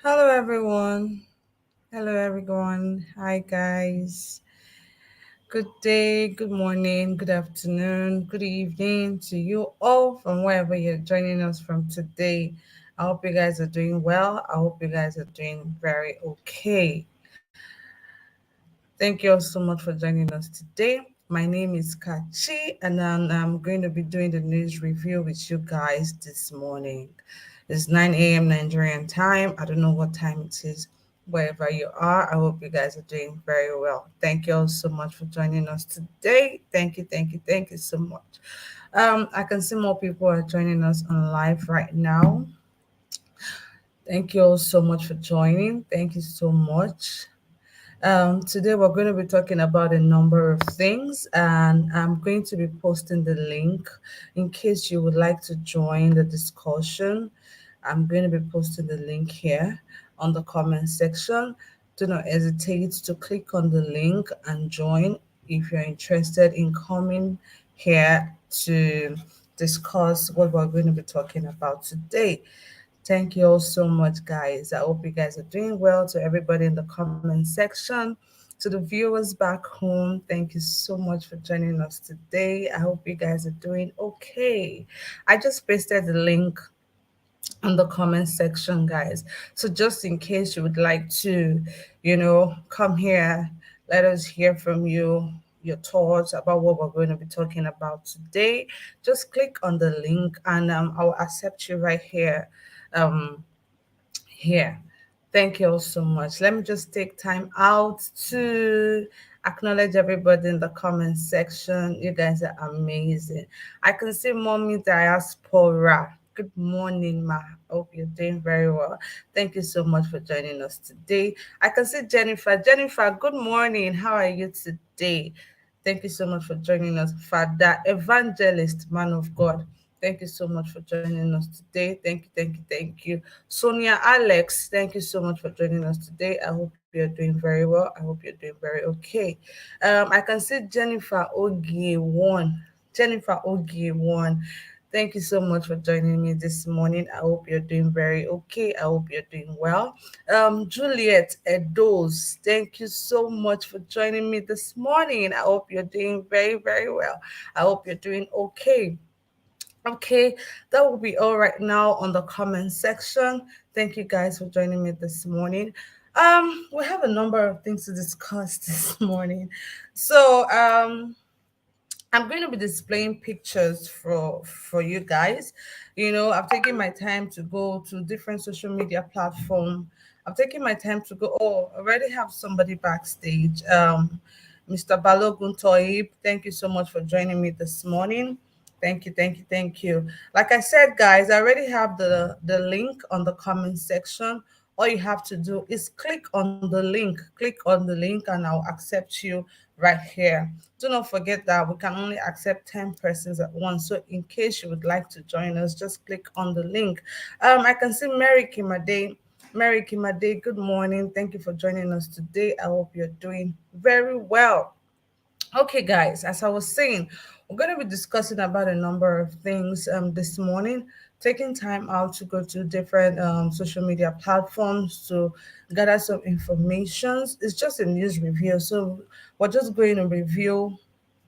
Hello, everyone. Hello, everyone. Hi, guys. Good day, good morning, good afternoon, good evening to you all from wherever you're joining us from today. I hope you guys are doing well. I hope you guys are doing very okay. Thank you all so much for joining us today. My name is Kachi, and I'm going to be doing the news review with you guys this morning. It's 9 a.m. Nigerian time. I don't know what time it is wherever you are. I hope you guys are doing very well. Thank you all so much for joining us today. Thank you so much. I can see more people are joining us on live right now. Thank you all so much for joining. Thank you so much. Today we're going to be talking about a number of things, and I'm going to be posting the link in case you would like to join the discussion. I'm going to be posting the link here on the comment section. Do not hesitate to click on the link and join if you're interested in coming here to discuss what we're going to be talking about today. Thank you all so much, guys. I hope you guys are doing well. To everybody in the comment section, to the viewers back home, thank you so much for joining us today. I hope you guys are doing okay. I just pasted the link on the comment section, guys. So just in case you would like to, come here, let us hear from you. Your thoughts about what we're going to be talking about today, just click on the link and I'll accept you right um, here. Thank you all so much. Let me just take time out to acknowledge everybody in the comment section. You guys are amazing. I can see Mommy Diaspora. Good morning, Ma. Hope you're doing very well. Thank you so much for joining us today. I can see Jennifer. Jennifer, good morning. How are you today? Thank you so much for joining us, Father Evangelist, man of God. Thank you so much for joining us today. Thank you. Sonia Alex, thank you so much for joining us today. I hope you're doing very well. I hope you're doing very okay. I can see Jennifer Ogie one. Jennifer Ogie one. Thank you so much for joining me this morning. I hope you're doing very okay. I hope you're doing well. Juliet Edos, thank you so much for joining me this morning. I hope you're doing very, very well. I hope you're doing okay. Okay, that will be all right now on the comment section. Thank you guys for joining me this morning. We have a number of things to discuss this morning. So I'm going to be displaying pictures for you guys. I've taken my time to go to different social media platform. I've taken my time to go. Oh, I already have somebody backstage. Mr. Balogun Toib, thank you so much for joining me this morning. Thank you. Like I said, guys, I already have the link on the comment section. All you have to do is click on the link. Click on the link, and I'll accept you right here. Do not forget that we can only accept 10 persons at once. So in case you would like to join us, just click on the link. I can see Mary Kimade. Mary Kimade, good morning. Thank you for joining us today. I hope you're doing very well. Okay, guys, as I was saying, we're going to be discussing about a number of things this morning, taking time out to go to different social media platforms to gather some information. It's just a news review, so we're just going to review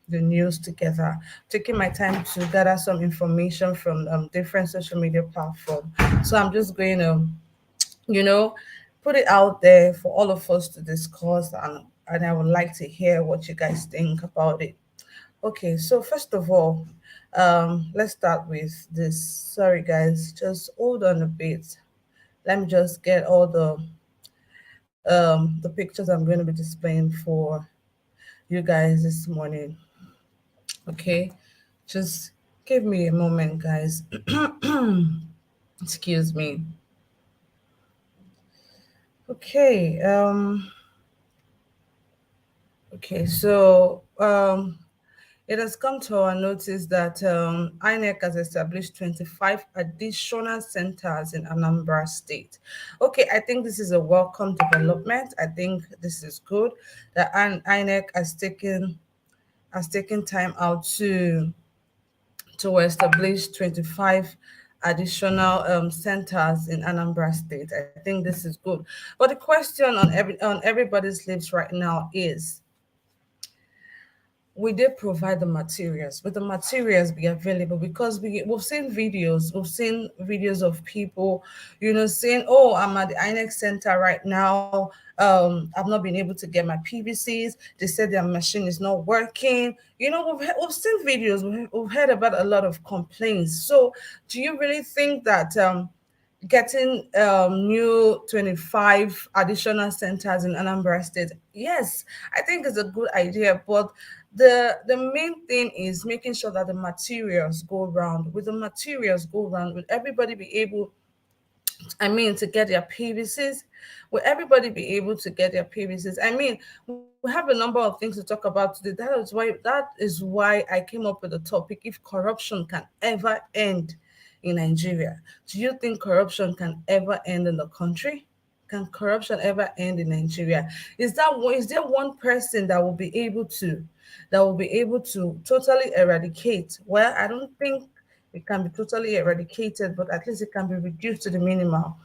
the news together, taking my time to gather some information from different social media platforms. So I'm just going to you know, put it out there for all of us to discuss, and I would like to hear what you guys think about it. Okay, so first of all, let's start with this. Sorry guys, just hold on a bit. Let me just get all the pictures I'm going to be displaying for you guys this morning. Okay, just give me a moment, guys. Excuse me. Okay, so it has come to our notice that INEC has established 25 additional centers in Anambra State. Okay, I think this is a welcome development. I think this is good that INEC has taken time out to establish 25 additional centers in Anambra State. I think this is good. But the question on everybody's lips right now is, we did provide the materials. Will the materials be available? Because we've seen videos of people, saying, "Oh, I'm at the INEC center right now. I've not been able to get my PVCs. They said their machine is not working." We've seen videos. We've heard about a lot of complaints. So, do you really think that getting new 25 additional centers in Anambra State? Yes, I think it's a good idea, but the main thing is making sure that the materials go round. With the materials go round, will everybody be able, to get their PVCs? Will everybody be able to get their PVCs? We have a number of things to talk about today. That is why I came up with the topic: if corruption can ever end in Nigeria. Do you think corruption can ever end in the country? Can corruption ever end in Nigeria? Is there one person that will be able to totally eradicate? Well, I don't think it can be totally eradicated, but at least it can be reduced to the minimal.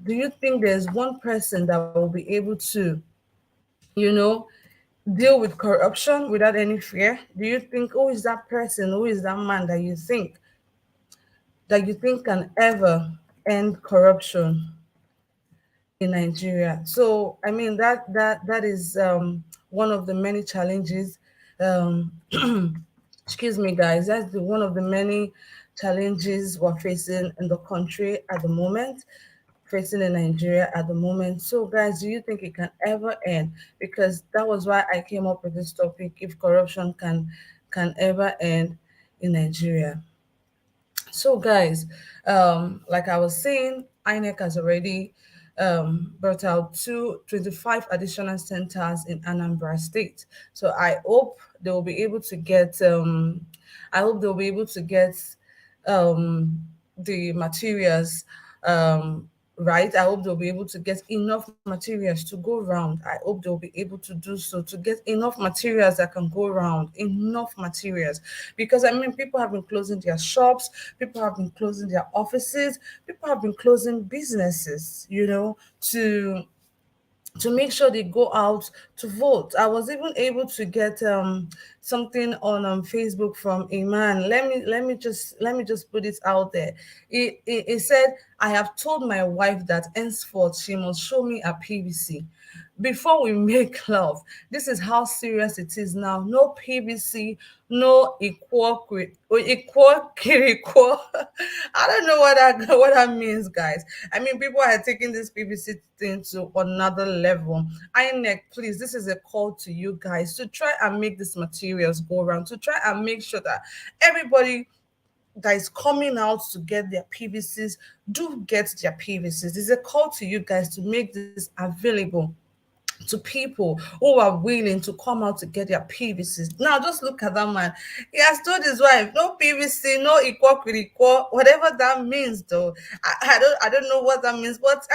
Do you think there's one person that will be able to, you know, deal with corruption without any fear? Do you think, who is that person, who is that man that you think can ever end corruption in Nigeria? So that is one of the many challenges. Um, excuse me, guys. That's one of the many challenges we're facing in the country at the moment, facing in Nigeria at the moment. So, guys, do you think it can ever end? Because that was why I came up with this topic: if corruption can ever end in Nigeria. So, guys, like I was saying, INEC has already brought out 25 additional centers in Anambra State. So, they will be able to get. I hope they'll be able to get um, the materials right. I hope they'll be able to get enough materials to go around. I hope they'll be able to do so, to get enough materials that can go around, enough materials. Because people have been closing their shops, people have been closing their offices, people have been closing businesses, to make sure they go out to vote. I was even able to get something on Facebook from a man. Let me just put it out there. It said, "I have told my wife that henceforth she must show me a PVC before we make love. This is how serious it is now. No PVC, no equal equal." I don't know what that means, guys. People are taking this PVC thing to another level. INEC, please, this is a call to you guys to try and make these materials go around, to try and make sure that everybody that is coming out to get their PVCs do get their PVCs. It's a call to you guys to make this available to people who are willing to come out to get their PVCs. Now, just look at that man. He has told his wife, no PVC, no equal with equal, whatever that means, though. I don't know what that means, but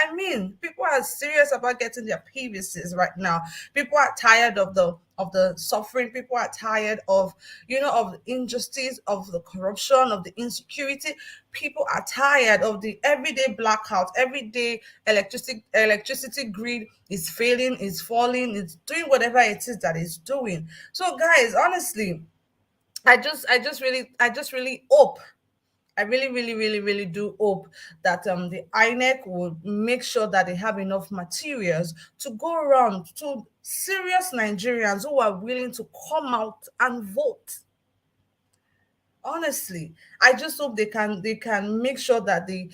people are serious about getting their PVCs right now. People are tired of the suffering. People are tired of the injustice, of the corruption, of the insecurity. People are tired of the everyday blackout, everyday electricity grid is failing, is falling, it's doing whatever it is that it's doing. So, guys, honestly, I just really hope, I really, really, really, really do hope that the INEC will make sure that they have enough materials to go around to serious Nigerians who are willing to come out and vote. Honestly, I just hope they can make sure that the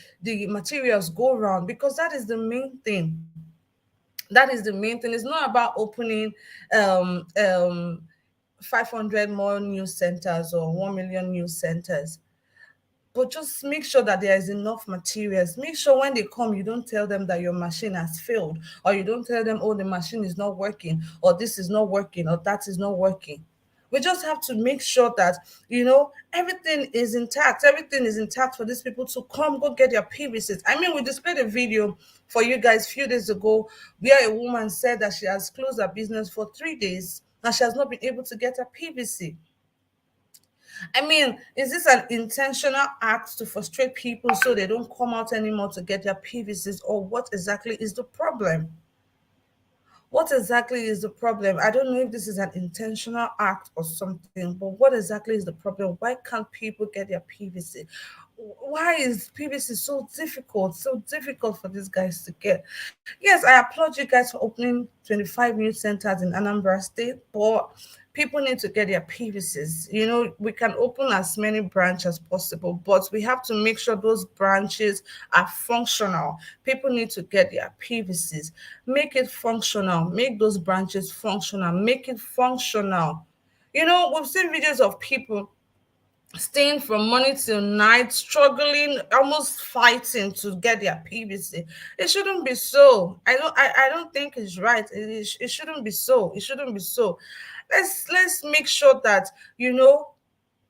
materials go around, because that is the main thing. That is the main thing. It's not about opening um um 500 more new centers or 1 million new centers, but just make sure that there is enough materials. Make sure when they come, you don't tell them that your machine has failed, or you don't tell them, "Oh, the machine is not working, or this is not working, or that is not working." We just have to make sure that everything is intact. Everything is intact for these people to come go get their PVCs. We displayed a video for you guys a few days ago where a woman said that she has closed her business for 3 days and she has not been able to get her PVC. I mean, is this an intentional act to frustrate people so they don't come out anymore to get their PVCs, or what exactly is the problem? What exactly is the problem? I don't know if this is an intentional act or something, but what exactly is the problem? Why can't people get their PVC? Why is PVC so difficult, so difficult for these guys to get? Yes, I applaud you guys for opening 25 new centers in Anambra State, but people need to get their PVCs. You know, we can open as many branches as possible, but we have to make sure those branches are functional. People need to get their PVCs. Make it functional. Make those branches functional. Make it functional. You know, we've seen videos of people staying from morning till night, struggling, almost fighting to get their PVC. It shouldn't be so. I don't think it's right. It shouldn't be so. It shouldn't be so. Let's make sure that, you know,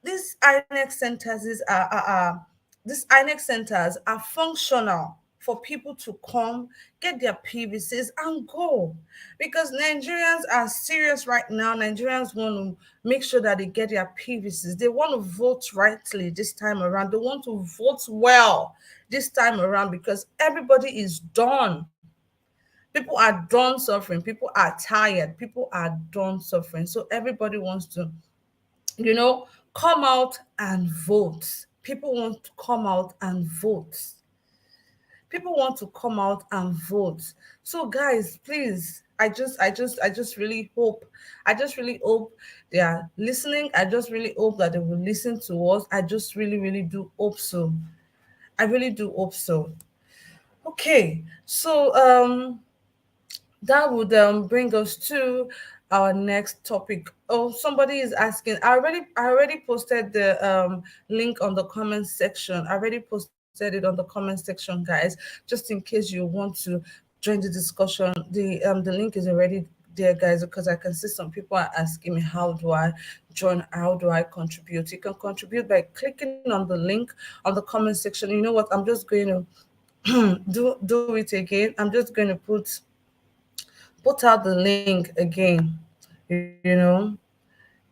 these INEC centers these INEC centers are functional for people to come, get their PVCs and go. Because Nigerians are serious right now. Nigerians want to make sure that they get their PVCs. They want to vote rightly this time around. They want to vote well this time around because everybody is done. People are done suffering. People are tired. People are done suffering. So everybody wants to, you know, come out and vote. People want to come out and vote. People want to come out and vote. So guys, please, I just really hope, I just really hope they are listening. I just really hope that they will listen to us. I just really do hope so. I really do hope so. Okay, so that would bring us to our next topic. Oh, somebody is asking. I already posted the link on the comment section. I already posted it on the comment section, guys, just in case you want to join the discussion. The link is already there, guys, because I can see some people are asking me, how do I join, how do I contribute? You can contribute by clicking on the link on the comment section. You know what, I'm just going to do it again. I'm just going to put out the link again. You know,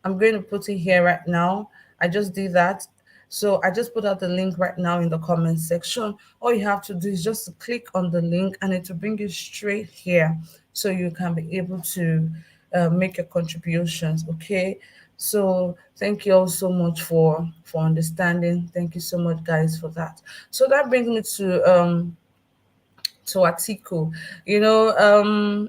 I'm going to put it here right now. I just did that. So I just put out the link right now in the comment section. All you have to do is just to click on the link and it will bring you straight here so you can be able to make your contributions. Okay. So thank you all so much for understanding. Thank you so much, guys, for that. So that brings me to Atiku. You know,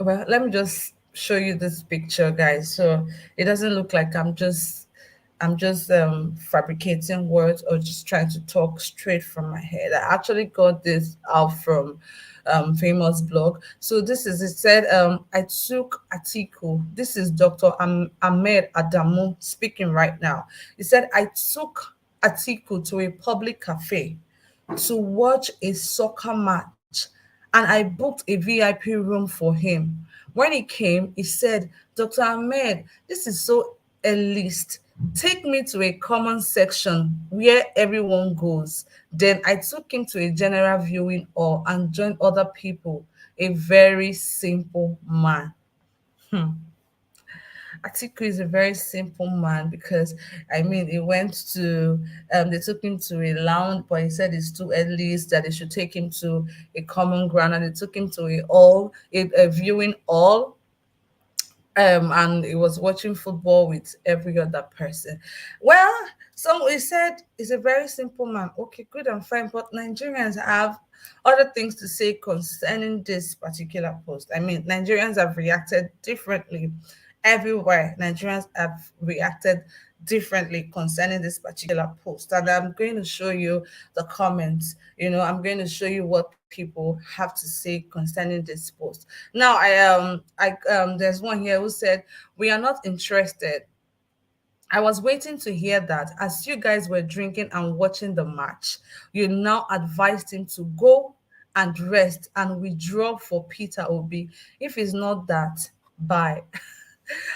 well, let me just show you this picture, guys. So it doesn't look like I'm just fabricating words or just trying to talk straight from my head. I actually got this out from famous blog. So this is, it said, I took Atiku. This is Dr. Ahmed Adamu speaking right now. He said, I took Atiku to a public cafe to watch a soccer match, and I booked a VIP room for him. When he came, he said, Dr. Ahmed, this is so elitist. Take me to a common section where everyone goes. Then I took him to a general viewing hall and joined other people. A very simple man. Hmm. Atiku is a very simple man because I mean he went to they took him to a lounge, but he said it's too early, that they should take him to a common ground, and they took him to a viewing hall, and he was watching football with every other person. Well, so he said he's a very simple man. Okay, good and fine, but Nigerians have other things to say concerning this particular post. I mean, Nigerians have reacted differently everywhere. Nigerians have reacted differently concerning this particular post, and I'm going to show you the comments. You know, I'm going to show you what people have to say concerning this post. Now, there's one here who said, we are not interested. I was waiting to hear that as you guys were drinking and watching the match, you now advised him to go and rest and withdraw for Peter Obi. If it's not that, bye.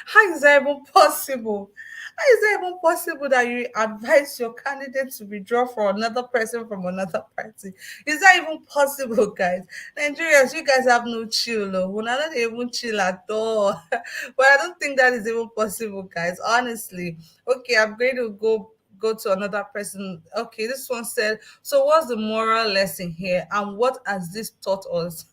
How is that even possible? How is that even possible that you advise your candidate to withdraw for another person from another party? Is that even possible, guys? Nigerians, you guys have no chill. Oh. We're not even chill at all. But I don't think that is even possible, guys. Honestly. Okay, I'm going to go to another person. Okay, this one said, so what's the moral lesson here and what has this taught us?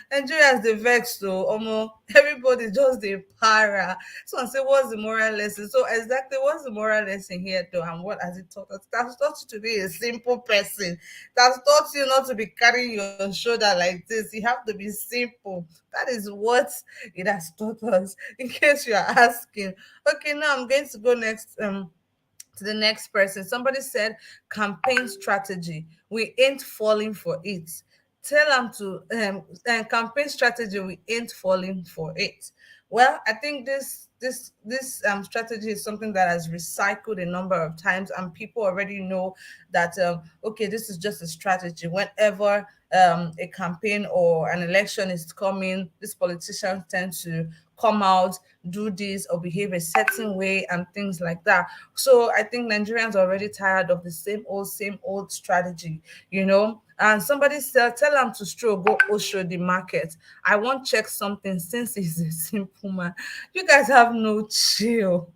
Nigerians they vex so everybody just the para. So I say what's the moral lesson? So exactly what's the moral lesson here though and what has it taught us? That's taught you to be a simple person. That's taught you not to be carrying your shoulder like this. You have to be simple. That is what it has taught us, in case you are asking. Okay, now I'm going to go next to the next person. Somebody said campaign strategy. We ain't falling for it. Tell them to campaign strategy. We ain't falling for it. Well, I think this strategy is something that has recycled a number of times, and people already know that okay, this is just a strategy. Whenever a campaign or an election is coming, these politicians tend to come out, do this or behave a certain way and things like that. So I think Nigerians are already tired of the same old strategy, you know. And somebody said, tell them to stroll, go Osho the market. I won't check something since he's a simple man. You guys have no chill.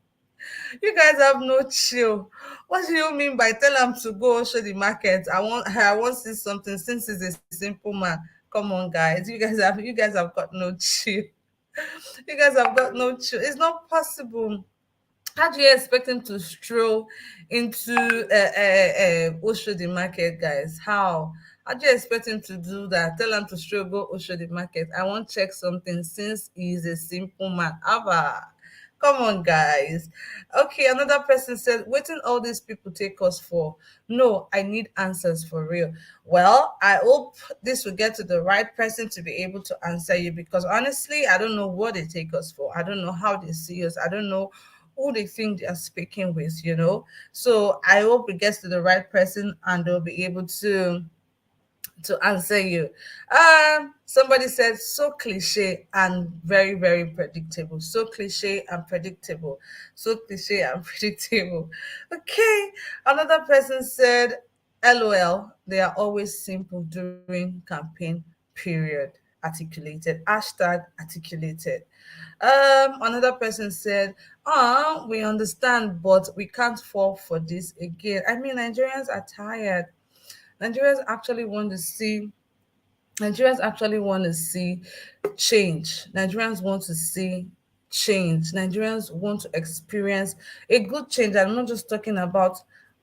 You guys have no chill. What do you mean by tell him to go show the market? I want to see something since he's a simple man. Come on, guys. You guys have got no chill. You guys have got no chill. It's not possible. How do you expect him to stroll into Oshodi market, guys? How? How do you expect him to do that? Tell him to stroll go Oshodi market. I want check something since he's a simple man. Ava. Come on, guys. Okay, another person said, waiting all these people take us for. No, I need answers for real. Well, I hope this will get to the right person to be able to answer you because honestly, I don't know what they take us for. I don't know how they see us. I don't know who they think they are speaking with, you know. So I hope it gets to the right person and they'll be able to answer you. Somebody said so cliche and very, very predictable. So cliche and predictable. So cliche and predictable. Okay. Another person said, LOL, they are always simple during campaign period. Articulated. Hashtag articulated. Another person said, we understand, but we can't fall for this again. I mean, Nigerians are tired. Nigerians actually want to see Nigerians actually want to see change. Nigerians want to see change. Nigerians want to experience a good change. I'm not just talking about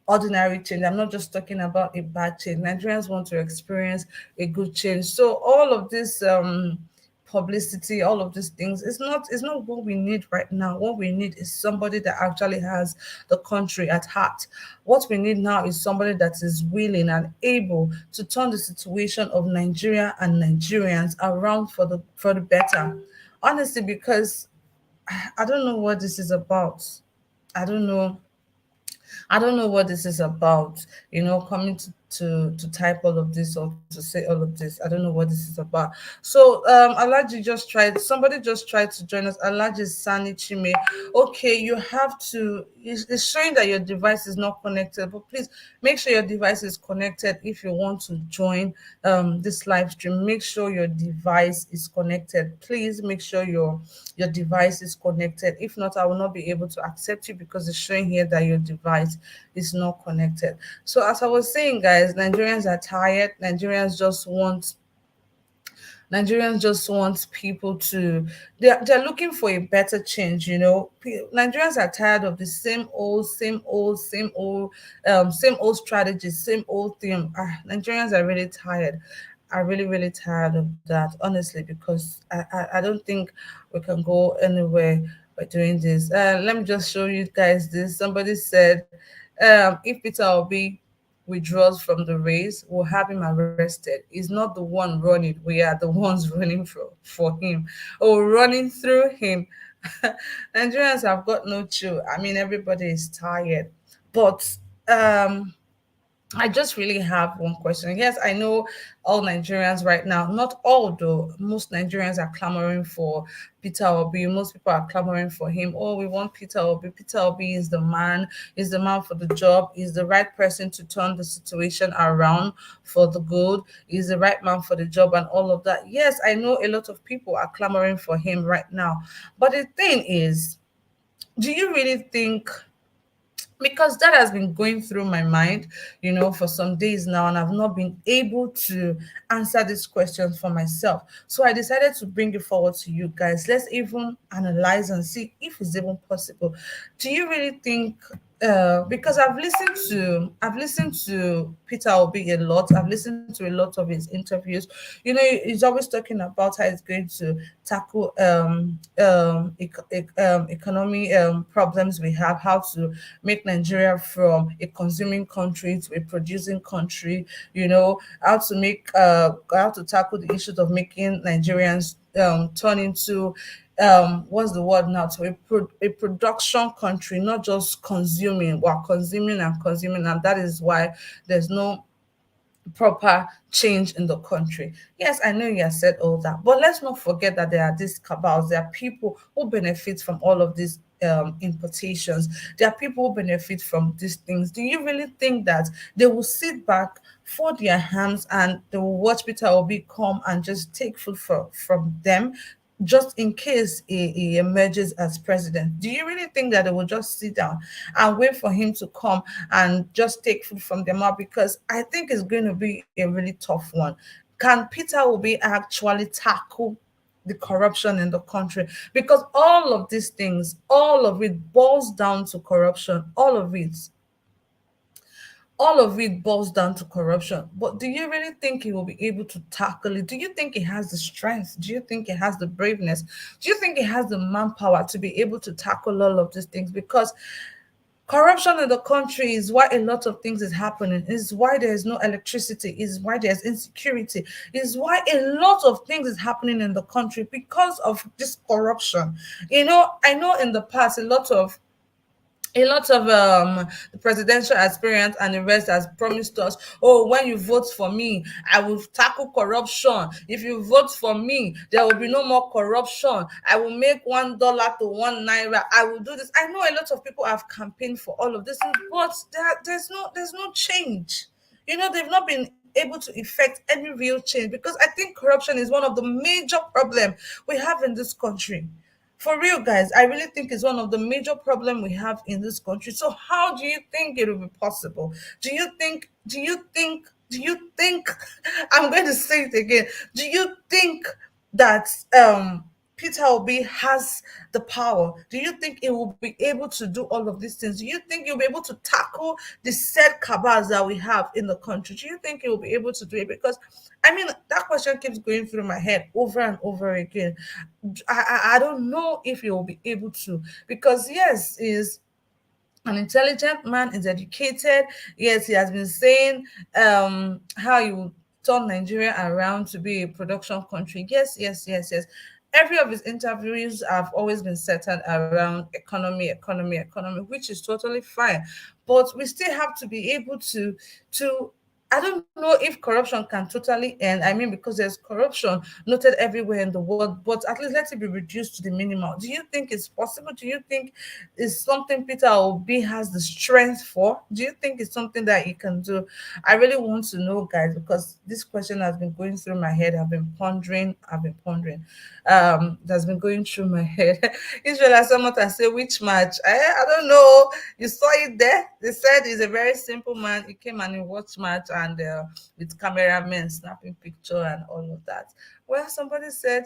ordinary change. I'm not just talking about a bad change. Nigerians want to experience a good change. So all of this publicity, all of these things, it's not what we need right now. What we need is somebody that actually has the country at heart. What we need now is somebody that is willing and able to turn the situation of Nigeria and Nigerians around for the better. Honestly, because I don't know what this is about. I don't know I don't know what this is about, coming to type all of this or to say all of this. I don't know what this is about. So somebody just tried to join us. Alaji Sani Chime. Okay, you have to, it's showing that your device is not connected, but please make sure your device is connected if you want to join this live stream. Make sure your device is connected. Please make sure your device is connected. If not, I will not be able to accept you because it's showing here that your device is not connected. So as I was saying, guys, Nigerians are tired. Nigerians just want people to, they're looking for a better change, Nigerians are tired of the same old strategies, same old thing. Nigerians are really tired. Are really, really tired of that, honestly, because I don't think we can go anywhere by doing this. Let me just show you guys this. Somebody said, if Peter Obi withdraws from the race, we'll have him arrested. He's not the one running. We are the ones running for him or running through him. Nigerians have got no chill. I mean, everybody is tired. But I just really have one question. Yes, I know all Nigerians right now, not all though, most Nigerians are clamoring for Peter Obi. Most people are clamoring for him. Oh, we want Peter Obi. Peter Obi is the man for the job, is the right person to turn the situation around for the good, is the right man for the job, and all of that. Yes, I know a lot of people are clamoring for him right now. But the thing is, do you really think, because that has been going through my mind, for some days now, and I've not been able to answer these questions for myself. So I decided to bring it forward to you guys. Let's even analyze and see if it's even possible. Do you really think? Because I've listened to Peter Obi a lot. I've listened to a lot of his interviews. He's always talking about how he's going to tackle economy problems we have, how to make Nigeria from a consuming country to a producing country, how to how to tackle the issues of making Nigerians turn into what's the word now, to a production country, not just consuming. We're consuming and consuming, and that is why there's no proper change in the country. Yes, I know you have said all that, but let's not forget that there are these cabals, there are people who benefit from all of these importations. There are people who benefit from these things. Do you really think that they will sit back, fold their hands, and they will watch Peter Obi come and just take food from them? Just in case he emerges as president, do you really think that they will just sit down and wait for him to come and just take food from them out? Because I think it's going to be a really tough one. Can Peter Obi actually tackle the corruption in the country? Because all of these things, all of it boils down to corruption. All of it boils down to corruption. But do you really think he will be able to tackle it? Do you think he has the strength? Do you think he has the braveness? Do you think he has the manpower to be able to tackle all of these things? Because corruption in the country is why a lot of things is happening, is why there is no electricity, is why there's insecurity, is why a lot of things is happening in the country because of this corruption. I know in the past a lot of the presidential aspirants and the rest has promised us, oh, when you vote for me, I will tackle corruption. If you vote for me, there will be no more corruption. I will make $1 to 1 naira. I will do this. I know a lot of people have campaigned for all of this, but there's no change. They've not been able to effect any real change, because I think corruption is one of the major problem we have in this country. For real, guys, I really think it's one of the major problem we have in this country. So how do you think it will be possible? Do you think I'm going to say it again. Do you think that Peter Obi has the power? Do you think he will be able to do all of these things? Do you think he'll be able to tackle the said cabals that we have in the country? Do you think he will be able to do it? Because I mean, that question keeps going through my head over and over again. I don't know if he will be able to, because yes, is an intelligent man, is educated. Yes, he has been saying how he will turn Nigeria around to be a production country. Yes, yes, yes, yes. Every of his interviews have always been centered around economy, economy, economy, which is totally fine. But we still have to be able to I don't know if corruption can totally end. I mean, because there's corruption noted everywhere in the world, but at least let it be reduced to the minimal. Do you think it's possible? Do you think it's something Peter Obi has the strength for? Do you think it's something that he can do? I really want to know, guys, because this question has been going through my head. I've been pondering. That's been going through my head. Israel, someone I say, which match? I don't know. You saw it there. They said he's a very simple man. He came and he watched match, and with cameramen snapping picture and all of that. Well, somebody said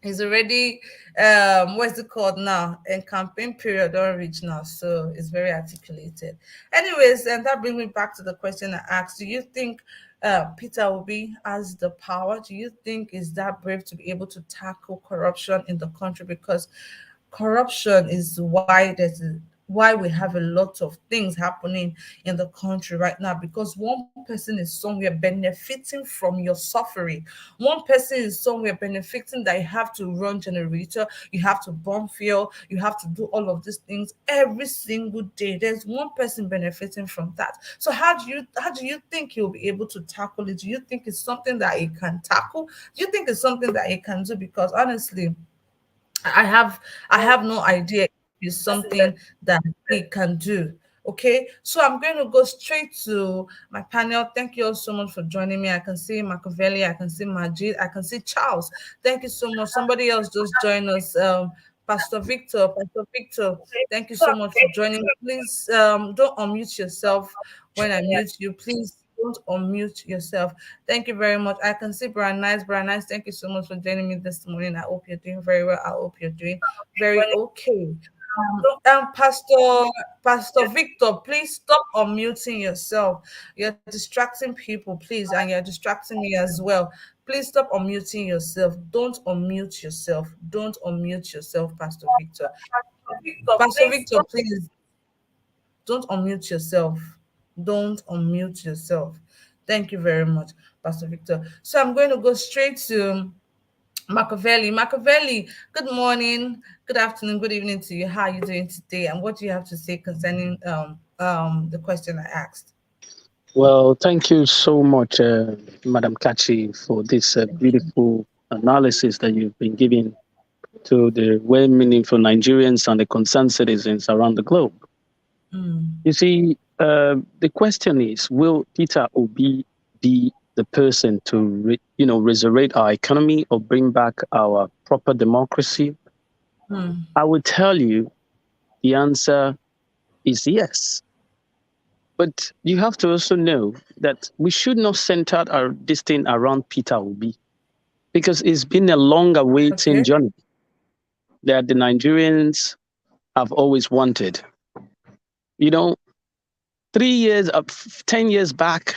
he's already what's it called now, and campaign period don't reach now, so it's very articulated. Anyways, and that brings me back to the question I asked. Do you think Peter Obi has the power? Do you think is that brave to be able to tackle corruption in the country? Because corruption is why there's why we have a lot of things happening in the country right now, because one person is somewhere benefiting from your suffering. One person is somewhere benefiting that you have to run generator, you have to burn fuel, you have to do all of these things every single day. There's one person benefiting from that. So how do you think you'll be able to tackle it? Do you think it's something that he can tackle? Do you think it's something that he can do? Because honestly, I have I have no idea if it's something that he can do. Okay, so I'm going to go straight to my panel. Thank you all so much for joining me. I can see Machiavelli, I can see Majid, I can see Charles. Thank you so much. Somebody else just joined us. Pastor Victor. Pastor Victor, thank you so much for joining. Please don't unmute yourself when I mute you. Please don't unmute yourself. Thank you very much. I can see Brian Nice. Brian Nice, thank you so much for joining me this morning. I hope you're doing very well. I hope you're doing very okay. Pastor Victor, please stop unmuting yourself. You're distracting people, please, and you're distracting me as well. Please stop unmuting yourself. Don't unmute yourself. Don't unmute yourself, Pastor Victor. Pastor Victor, please don't unmute yourself. Don't unmute yourself. Thank you very much, Pastor Victor. So I'm going to go straight to Machiavelli. Machiavelli, good morning, good afternoon, good evening to you. How are you doing today? And what do you have to say concerning the question I asked? Well, thank you so much, Madam Kachi, for this Thank you. beautiful analysis that you've been giving to the well meaning for Nigerians and the concerned citizens around the globe. Mm, You see, the question is, will Peter Obi be the person to, resurrect our economy or bring back our proper democracy? mm, I would tell you the answer is yes. But you have to also know that we should not center our this thing around Peter Obi because it's been a long awaiting okay. journey that the Nigerians have always wanted. You know, 3 years, 10 years back,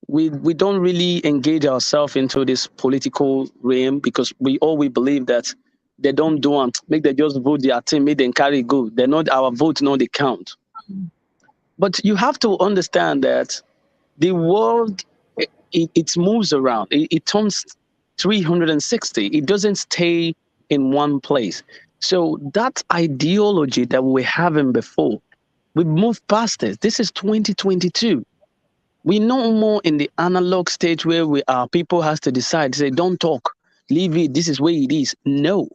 we don't really engage ourselves into this political realm because we believe that they don't do them, make them just vote their team, make them carry go. They're not our vote, no, they count. But you have to understand that the world it moves around. It turns 360. It doesn't stay in one place. So that ideology that we were having before, we moved past it. This is 2022. We no more in the analog stage where our people has to decide, say, don't talk, leave it, this is where it is. No,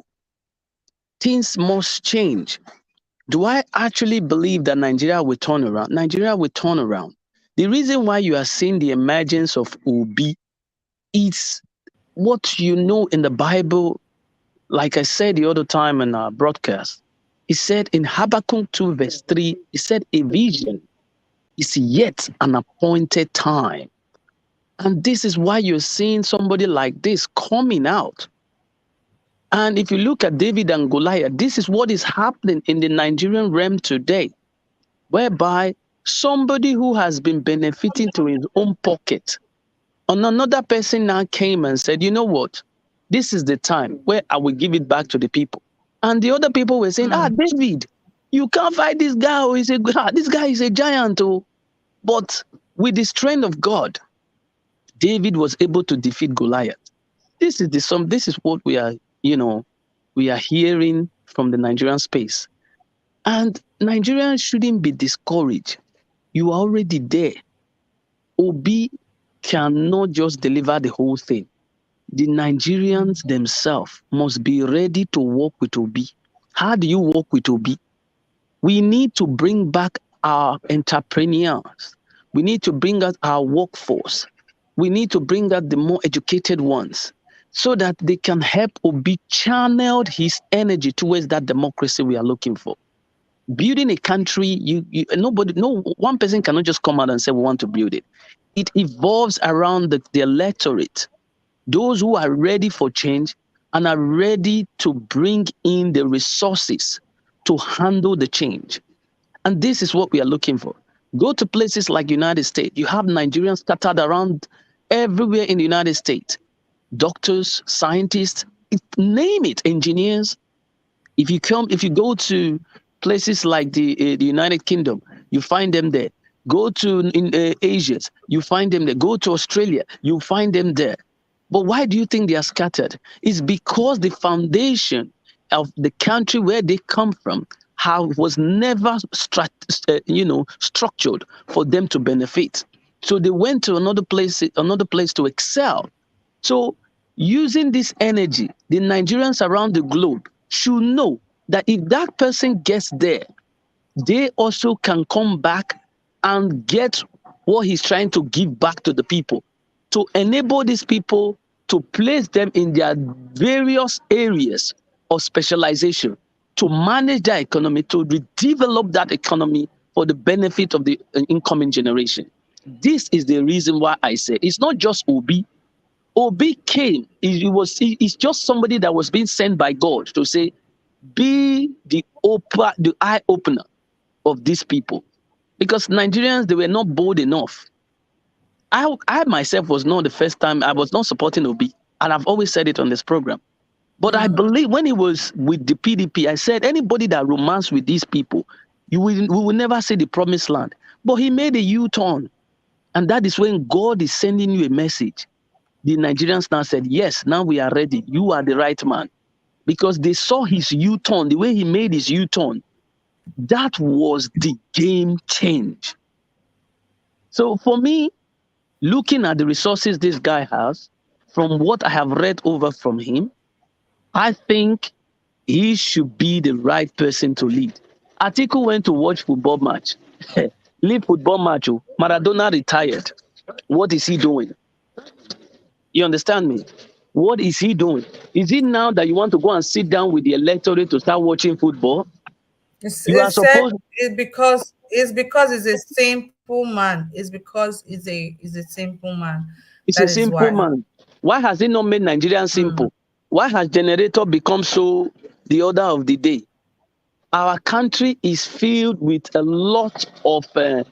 things must change. Do I actually believe that Nigeria will turn around? Nigeria will turn around. The reason why you are seeing the emergence of Obi is what you know in the Bible, like I said the other time in our broadcast. He said in Habakkuk 2, verse 3, he said, a vision is yet an appointed time. And this is why you're seeing somebody like this coming out. And if you look at David and Goliath, this is what is happening in the Nigerian realm today, whereby somebody who has been benefiting to his own pocket, and another person now came and said, you know what? This is the time where I will give it back to the people. And the other people were saying, mm, David, you can't fight this guy. Oh, this guy is a giant. Oh. But with the strength of God, David was able to defeat Goliath. This is what we are hearing from the Nigerian space. And Nigerians shouldn't be discouraged. You are already there. Obi cannot just deliver the whole thing. The Nigerians themselves must be ready to work with Obi. How do you work with Obi? We need to bring back our entrepreneurs. We need to bring out our workforce. We need to bring out the more educated ones so that they can help Obi channel his energy towards that democracy we are looking for. Building a country, no one person cannot just come out and say we want to build it. It evolves around the electorate, those who are ready for change and are ready to bring in the resources to handle the change. And this is what we are looking for. Go to places like United States. You have Nigerians scattered around everywhere in the United States. Doctors, scientists, name it, engineers. If you go to places like the United Kingdom, you find them there. Go to in Asia, you find them there. Go to Australia, you find them there. But why do you think they are scattered? It's because the foundation of the country where they come from was never structured for them to benefit. So they went to another place to excel. So using this energy, the Nigerians around the globe should know that if that person gets there, they also can come back and get what he's trying to give back to the people, to enable these people to place them in their various areas of specialization, to manage their economy, to redevelop that economy for the benefit of the incoming generation. This is the reason why I say it's not just Obi. Obi came, he's just somebody that was being sent by God to say, be the eye opener of these people, because Nigerians, they were not bold enough. I myself was not the first time, I was not supporting Obi, and I've always said it on this program. But I believe when he was with the PDP, I said anybody that romance with these people, we will never see the promised land. But he made a U-turn, and that is when God is sending you a message. The Nigerians now said, yes, now we are ready. You are the right man, because they saw his U-turn, the way he made his U-turn. That was the game change. So for me, looking at the resources this guy has, from what I have read over from him, I think he should be the right person to lead. Atiku went to watch football match. Leave football match. Maradona retired. What is he doing? You understand me? What is he doing? Is it now that you want to go and sit down with the electorate to start watching football? You are It's said supposed. it's because he's a simple man. It's because he's a simple man. It's That a is simple why. man. Why has it not made Nigerian Mm. simple? Why has generator become so the order of the day? Our country is filled with a lot of debt.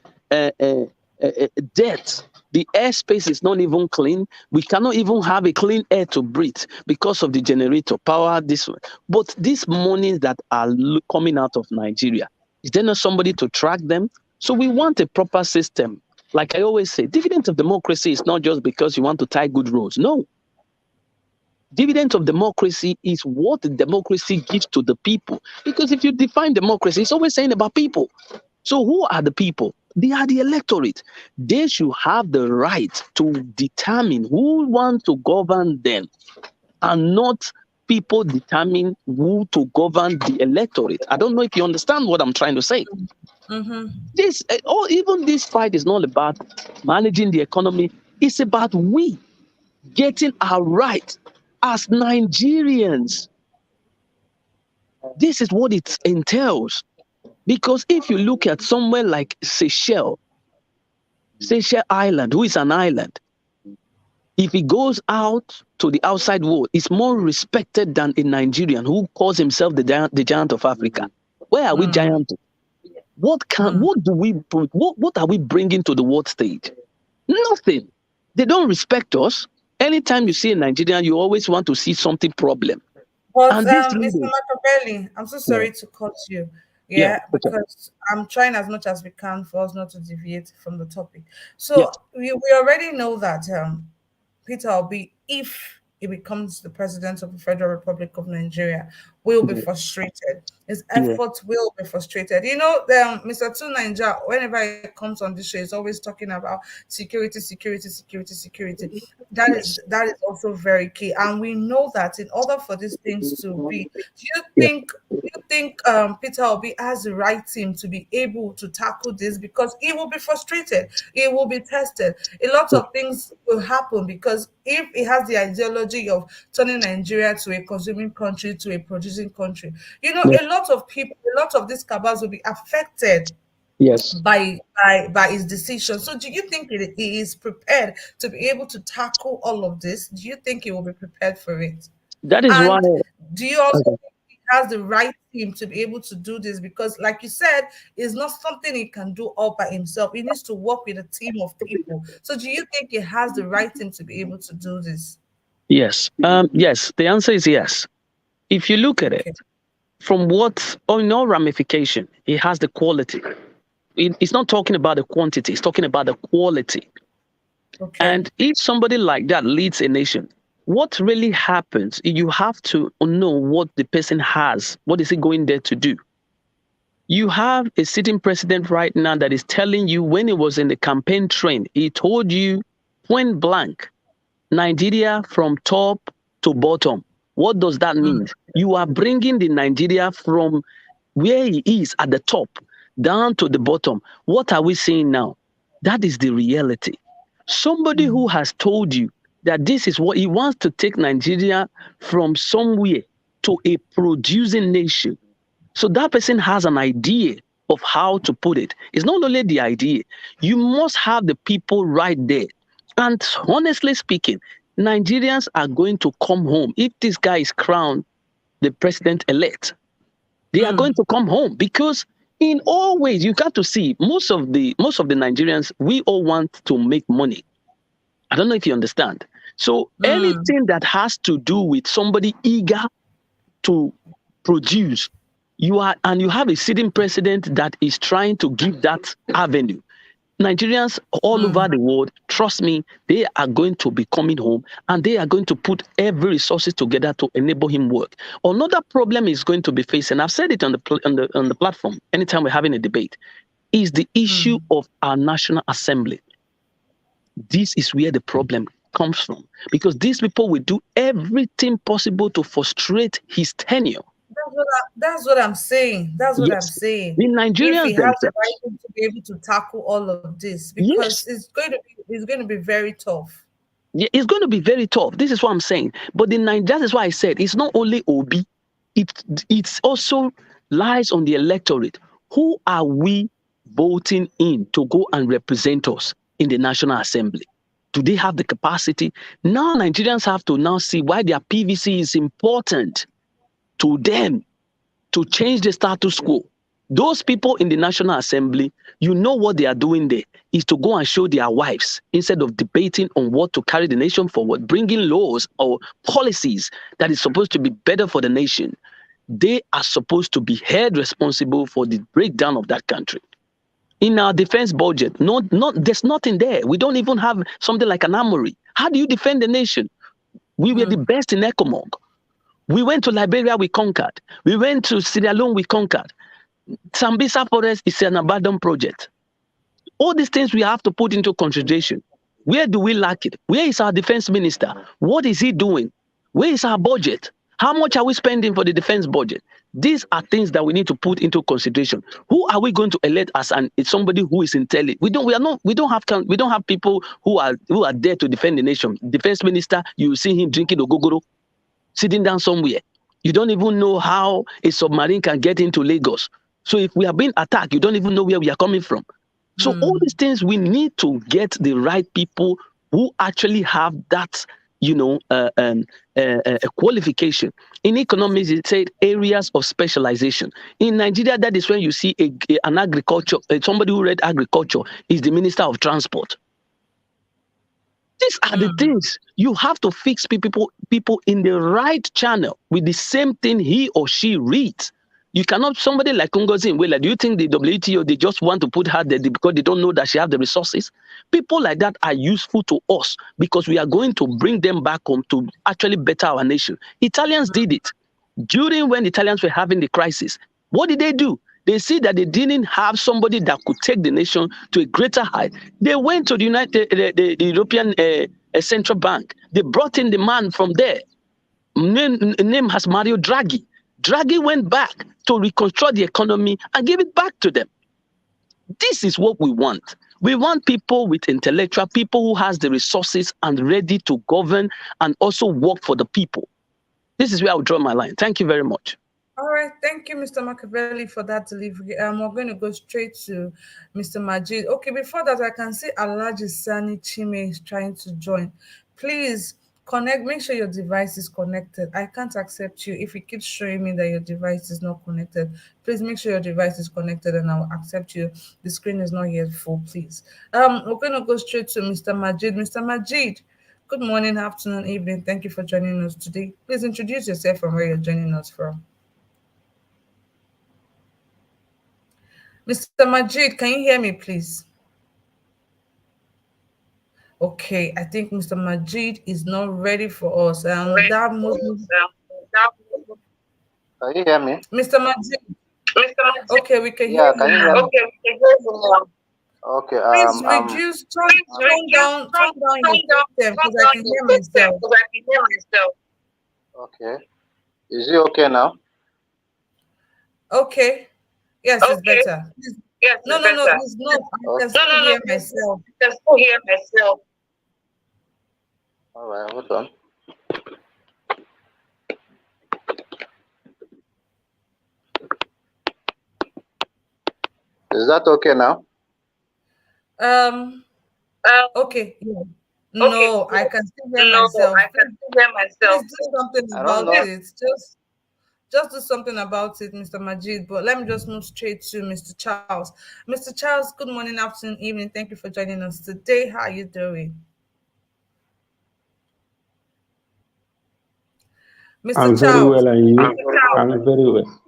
The airspace is not even clean. We cannot even have a clean air to breathe because of the generator power. This one. But these monies that are coming out of Nigeria, is there not somebody to track them? So we want a proper system. Like I always say, dividend of democracy is not just because you want to tie good roads. No, dividend of democracy is what the democracy gives to the people. Because if you define democracy, it's always saying about people. So who are the people? They are the electorate. They should have the right to determine who wants to govern them, and not people determine who to govern the electorate. I don't know if you understand what I'm trying to say. Mm-hmm. This, or even this fight is not about managing the economy. It's about we getting our right as Nigerians. This is what it entails. Because if you look at somewhere like Seychelles Island, who is an island, if he goes out to the outside world, he's more respected than a Nigerian who calls himself the giant of Africa. Where are we giant? What are we bringing to the world stage? Nothing. They don't respect us. Anytime you see a Nigerian, you always want to see something problem. But And this Mr. leaders, Machiavelli, I'm so yeah, sorry to cut you. yeah, Yeah, okay, because I'm trying as much as we can for us not to deviate from the topic. yes, So we already know that Peter Obi, if he becomes the president of the Federal Republic of Nigeria, will be yeah, frustrated. His yeah, efforts will be frustrated. You know, Mr. Two Ninja, whenever he comes on this show, he's always talking about security, security, security, security. yes, That is also very key, and we know that in order for these things to be, yeah, do you think Peter Obi has the right team to be able to tackle this? Because he will be frustrated, he will be tested. A lot yeah, of things will happen because if he has the ideology of turning Nigeria to a consuming country, to a producing country, you know, yeah, a lot of people, a lot of these cabals will be affected yes. by his decision. So do you think he is prepared to be able to tackle all of this? Do you think he will be prepared for it? That is why. And do you also Okay. think he has the right team to be able to do this? Because like you said, it's not something he can do all by himself. He needs to work with a team of people. So do you think he has the right team to be able to do this? Yes. Yes. The answer is yes. If you look at it, Okay. from what, in all ramification, it has the quality. It's not talking about the quantity, it's talking about the quality. Okay. And if somebody like that leads a nation, what really happens, you have to know what the person has. What is he going there to do? You have a sitting president right now that is telling you when he was in the campaign train, he told you point blank, Nigeria from top to bottom. What does that Mm, mean? You are bringing the Nigeria from where he is at the top down to the bottom. What are we seeing now? That is the reality. Somebody mm, who has told you that this is what he wants to take Nigeria from somewhere to a producing nation. So that person has an idea of how to put it. It's not only the idea, you must have the people right there. And honestly speaking, Nigerians are going to come home if this guy is crowned the president elect. They are going mm, to come home because in all ways you got to see most of the Nigerians, we all want to make money. I don't know if you understand. So mm, anything that has to do with somebody eager to produce, you have a sitting president that is trying to give that avenue. Nigerians all over mm, the world, trust me, they are going to be coming home and they are going to put every resources together to enable him work. Another problem is going to be facing, I've said it on the platform anytime we're having a debate, is the issue mm. of our National Assembly. This is where the problem comes from because these people will do everything possible to frustrate his tenure. That's what I'm saying. That's what I'm Yes, saying. the If he Nigerians has the right themselves. thing to be able to tackle all of this, because Yes, it's going to be very tough. yeah, it's going to be very tough. This is what I'm saying. But that is why I said it's not only Obi, it it's also lies on the electorate. Who are we voting in to go and represent us in the National Assembly? Do they have the capacity? Now Nigerians have to now see why their PVC is important to them to change the status quo. Those people in the National Assembly, you know what they are doing there is to go and show their wives instead of debating on what to carry the nation forward, bringing laws or policies that is supposed to be better for the nation. They are supposed to be held responsible for the breakdown of that country. In our defense budget, there's nothing there. We don't even have something like an armory. How do you defend the nation? We were the Mm, best in ECOMOG. We went to Liberia, we conquered. We went to Sierra Leone, we conquered. Sambisa Forest is an abandoned project. All these things we have to put into consideration. Where do we lack it? Where is our defense minister? What is he doing? Where is our budget? How much are we spending for the defense budget? These are things that we need to put into consideration. Who are we going to elect as somebody who is intelligent? We don't have people who are there to defend the nation. Defense minister, you see him drinking ogogoro, sitting down somewhere. You don't even know how a submarine can get into Lagos. So if we are being attacked, you don't even know where we are coming from. So all mm, these things, we need to get the right people who actually have that, you know, a qualification. In economics, it said areas of specialization. In Nigeria, that is when you see an agriculture, somebody who read agriculture is the minister of transport. These are the mm, things you have to fix people in the right channel with the same thing he or she reads. You cannot somebody like Ngozi Iweala. Do you think the WTO they just want to put her there because they don't know that she have the resources? People like that are useful to us because we are going to bring them back home to actually better our nation. Italians did it during when the Italians were having the crisis. What did they do? They see that they didn't have somebody that could take the nation to a greater height. They went to the the European Central Bank. They brought in the man from there. Name has Mario Draghi. Draghi went back to reconstruct the economy and give it back to them. This is what we want. We want people with intellectual, people who has the resources and ready to govern and also work for the people. This is where I would draw my line. Thank you very much. All right, thank you, Mr. Machiavelli, for that delivery. We're going to go straight to Mr. Majid. Okay, before that, I can see Alhaji Sani Chime is trying to join. Please connect. Make sure your device is connected. I can't accept you if it keeps showing me that your device is not connected. Please make sure your device is connected, and I'll accept you. The screen is not yet full, please. We're going to go straight to Mr. Majid. Mr. Majid. Good morning, afternoon, evening. Thank you for joining us today. Please introduce yourself and where you're joining us from. Mr. Majid, can you hear me, please? Okay, I think Mr. Majid is not ready for us. That Muslim, Can you hear me? Mr. Majid. Okay, we can hear Yeah, you can you hear now. me? Okay, Please reduce, turn down your system because I can hear myself. okay. Is it okay now? Okay, yes, it's better. Please. No, no, no, it's not. I Okay. can still hear myself. All right, hold on. Is that okay now? Um, okay, yeah. No, I can still hear myself. Please do something I don't about know. it. Just do something about it, Mr. Majid. But let me just move straight to Mr. Charles. Mr. Charles, good morning, afternoon, evening. Thank you for joining us today. How are you doing? Mr. I'm very Charles, well, and you? I'm very well.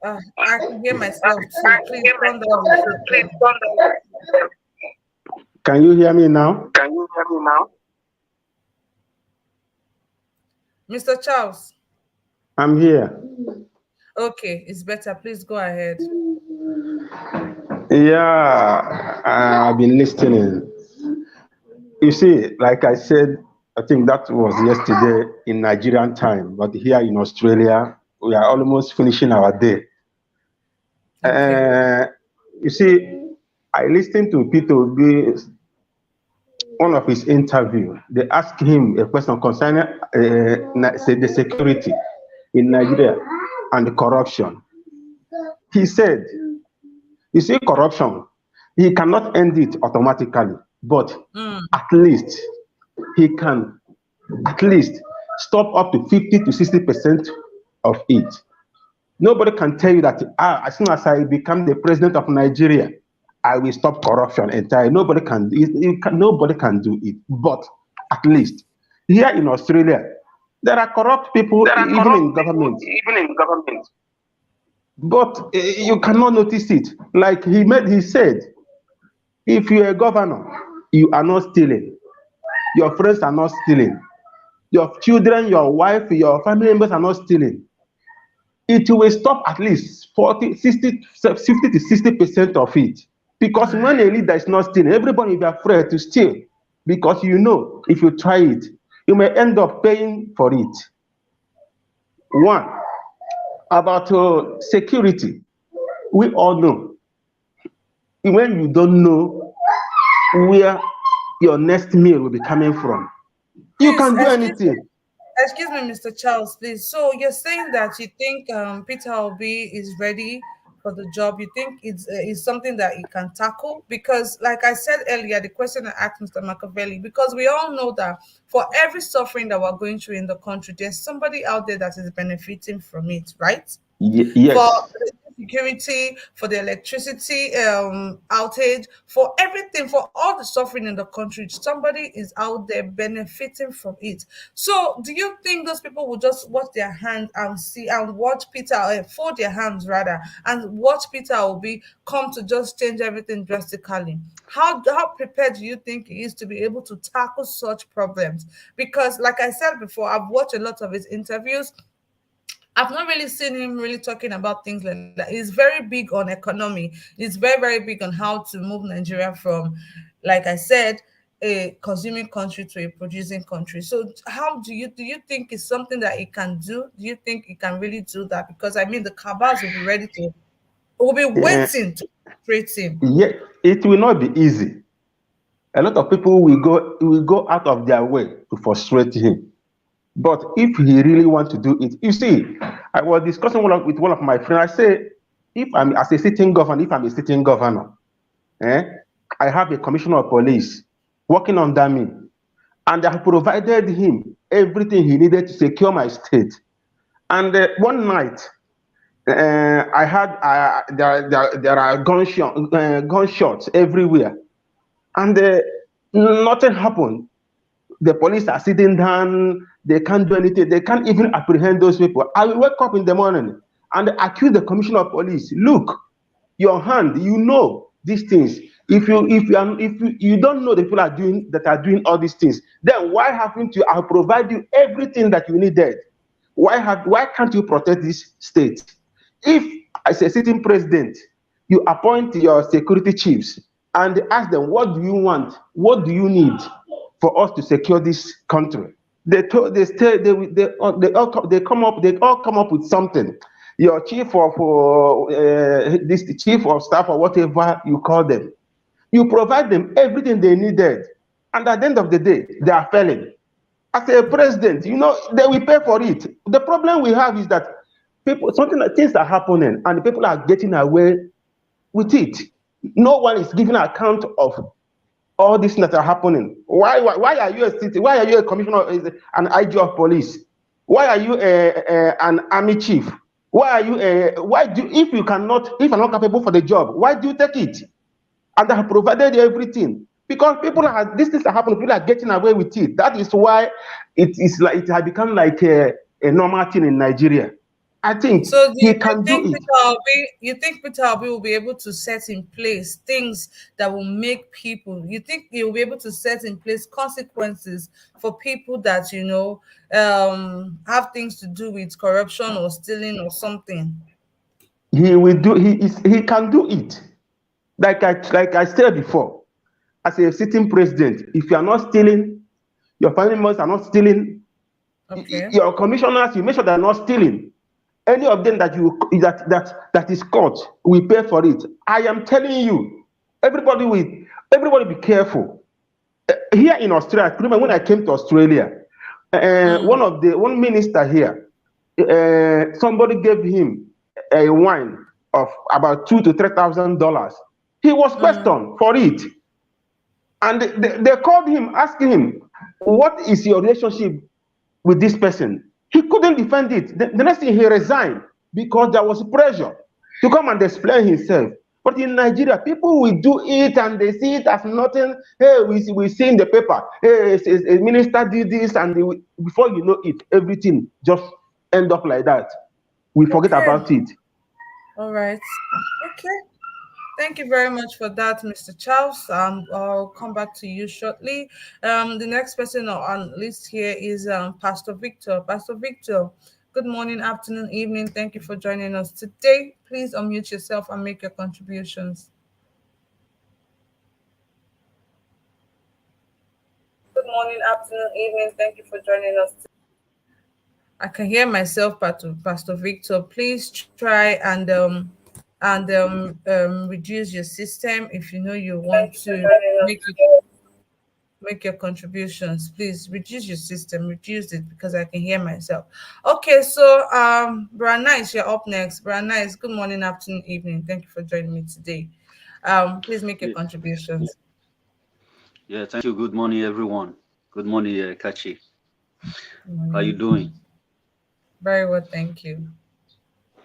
I can hear myself too. Please turn down your system. Can you hear me now? Mr. Charles, I'm here. okay, it's better. Please go ahead. Yeah, I've been listening. You see, like I said, I think that was yesterday in Nigerian time, but here in Australia, we are almost finishing our day. Okay. Uh, you see, I listened to Peter Obi, one of his interview. They asked him a question concerning say the security in Nigeria and the corruption. He said, you see, corruption, he cannot end it automatically, but Mm, at least he can at least stop up to 50 to 60% of it. Nobody can tell you that as soon as I become the president of Nigeria, I will stop corruption entirely. Nobody can do it. But at least here in Australia, there are corrupt people even in government. But you cannot notice it. Like he said, if you're a governor, you are not stealing. Your friends are not stealing. Your children, your wife, your family members are not stealing. It will stop at least 40, 60, 50 to 60% of it. Because when a leader is not stealing, everybody will be afraid to steal. Because you know, if you try it, you may end up paying for it. One, about security. We all know when you don't know where your next meal will be coming from, you please, can do anything. excuse me, Mr. Charles, please. So you're saying that you think Peter Obi is ready for the job? You think it's something that he can tackle? Because, like I said earlier, the question I asked Mr. Machiavelli, because we all know that for every suffering that we're going through in the country, there's somebody out there that is benefiting from it, right? For Yes. the security, for the electricity outage, for everything, for all the suffering in the country, somebody is out there benefiting from it. So, do you think those people will just wash their hands and see and watch Peter, fold their hands rather, and watch Peter Obi come to just change everything drastically? How prepared do you think he is to be able to tackle such problems? Because, like I said before, I've watched a lot of his interviews. I've not really seen him really talking about things like that. He's very big on economy. He's very, very big on how to move Nigeria from, like I said, a consuming country to a producing country. So how do you think it's something that he can do? Do you think he can really do that? Because I mean the cabals will be Uh, waiting to treat him. yeah, it will not be easy. A lot of people will go out of their way to frustrate him. But if he really wants to do it, you see, I was discussing with one of my friends. I say, if I'm as a sitting governor, if I'm a sitting governor, eh, I have a commissioner of police working under me, and I have provided him everything he needed to secure my state. And one night, I had there are gunshots everywhere, and nothing happened. The police are sitting down, they can't do anything, they can't even apprehend those people. I will wake up in the morning and accuse the commissioner of police. Look, your hand, you know these things. If you don't know the people are doing all these things, then why haven't you? I'll provide you everything that you needed. Why can't you protect this state? If as a sitting president, you appoint your security chiefs and ask them, what do you want? What do you need for us to secure this country? They all come up with something. Your chief of this chief of staff or whatever you call them, you provide them everything they needed, and at the end of the day, they are failing. As a president, they will pay for it. The problem we have is that things are happening, and people are getting away with it. No one is giving account of all these things that are happening. Why are you a city? Why are you a commissioner, an IG of police? Why are you an army chief? Why do if you're not capable for the job, why do you take it? And I have provided everything. Because these things are happening, people are getting away with it. That is why it has become like a normal thing in Nigeria. I think So he can do it. You think Peter Obi will be able to set in place things that will make people, you think he will be able to set in place consequences for people that, have things to do with corruption or stealing or something? He will do. He can do it. Like I said before, as a sitting president, if you are not stealing, your family members are not stealing, Okay. your commissioners, you make sure they are not stealing. Any of them that is caught, we pay for it. I am telling you, everybody be careful. Here in Australia, remember when I came to Australia, one minister here, somebody gave him a wine of about $2,000 to $3,000. He was questioned for it, and they called him, asking him, "What is your relationship with this person?" He couldn't defend it. The next thing, he resigned because there was pressure to come and explain himself. But in Nigeria, people will do it and they see it as nothing. Hey, we see in the paper, hey, a minister did this, and before you know it, everything just end up like that. We forget about it. All right. Okay. Thank you very much for that, Mr. Charles. I'll come back to you shortly. The next person on list here is Pastor Victor. Pastor Victor, good morning, afternoon, evening. Thank you for joining us today. Please unmute yourself and make your contributions. Good morning, afternoon, evening. Thank you for joining us. I can hear myself, Pastor Victor. Please try and reduce your system if you know you want to make your contributions. Please reduce your system, reduce it, because I can hear myself. Okay, so Brian Nice, you're up next. Brian Nice, good morning, afternoon, evening. Thank you for joining me today. Please make your contributions. Yeah, thank you. Good morning, everyone. Good morning, Kachi. How are you doing? Very well, thank you.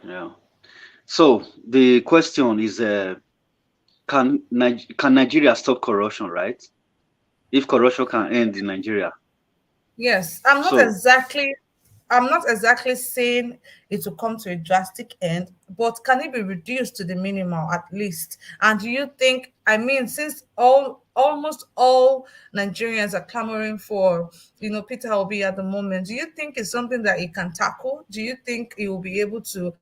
Yeah. So the question is, can Nigeria stop corruption, right? If corruption can end in Nigeria. Yes, I'm not exactly saying it will come to a drastic end, but can it be reduced to the minimal at least? And do you think, I mean, since almost all Nigerians are clamoring for, Peter Obi at the moment, do you think it's something that he can tackle? Do you think he will be able to,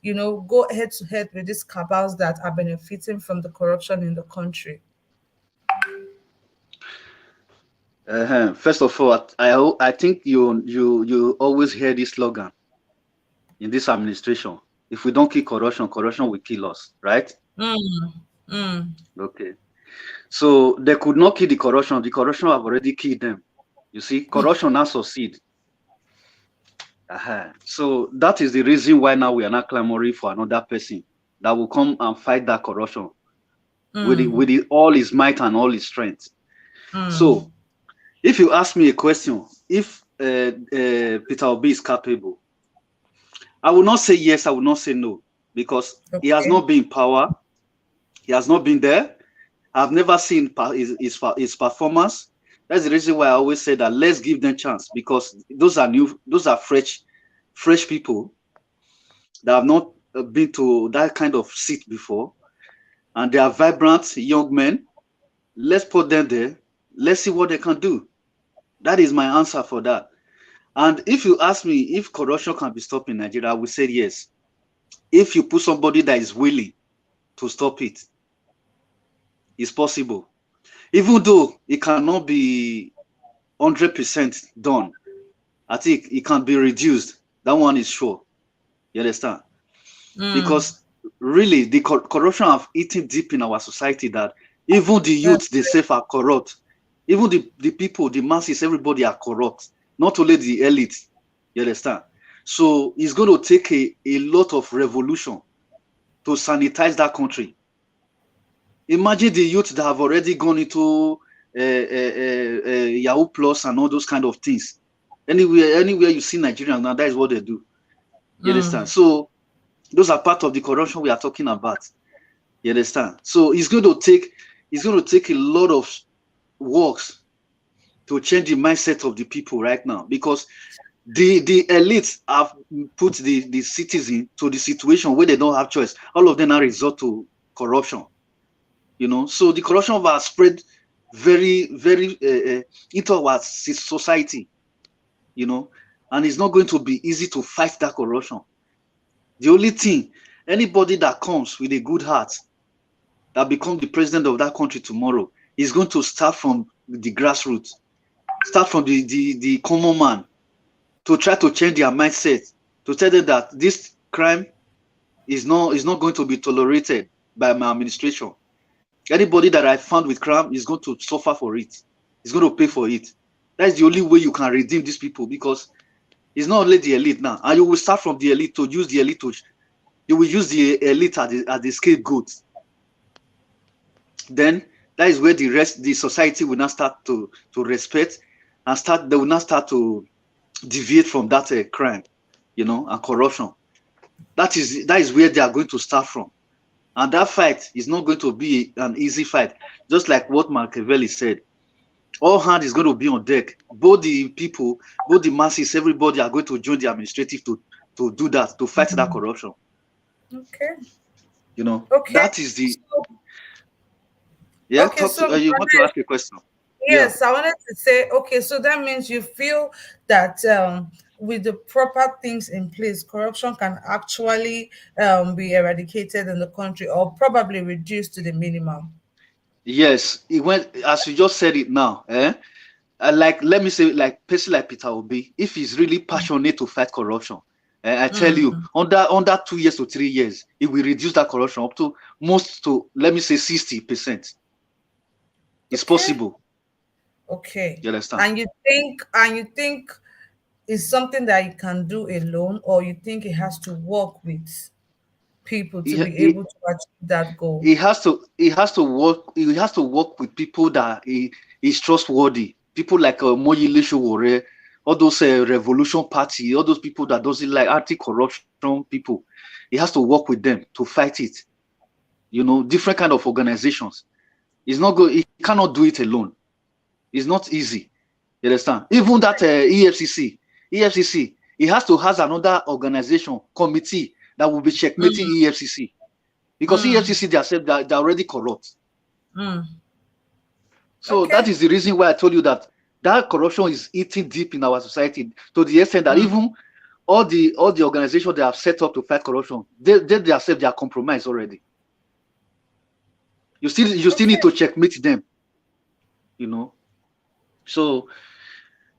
go head to head with these cabals that are benefiting from the corruption in the country? First of all, I think you always hear this slogan in this administration: if we don't kill corruption, corruption will kill us, right? Okay. So they could not kill the corruption. The corruption have already killed them. You see, corruption now succeed. So that is the reason why now we are not clamoring for another person that will come and fight that corruption with all his might and all his strength. So if you ask me a question, if Peter Obi is capable, I will not say yes, I will not say no, because he has not been in power. He has not been there. I've never seen his performance. That's the reason why I always say that let's give them chance, because those are fresh people that have not been to that kind of seat before, and they are vibrant young men. Let's put them there. Let's see what they can do. That is my answer for that. And if you ask me if corruption can be stopped in Nigeria, I will say yes. If you put somebody that is willing to stop it, it's possible. Even though it cannot be 100% done, I think it can be reduced. That one is sure. You understand? Because really, the corruption have eaten deep in our society that even the youth themselves are corrupt. Even the people, the masses, everybody are corrupt. Not only the elite. You understand? So it's going to take a lot of revolution to sanitize that country. Imagine the youth that have already gone into Yahoo Plus and all those kind of things. Anywhere you see Nigerians now, that is what they do. You understand? So those are part of the corruption we are talking about. You understand? So it's going to take a lot of works to change the mindset of the people right now, because the elites have put the citizen to the situation where they don't have choice. All of them are resort to corruption. So the corruption has spread very, very into our society. And it's not going to be easy to fight that corruption. The only thing, anybody that comes with a good heart that becomes the president of that country tomorrow is going to start from the grassroots, start from the common man, to try to change their mindset, to tell them that this crime is not going to be tolerated by my administration. Anybody that I found with crime is going to suffer for it. Is going to pay for it. That's the only way you can redeem these people, because it's not only the elite now. And you will start from the elite to use the elite. You will use the elite as the scapegoat. Then that is where the society will now start to respect, and they will now start to deviate from that crime, and corruption. That is where they are going to start from. And that fight is not going to be an easy fight. Just like what Machiavelli said, all hands is going to be on deck. Both the people, both the masses, everybody are going to join the administrative to do that, to fight that corruption. Okay. Okay. That is the. Yeah. Okay, you want to ask a question? Yes, yeah. I wanted to say, okay, so that means you feel that with the proper things in place, corruption can actually be eradicated in the country, or probably reduced to the minimum. Yes, it went, as you just said it now. Like, let me say, like person like Peter Obi, if he's really passionate to fight corruption, I tell you, under 2 years to 3 years, it will reduce that corruption up to let me say 60%. It's possible. Okay. You understand? And you think it's something that you can do alone, or you think it has to work with people to be able to achieve that goal? It has to work with people that is trustworthy. People like Moyile Sowore, all those Revolution Party, all those people that doesn't like anti-corruption people. It has to work with them to fight it. Different kind of organizations. It's not good. It cannot do it alone. It's not easy. You understand? Even that EFCC, it has to have another organization, committee that will be checkmating EFCC. Because EFCC themselves, they're already corrupt. So that is the reason why I told you that corruption is eating deep in our society, to the extent that even all the organizations they have set up to fight corruption, they themselves, they are compromised already. You still need to checkmate them. So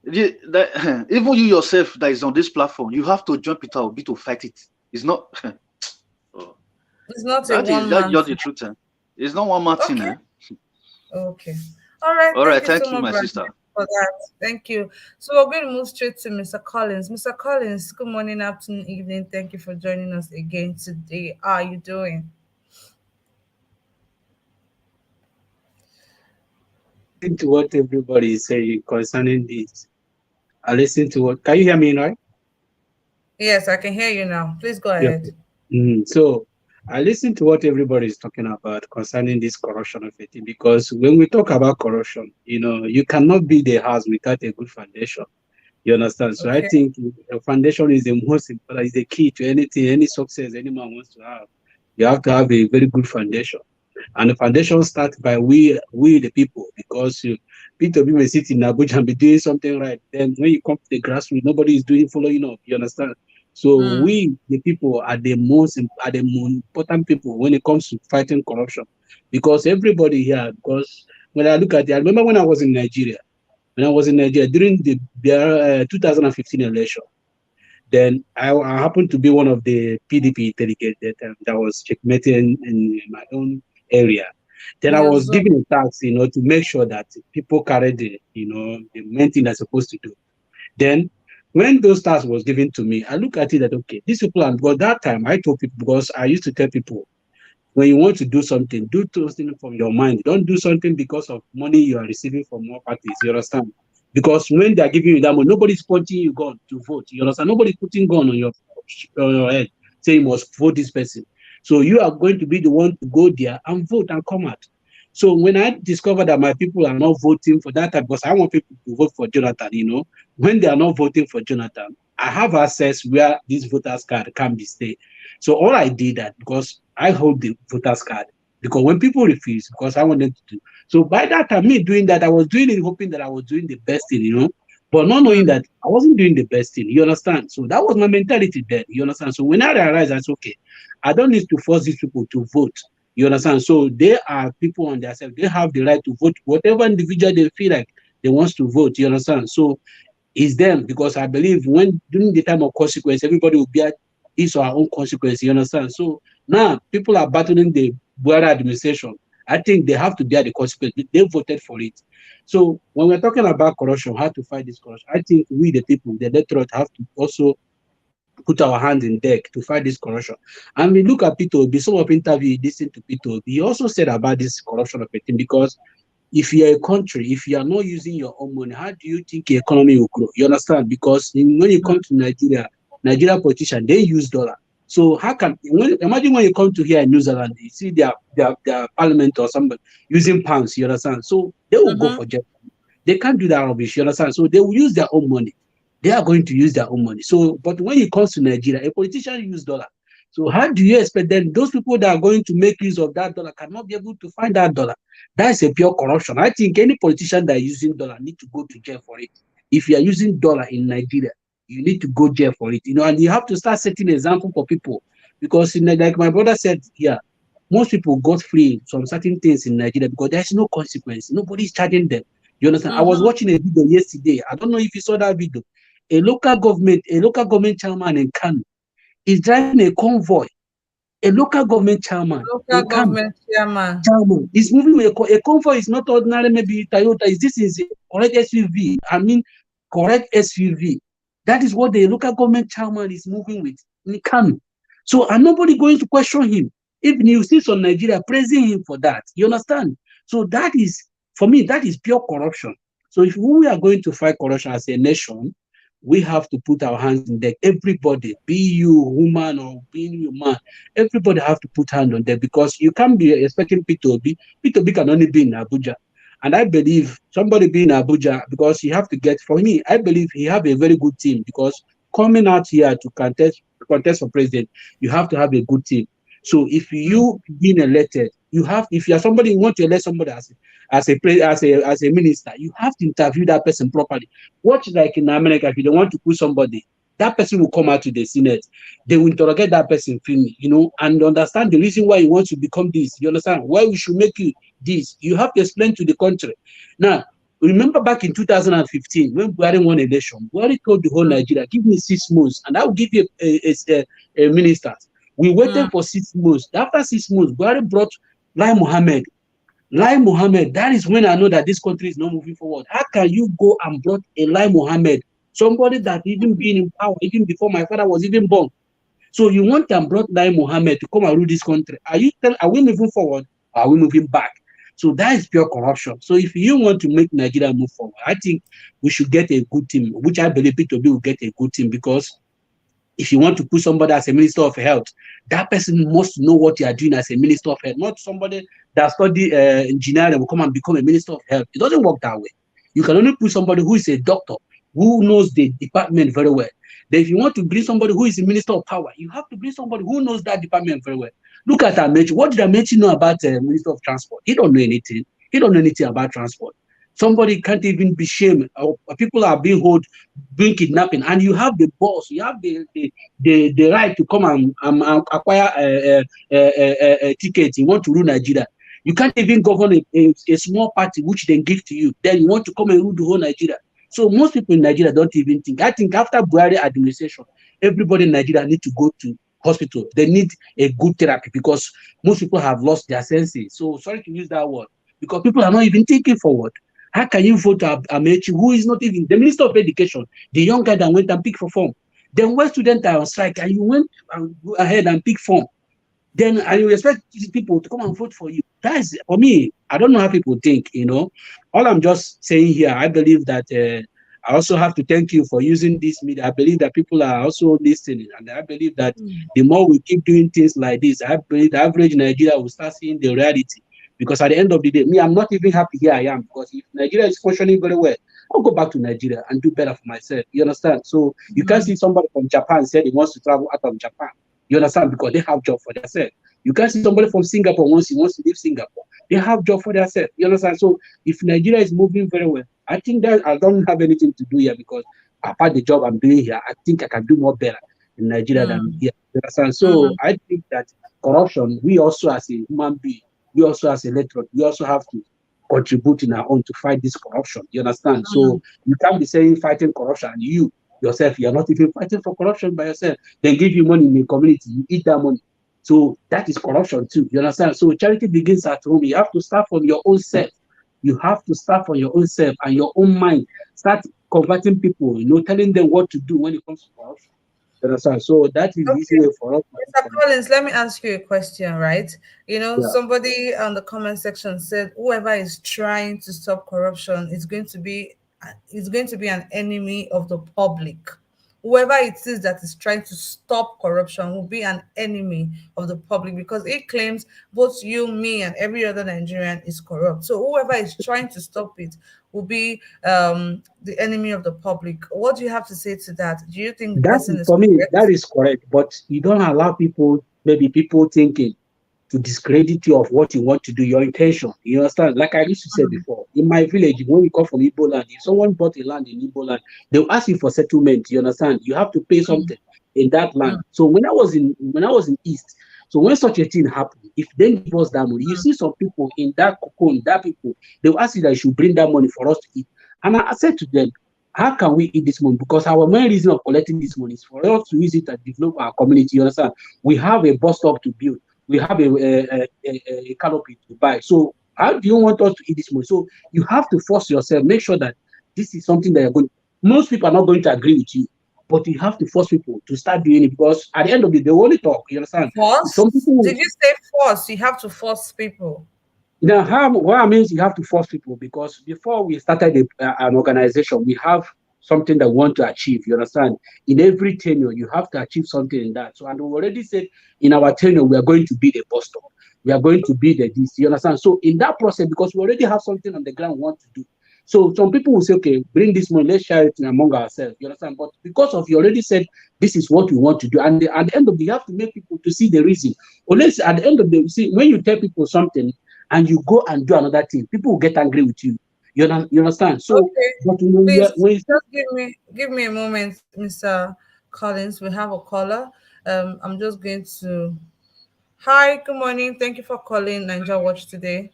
even you yourself that is on this platform, you have to jump it out to fight it. It's not. It's not that's just the truth. It's not one man thing. Okay. All right. All right. Thank you, my sister, for that. Thank you. So we're going to move straight to Mr. Collins. Mr. Collins, good morning, afternoon, evening. Thank you for joining us again today. How are you doing? Listen to what everybody is saying concerning this. I listen to what. Can you hear me, right? Yes, I can hear you now. Please go ahead. So I listen to what everybody is talking about concerning this corruption of it, because when we talk about corruption, you cannot build a house without a good foundation. You understand? So I Okay. think a foundation is the most important, is the key to anything, any success anyone wants to have. You have to have a very good foundation. And the foundation starts by we the people, because people may sit in Abuja and be doing something right. Then when you come to the grassroots, nobody is doing following up. You understand? So we the people are the most important people when it comes to fighting corruption, because everybody here. Because when I look at it, I remember when I was in Nigeria. When I was in Nigeria during the 2015 election, then I happened to be one of the PDP delegates that was checkmating in my own area. Then I Your was zone. given a task, to make sure that people carry the main thing they're supposed to do. Then when those tasks was given to me, I look at it that, okay, these people are, because that time I told people, because I used to tell people, when you want to do something from your mind. Don't do something because of money you are receiving from more parties. You understand? Because when they are giving you that money, nobody's punching you gun to vote. You understand? Nobody's putting gun on your head saying you must vote this person. So you are going to be the one to go there and vote and come out. So when I discovered that my people are not voting for that time, because I want people to vote for Jonathan, when they are not voting for Jonathan, I have access where this voters card can be stayed. So all I did that, because I hold the voters card, because when people refuse, because I want them to do. So by that time, me doing that, I was doing it hoping that I was doing the best thing, but not knowing that I wasn't doing the best thing. You understand? So that was my mentality then. You understand? So when I realized that's okay, I don't need to force these people to vote. You understand? So they are people on themselves. They have the right to vote whatever individual they feel like they wants to vote. You understand? So it's them, because I believe when during the time of consequence, everybody will bear his or her own consequence. You understand? So now people are battling the Buhari administration. I think they have to bear the consequence. They voted for it. So when we're talking about corruption, how to fight this corruption, I think we, the people, the electorate, have to also put our hands in deck to fight this corruption. And we look at Peter Obi, some of interview listen to Peter Obi. He also said about this corruption of a thing, because if you're a country, if you are not using your own money, how do you think the economy will grow? You understand? Because when you come to Nigeria politicians, they use dollar. So how can imagine when you come to here in New Zealand, you see their parliament or somebody using pounds, you understand? So they will go for jail. They can't do that rubbish, you understand? So they will use their own money. They are going to use their own money. So, but when it comes to Nigeria, a politician use dollar. So how do you expect then those people that are going to make use of that dollar cannot be able to find that dollar? That is a pure corruption. I think any politician that is using dollar need to go to jail for it. If you are using dollar in Nigeria, you need to go jail for it. And you have to start setting an example for people. Because like my brother said here, most people got free from certain things in Nigeria because there's no consequence. Nobody's charging them. You understand? I was watching a video yesterday. I don't know if you saw that video. A local government chairman in Kano is driving a convoy. A local government chairman Local in Kano government chairman. is moving with a convoy. Is not ordinary, maybe Toyota. This is a correct SUV. I mean, correct SUV. That is what the local government chairman is moving with in Kano. So, and nobody going to question him. Even you see some Nigeria praising him for that. You understand? So that is, for me, that is pure corruption. So if we are going to fight corruption as a nation, we have to put our hands in deck. Everybody, be you woman or being you man, everybody have to put hand on deck, because you can't be expecting P2B. P2B can only be in Abuja. And I believe somebody being in Abuja, because you have to get, for me, I believe he have a very good team, because coming out here to contest for president, you have to have a good team. So if you being elected, if you are somebody you want to elect somebody as a minister, you have to interview that person properly. Watch like in America, if you don't want to put somebody, that person will come out to the Senate. They will interrogate that person freely, and understand the reason why you want to become this. You understand why we should make you this. You have to explain to the country. Now, remember back in 2015 when Buhari won election, Buhari told the whole Nigeria, give me 6 months and I will give you a minister. We waited for 6 months. After 6 months, Buhari brought Lai Mohammed. Lai Mohammed, that is when I know that this country is not moving forward. How can you go and brought a Lai Mohammed, somebody that even been in power even before my father was even born? So you want and brought Lai Mohammed to come and rule this country. Are we moving forward or are we moving back? So that is pure corruption. So if you want to make Nigeria move forward, I think we should get a good team, which I believe P2B will get a good team, because if you want to put somebody as a minister of health, that person must know what you are doing as a minister of health, not somebody that study engineering will come and become a minister of health. It doesn't work that way. You can only put somebody who is a doctor who knows the department very well. Then if you want to bring somebody who is a minister of power, you have to bring somebody who knows that department very well. Look at Amechi. What did Amechi know about Minister of Transport? He don't know anything. He don't know anything about transport. Somebody can't even be shamed. People are being held, being kidnapping, and you have the boss, you have the right to come and acquire a ticket. You want to rule Nigeria. You can't even govern a small party which they give to you. Then you want to come and rule the whole Nigeria. So most people in Nigeria don't even think. I think after Buhari administration, everybody in Nigeria need to go to hospital. They need a good therapy because most people have lost their senses. So sorry to use that word because people are not even thinking forward. How can you vote Amechi, who is not even the Minister of Education, the young guy that went and picked for form? Then when students are on strike and you went and go ahead and pick form, then and you expect people to come and vote for you. That is, for me, I don't know how people think, All I'm just saying here, I believe that I also have to thank you for using this media. I believe that people are also listening, and I believe that the more we keep doing things like this, I believe the average Nigeria will start seeing the reality. Because at the end of the day, me, I'm not even happy here I am. Because if Nigeria is functioning very well, I'll go back to Nigeria and do better for myself. You understand? So you can't see somebody from Japan said he wants to travel out of Japan. You understand? Because they have job for themselves. You can't see somebody from Singapore wants to leave Singapore. They have job for themselves. You understand? So if Nigeria is moving very well, I think that I don't have anything to do here because apart the job I'm doing here, I think I can do more better in Nigeria than here. You understand? So I think that corruption, we also as a human being, we also as electorate, we also have to contribute in our own to fight this corruption. You understand? So you can't be saying fighting corruption and you yourself, you're not even fighting for corruption by yourself. They give you money in the community, you eat that money. So that is corruption too. You understand? So charity begins at home. You have to start from your own self. You have to start from your own self and your own mind. Start converting people, telling them what to do when it comes to corruption. You understand? So that is the easy way for us. Mr. Collins, let me ask you a question, right? Yeah. Somebody on the comment section said whoever is trying to stop corruption is going to be an enemy of the public. Whoever it is that is trying to stop corruption will be an enemy of the public because it claims both you, me, and every other Nigerian is corrupt. So whoever is trying to stop it will be the enemy of the public. What do you have to say to that? Do you think the That person is for me, that correct? is correct. But you don't allow people, maybe people thinking to discredit you of what you want to do, your intention. You understand? Like I used to say before, in my village, when you come from Igbo land, if someone bought a land in Igbo land, they'll ask you for settlement. You understand? You have to pay something in that land. So when I was in East, so when such a thing happened, if they give us that money, you see some people in that cocoon, that people, they'll ask you that you should bring that money for us to eat. And I said to them, how can we eat this money? Because our main reason of collecting this money is for us to use it and develop our community. You understand? We have a bus stop to build. We have a canopy to buy. So how do you want us to eat this money? So you have to force yourself, make sure that this is something that you're going. Most people are not going to agree with you, but you have to force people to start doing it because at the end of the day, they only talk. You understand? Some Force? people, Did you say force? You have to force people. what I means you have to force people because before we started an organization, we have something that we want to achieve. You understand? In every tenure, you have to achieve something in that. So, and we already said in our tenure, we are going to be the bus stop. We are going to be the this. You understand? So, in that process, because we already have something on the ground we want to do. So, some people will say, okay, bring this money, let's share it among ourselves. You understand? But because of you already said this is what we want to do, and at the end of the day, you have to make people to see the reason. Unless at the end of the day, see, when you tell people something, and you go and do another thing, people will get angry with you. You understand? So, Okay. but Please when you just give me a moment, Mr. Collins. We have a caller. I'm just going to. Hi, good morning. Thank you for calling Ninja Watch today.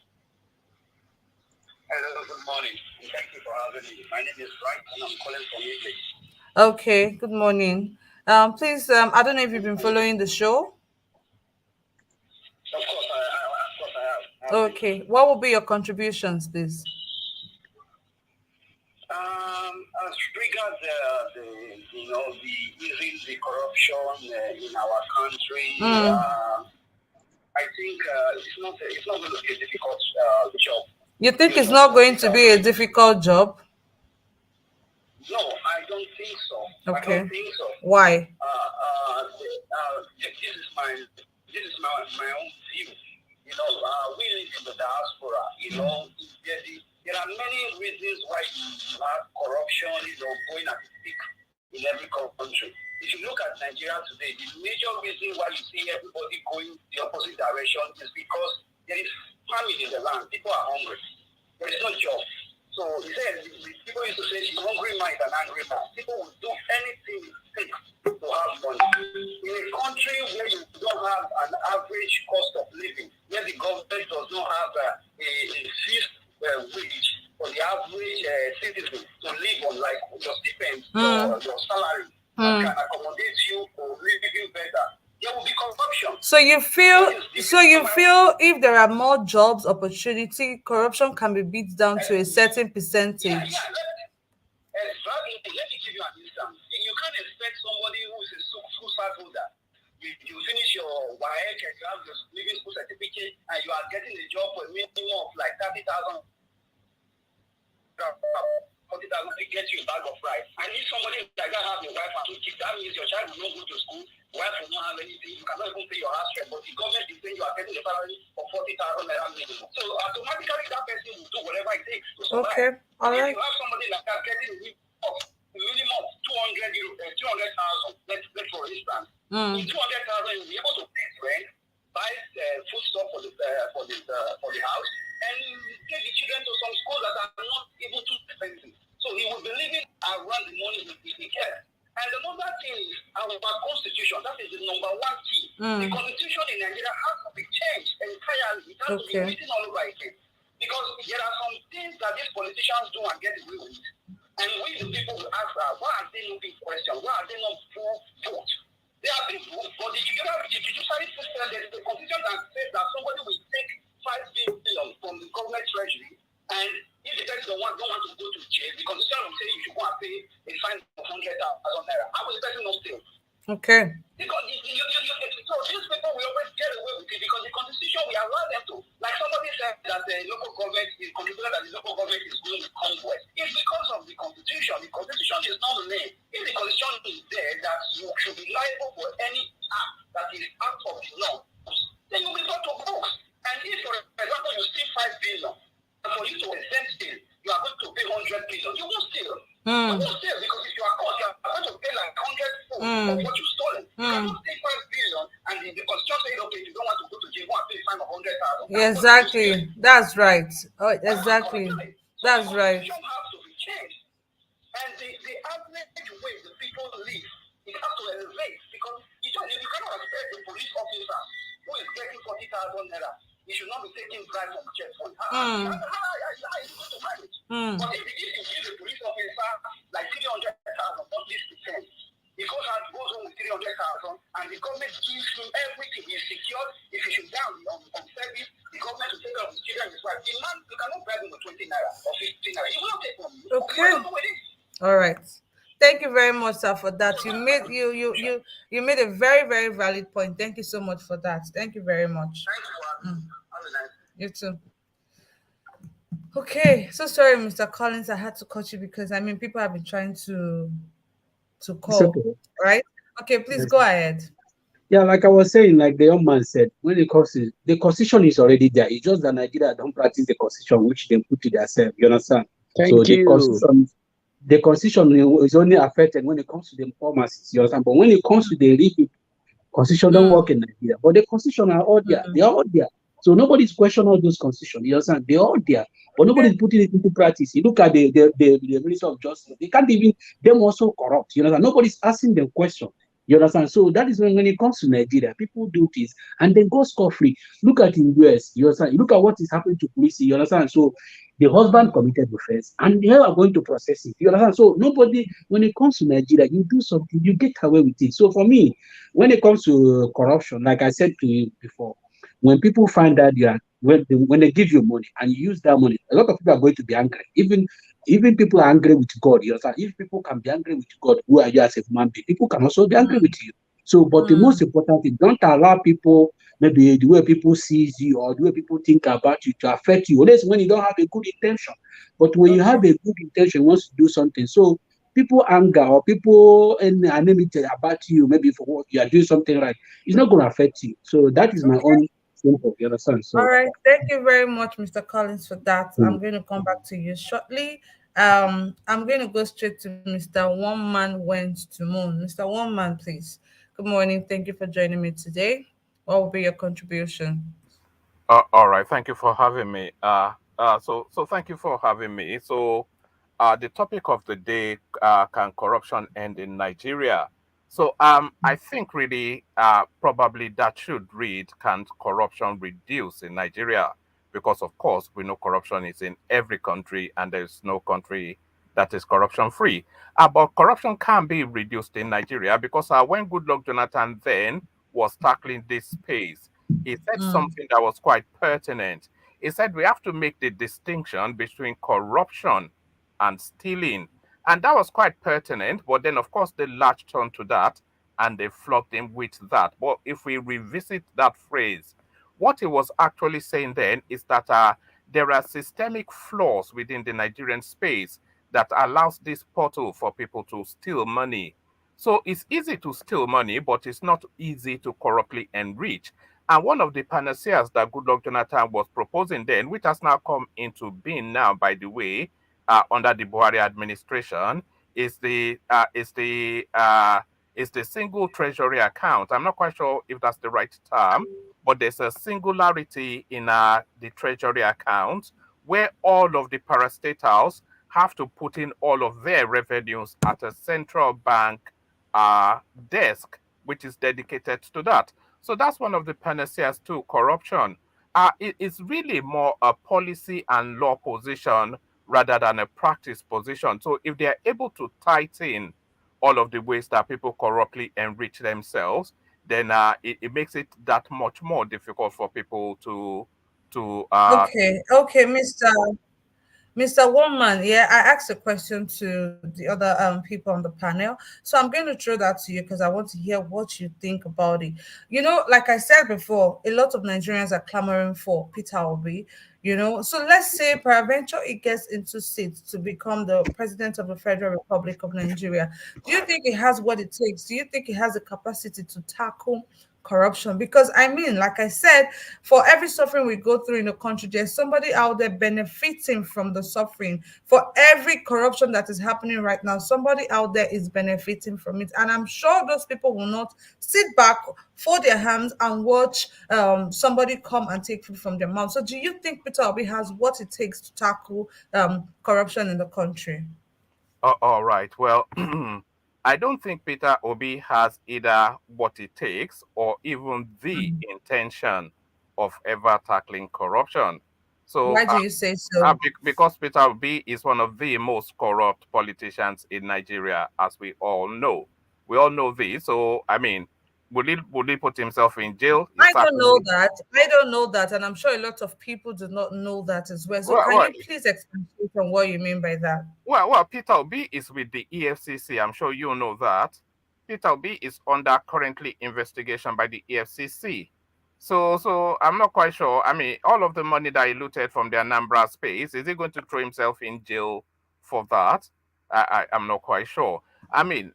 Hello, good morning. Thank you for having me. My name is Frank and I'm calling from English. Okay, good morning. Please, I don't know if you've been following the show. Of course, I have. Okay, what will be your contributions, please? As regards the easing the corruption in our country, I think it's not going to be a difficult job. You think it's not going to be a difficult job? No, I don't think so. Okay. I don't think so. Why? This is my own view. We live in the diaspora. There are many reasons why you have corruption, going at its peak in every country. If you look at Nigeria today, the major reason why you see everybody going the opposite direction is because there is famine in the land. People are hungry. There is no job. So he said, people used to say, she's a hungry mind and angry man. People will do anything it takes to have money. In a country where you don't have an average cost of living, where the government does not have a fixed wage for the average citizen to live on, like your stipend, your salary, that can accommodate you for living better, there will be corruption. So you feel if there are more jobs opportunity, corruption can be beat down to a certain percentage. Exactly. Let me give you an instance. You can't expect somebody who is a school card holder. You finish your WAEC and you have your living school certificate and you are getting a job for a minimum of like 30,000, 40,000 to get you a bag of rice. And if somebody like that have a wife and two kids, that means your child will not go to school, wife will not have anything, you cannot even pay your house rent, but the government is saying you are getting a salary of 40,000 naira minimum. So automatically that person will do whatever it takes to survive. Okay, all right. If you have somebody like that getting a minimum of 200,000, let's for instance, in 200,000 you'll be able to pay rent, buy foodstuff for the house, and take the children to some schools that are not even too expensive. So he will be living around the money he gets. And another thing is our constitution. That is the number one key. The constitution in Nigeria has to be changed entirely. It has to be written all over again. Because there are some things that these politicians do and get away with. And we, the people, will ask, why are they not being questioned? Why are they not full vote? They are people, but the judiciary system, there is a constitution that says that somebody will take 5 billion from the government treasury, and if the person don't want to go to jail, the constitution will say you should go and pay a fine of 100,000 naira. How will the person not steal? Okay. Because so these people will always get away with it because the constitution will allow them to. Like somebody said that the local government is considered that the local government is going to come west. It's because of the constitution. The constitution is not made. If the constitution is there that you should be liable for any act that is out of the law, then you will be brought to books. And if, for example, you steal 5 billion, and for you to exempt steal, you are going to pay 100 billion. You won't steal. You won't steal because if you are caught, you are going to pay like 100 fold of what you stolen. You cannot take 5 billion and the constitution says, okay, if you don't want to go to jail, go and pay a fine of 100,000. Yeah, exactly. That's right. Oh, exactly. That's right. The constitution has to be changed. And the average way the people live, it has to elevate because you cannot expect the police officer who is getting 40,000 naira. He should not be taking bribe from checkpoint. How is it going to manage? But if you give the police officer like 300,000, not least percent, he goes home with 300,000, and the government gives him everything. He's secured. If he should down on service, the government will take care of his children and his wife. The man, you cannot bribe him with 20 naira or 15 naira. He will not take from you. Okay. All right. Thank you very much, sir, for that. You made a very, very valid point. Thank you so much for that. Thank you very much. Thank you for having me. Have a nice day. You too. Okay, so sorry, Mr. Collins, I had to cut you because people have been trying to call, okay. Right? Okay, please go ahead. Yeah, like I was saying, like the young man said, when it comes to the constitution is already there. It's just that Nigeria don't practice the constitution, which they put to themselves. You understand? Thank you. The constitution is only affected when it comes to the poor masses. You understand? But when it comes to the rich people, constitution don't work in Nigeria. But the constitution are all there. They are all there. So nobody's questioning all those constitutions. You understand? They're all there. But nobody's putting it into practice. You look at the Minister of Justice. They can't even, them also corrupt. You understand? Nobody's asking them questions. You understand? So that is when it comes to Nigeria, people do this and then go scot-free. Look at in US. You understand? Look at what is happening to police. You understand? So the husband committed offense and they are going to process it. You understand? So nobody, when it comes to Nigeria, you do something, you get away with it. So for me, when it comes to corruption, like I said to you before, when people find out when they give you money and you use that money, a lot of people are going to be angry. Even people are angry with God. You understand? If people can be angry with God, who are you as a human being? People can also be angry with you. So, but the most important thing, don't allow people, maybe the way people see you or the way people think about you to affect you. Unless when you don't have a good intention. But when you have a good intention, wants to do something. So people anger or people anonymity about you, maybe for what you are doing something right, it's not going to affect you. So that is my own simple. You understand? All So, right. Thank you very much, Mr. Collins, for that. mm. I'm going to come back to you shortly. I'm going to go straight to Mr. One Man Went to Moon. Mr. One Man, please. Good morning. Thank you for joining me today. What will be your contribution? All right, thank you for having me. So thank you for having me. The topic of the day, can corruption end in Nigeria? I think really, probably that should read, can corruption reduce in Nigeria? Because of course we know corruption is in every country, and there's no country that is corruption free. But corruption can be reduced in Nigeria because when Goodluck Jonathan then was tackling this space, he said Mm. something that was quite pertinent. He said we have to make the distinction between corruption and stealing. And that was quite pertinent, but then, of course, they latched on to that and they flogged him with that. But if we revisit that phrase, what he was actually saying then is that there are systemic flaws within the Nigerian space that allows this portal for people to steal money. So it's easy to steal money, but it's not easy to corruptly enrich. And one of the panaceas that Goodluck Jonathan was proposing then, which has now come into being now, by the way, under the Buhari administration, is the single treasury account. I'm not quite sure if that's the right term, but there's a singularity in the treasury account where all of the parastatals have to put in all of their revenues at a central bank uh, desk, which is dedicated to that. So that's one of the panaceas to corruption. It's really more a policy and law position rather than a practice position. So if they are able to tighten all of the ways that people corruptly enrich themselves, then it makes it that much more difficult for people to Okay, Mr. Woman, yeah, I asked a question to the other people on the panel. So I'm going to throw that to you because I want to hear what you think about it. Like I said before, a lot of Nigerians are clamoring for Peter Obi. So let's say peradventure it gets into seats to become the president of the Federal Republic of Nigeria. Do you think it has what it takes? Do you think it has the capacity to tackle corruption? Because I mean, like I said, for every suffering we go through in the country, there's somebody out there benefiting from the suffering. For every corruption that is happening right now, somebody out there is benefiting from it. And I'm sure those people will not sit back, fold their hands, and watch somebody come and take food from their mouth. So, do you think Peter Obi has what it takes to tackle corruption in the country? all right. Well, I don't think Peter Obi has either what it takes or even the intention of ever tackling corruption. So, Why do you say so? because Peter Obi is one of the most corrupt politicians in Nigeria, as we all know. We all know this. So, I mean, would he put himself in jail? He I don't know certainly. that. I don't know that. And I'm sure a lot of people do not know that as well. So Well, can well, you please explain on what you mean by that? Peter Obi is with the EFCC. I'm sure you know that. Peter Obi is under currently investigation by the EFCC. So I'm not quite sure. I mean, all of the money that he looted from the Anambra space, is he going to throw himself in jail for that? I'm not quite sure. I mean,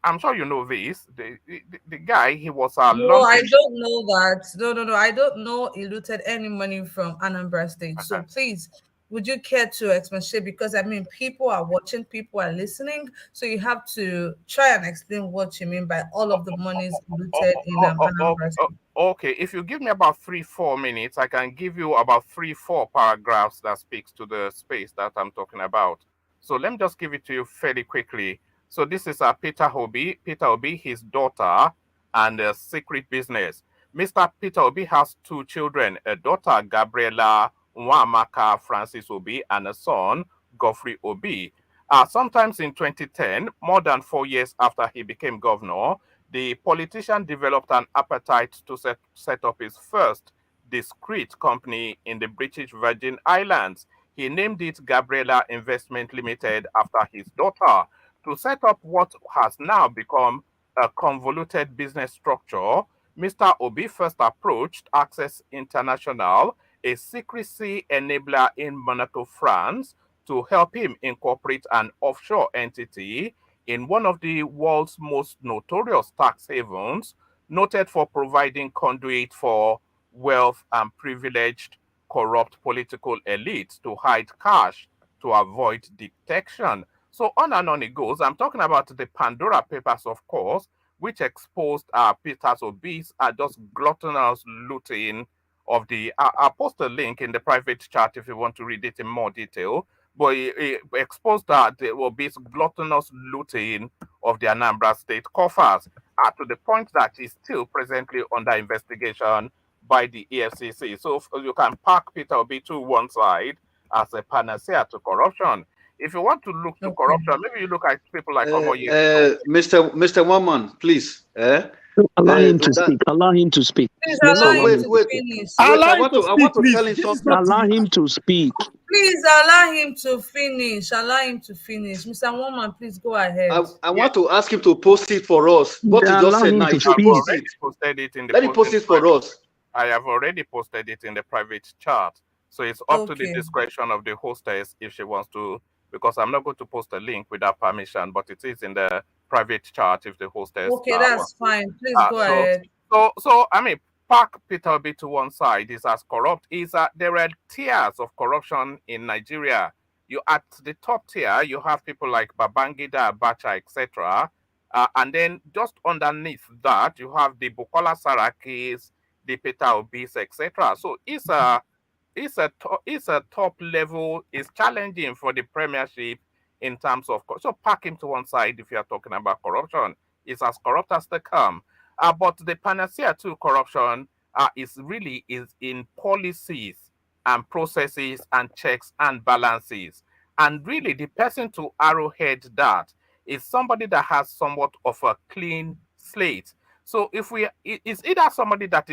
I'm sure you know this. The guy, he was No, I laundering. don't know that. No. I don't know he looted any money from Anambra State. So please, would you care to explain? Because I mean, people are watching, people are listening. So you have to try and explain what you mean by all of the monies Oh, looted in oh, oh, oh, Anambra oh, State. okay, if you give me about 3 4 minutes, I can give you about 3 4 paragraphs that speaks to the space that I'm talking about. So let me just give it to you fairly quickly. So this is Peter Obi, his daughter, and a secret business. Mr. Peter Obi has 2 children, a daughter, Gabriela Nwamaka Francis Obi, and a son, Godfrey Obi. Sometimes in 2010, more than 4 years after he became governor, the politician developed an appetite to set up his first discrete company in the British Virgin Islands. He named it Gabriela Investment Limited after his daughter to set up what has now become a convoluted business structure. Mr. Obi first approached Access International, a secrecy enabler in Monaco, France, to help him incorporate an offshore entity in one of the world's most notorious tax havens noted for providing conduit for wealth and privileged corrupt political elites to hide cash to avoid detection. So on and on it goes. I'm talking about the Pandora Papers, of course, which exposed Peter Obi's just gluttonous looting of the. I'll post a link in the private chat if you want to read it in more detail. But it exposed that there will be gluttonous looting of the Anambra State coffers to the point that is still presently under investigation by the EFCC. So you can park Peter Obi to one side as a panacea to corruption. If you want to look to corruption, maybe you look at people like Mr. Woman, please. Allow him to speak. Allow him to speak. Please Let's allow allow him him. to Wait. finish. I want to tell him This is something. not Allow him to speak. Please allow him to finish. Allow him to finish. Mr. Woman, please go ahead. I want to ask him to post it for us. What he just said now, he should post it. Posted it in the Let him post it for us. I have already posted it in the private chat. So it's up to the Okay. discretion of the hostess if she wants to, because I'm not going to post a link without permission, but it is in the private chat if the hostess. Okay, that's fine. Please go so- ahead. So I mean, park Peter Obi to one side is as corrupt. There are tiers of corruption in Nigeria. You at the top tier, you have people like Babangida, Abacha, etc. And then just underneath that, you have the Bukola Sarakis, the Peter Obis, etc. So it's a top level. It's challenging for the premiership in terms of. So park him to one side if you are talking about corruption. It's as corrupt as they come. But the panacea to corruption is in policies and processes and checks and balances. And really, the person to arrowhead that is somebody that has somewhat of a clean slate. So it's either somebody that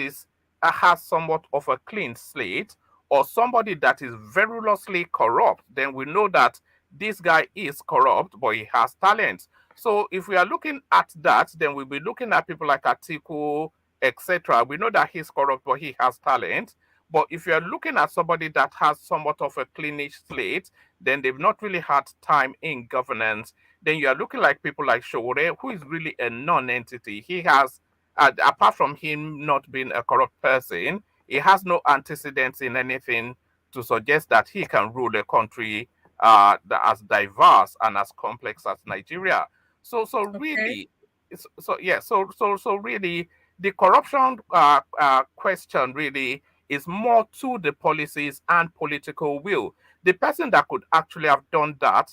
has somewhat of a clean slate or somebody that is verilously corrupt. Then we know that this guy is corrupt, but he has talent. So if we are looking at that, then we'll be looking at people like Atiku, etc. We know that he's corrupt, but he has talent. But if you're looking at somebody that has somewhat of a cleanish slate, then they've not really had time in governance. Then you are looking like people like Showore, who is really a non-entity. He has, apart from him not being a corrupt person, he has no antecedents in anything to suggest that he can rule a country as diverse and as complex as Nigeria. So really, really, the corruption question really is more to the policies and political will. The person that could actually have done that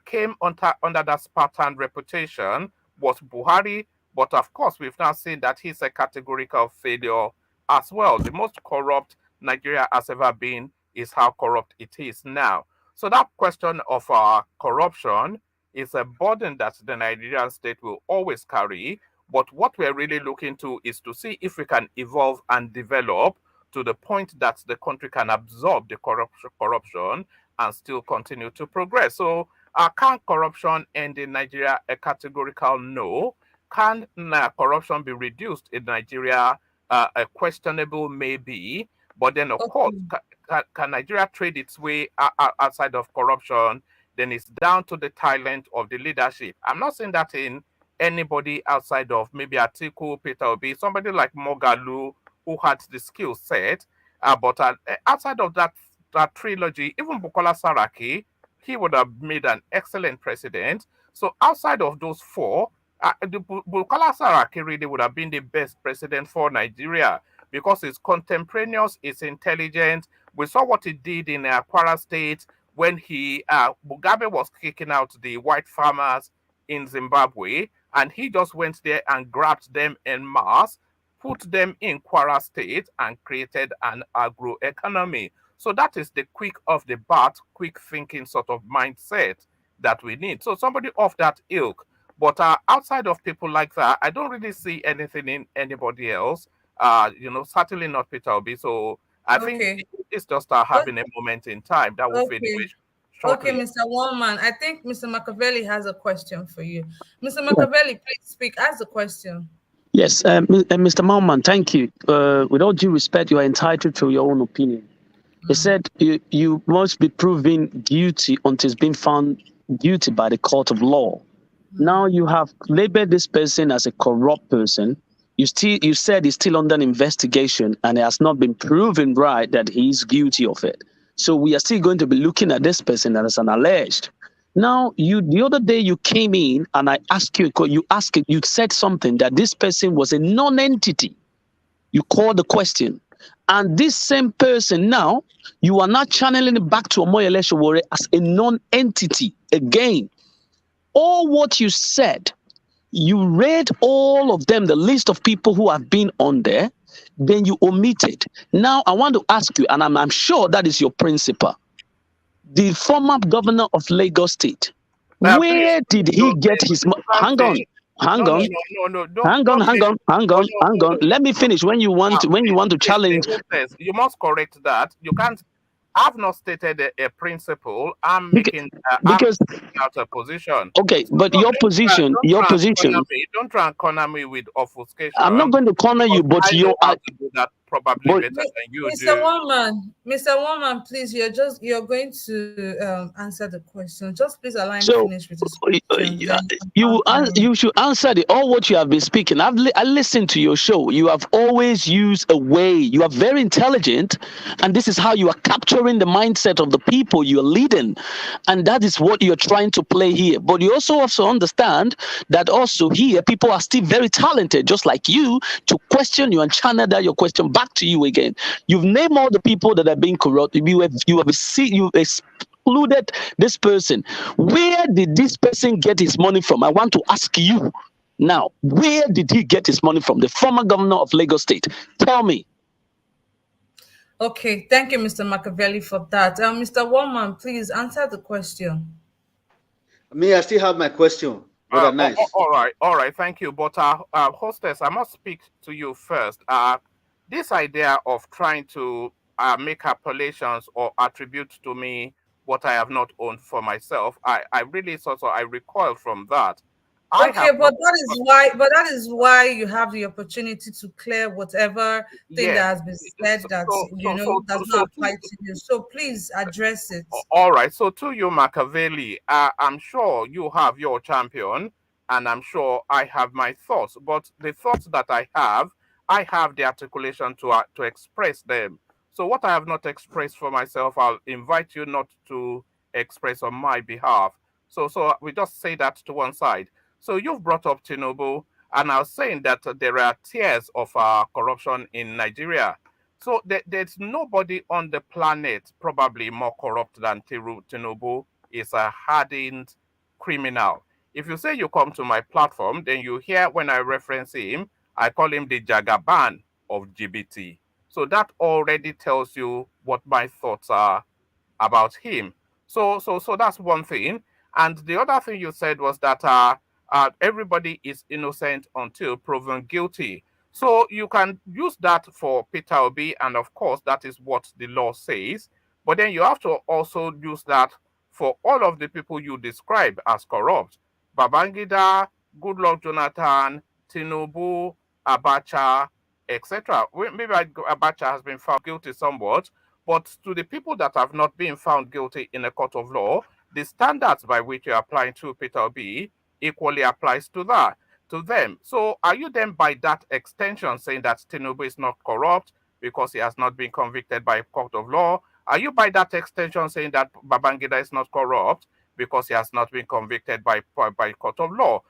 came under that Spartan reputation was Buhari, but of course we've now seen that he's a categorical failure as well. The most corrupt Nigeria has ever been is how corrupt it is now. So that question of corruption is a burden that the Nigerian state will always carry. But what we're really looking to is to see if we can evolve and develop to the point that the country can absorb the corruption and still continue to progress. So can corruption end in Nigeria? A categorical no. Can corruption be reduced in Nigeria? A questionable maybe. But then, of course, can Nigeria trade its way outside of corruption? Then it's down to the talent of the leadership. I'm not saying that in anybody outside of maybe Atiku, Peter Obi, somebody like Mogalu who had the skill set. But outside of that trilogy, even Bukola Saraki, he would have made an excellent president. So outside of those four, Bukola Saraki really would have been the best president for Nigeria because he's contemporaneous, he's intelligent. We saw what he did in Kwara State when Mugabe was kicking out the white farmers in Zimbabwe, and he just went there and grabbed them en masse, put them in Kwara State, and created an agro economy. So that is the quick off the bat, quick thinking sort of mindset that we need. So somebody of that ilk. But outside of people like that, I don't really see anything in anybody else. Certainly not Peter Obi. So I think it's just having a moment in time that will fade away shortly. Okay, Mr. Wallman, I think Mr. Machiavelli has a question for you. Mr. Machiavelli, please speak. Ask the question. Yes, Mr. Malman, thank you. With all due respect, you are entitled to your own opinion. He said you must be proven guilty until it's been found guilty by the court of law. Now you have labeled this person as a corrupt person, You said he's still under investigation and it has not been proven right that he's guilty of it. So we are still going to be looking at this person as an alleged. Now, the other day you came in and I asked you, you said something that this person was a non-entity. You called the question. And this same person now, you are not channeling it back to Omoyele Sowore as a non-entity again. All what you said, you read all of them, the list of people who have been on there, then you omitted. Now, I want to ask you, and I'm sure that is your principle. The former governor of Lagos State, Please, where did he don't get say, his hang on, something. hang No, no, on, no, no, no. hang on, Don't hang say. on, hang No, on, no, hang no, on. no. Let me finish. When you want to challenge. You must correct that. You can't. I've not stated a principle. I'm Because, making. I'm because out a position. okay, So but don't try and corner your position. me. Don't try and corner me with I'm not obfuscation going to corner because you, but I know how to do that probably but better than you Mr. do. Woman, Mr. Woman, please, you're going to answer the question. Just please allow him so finish with his questions, then you can counter him. you should answer all what you have been speaking. I listened to your show. You have always used a way. You are very intelligent, and this is how you are capturing the mindset of the people you are leading, and that is what you're trying to play here. But you also understand that also here people are still very talented, just like you, to question you and channel that your question back to you again. You've named all the people that are being corrupt. You excluded this person. Where did this person get his money from? I want to ask you now. Where did he get his money from? The former governor of Lagos State. Tell me. Okay, thank you, Mr. Machiavelli, for that. Mr. Woman, please answer the question. Me, I still have my question, brother. Nice. All right. Thank you. But hostess, I must speak to you first. This idea of trying to make appellations or attribute to me what I have not owned for myself, I really I recoil from that. I Okay, have but not. that is why you have the opportunity to clear whatever thing that Yes. has been said that does So not apply to you. So please address it. all right. So to you, Machiavelli, I'm sure you have your champion, and I'm sure I have my thoughts. But the thoughts that I have the articulation to express them. So what I have not expressed for myself, I'll invite you not to express on my behalf. So we just say that to one side. So you've brought up Tinubu, and I was saying that there are tiers of corruption in Nigeria. So there's nobody on the planet probably more corrupt than Tinubu is a hardened criminal. If you say you come to my platform, then you hear when I reference him, I call him the Jagaban of GBT. So that already tells you what my thoughts are about him. So that's one thing. And the other thing you said was that everybody is innocent until proven guilty. So you can use that for Peter Obi, and of course that is what the law says. But then you have to also use that for all of the people you describe as corrupt: Babangida, Goodluck Jonathan, Tinubu, Abacha, etc. Maybe Abacha has been found guilty somewhat, but to the people that have not been found guilty in a court of law, the standards by which you're applying to Peter Obi equally applies to them. So are you then by that extension saying that Tinubu is not corrupt because he has not been convicted by a court of law? Are you by that extension saying that Babangida is not corrupt because he has not been convicted by court of law?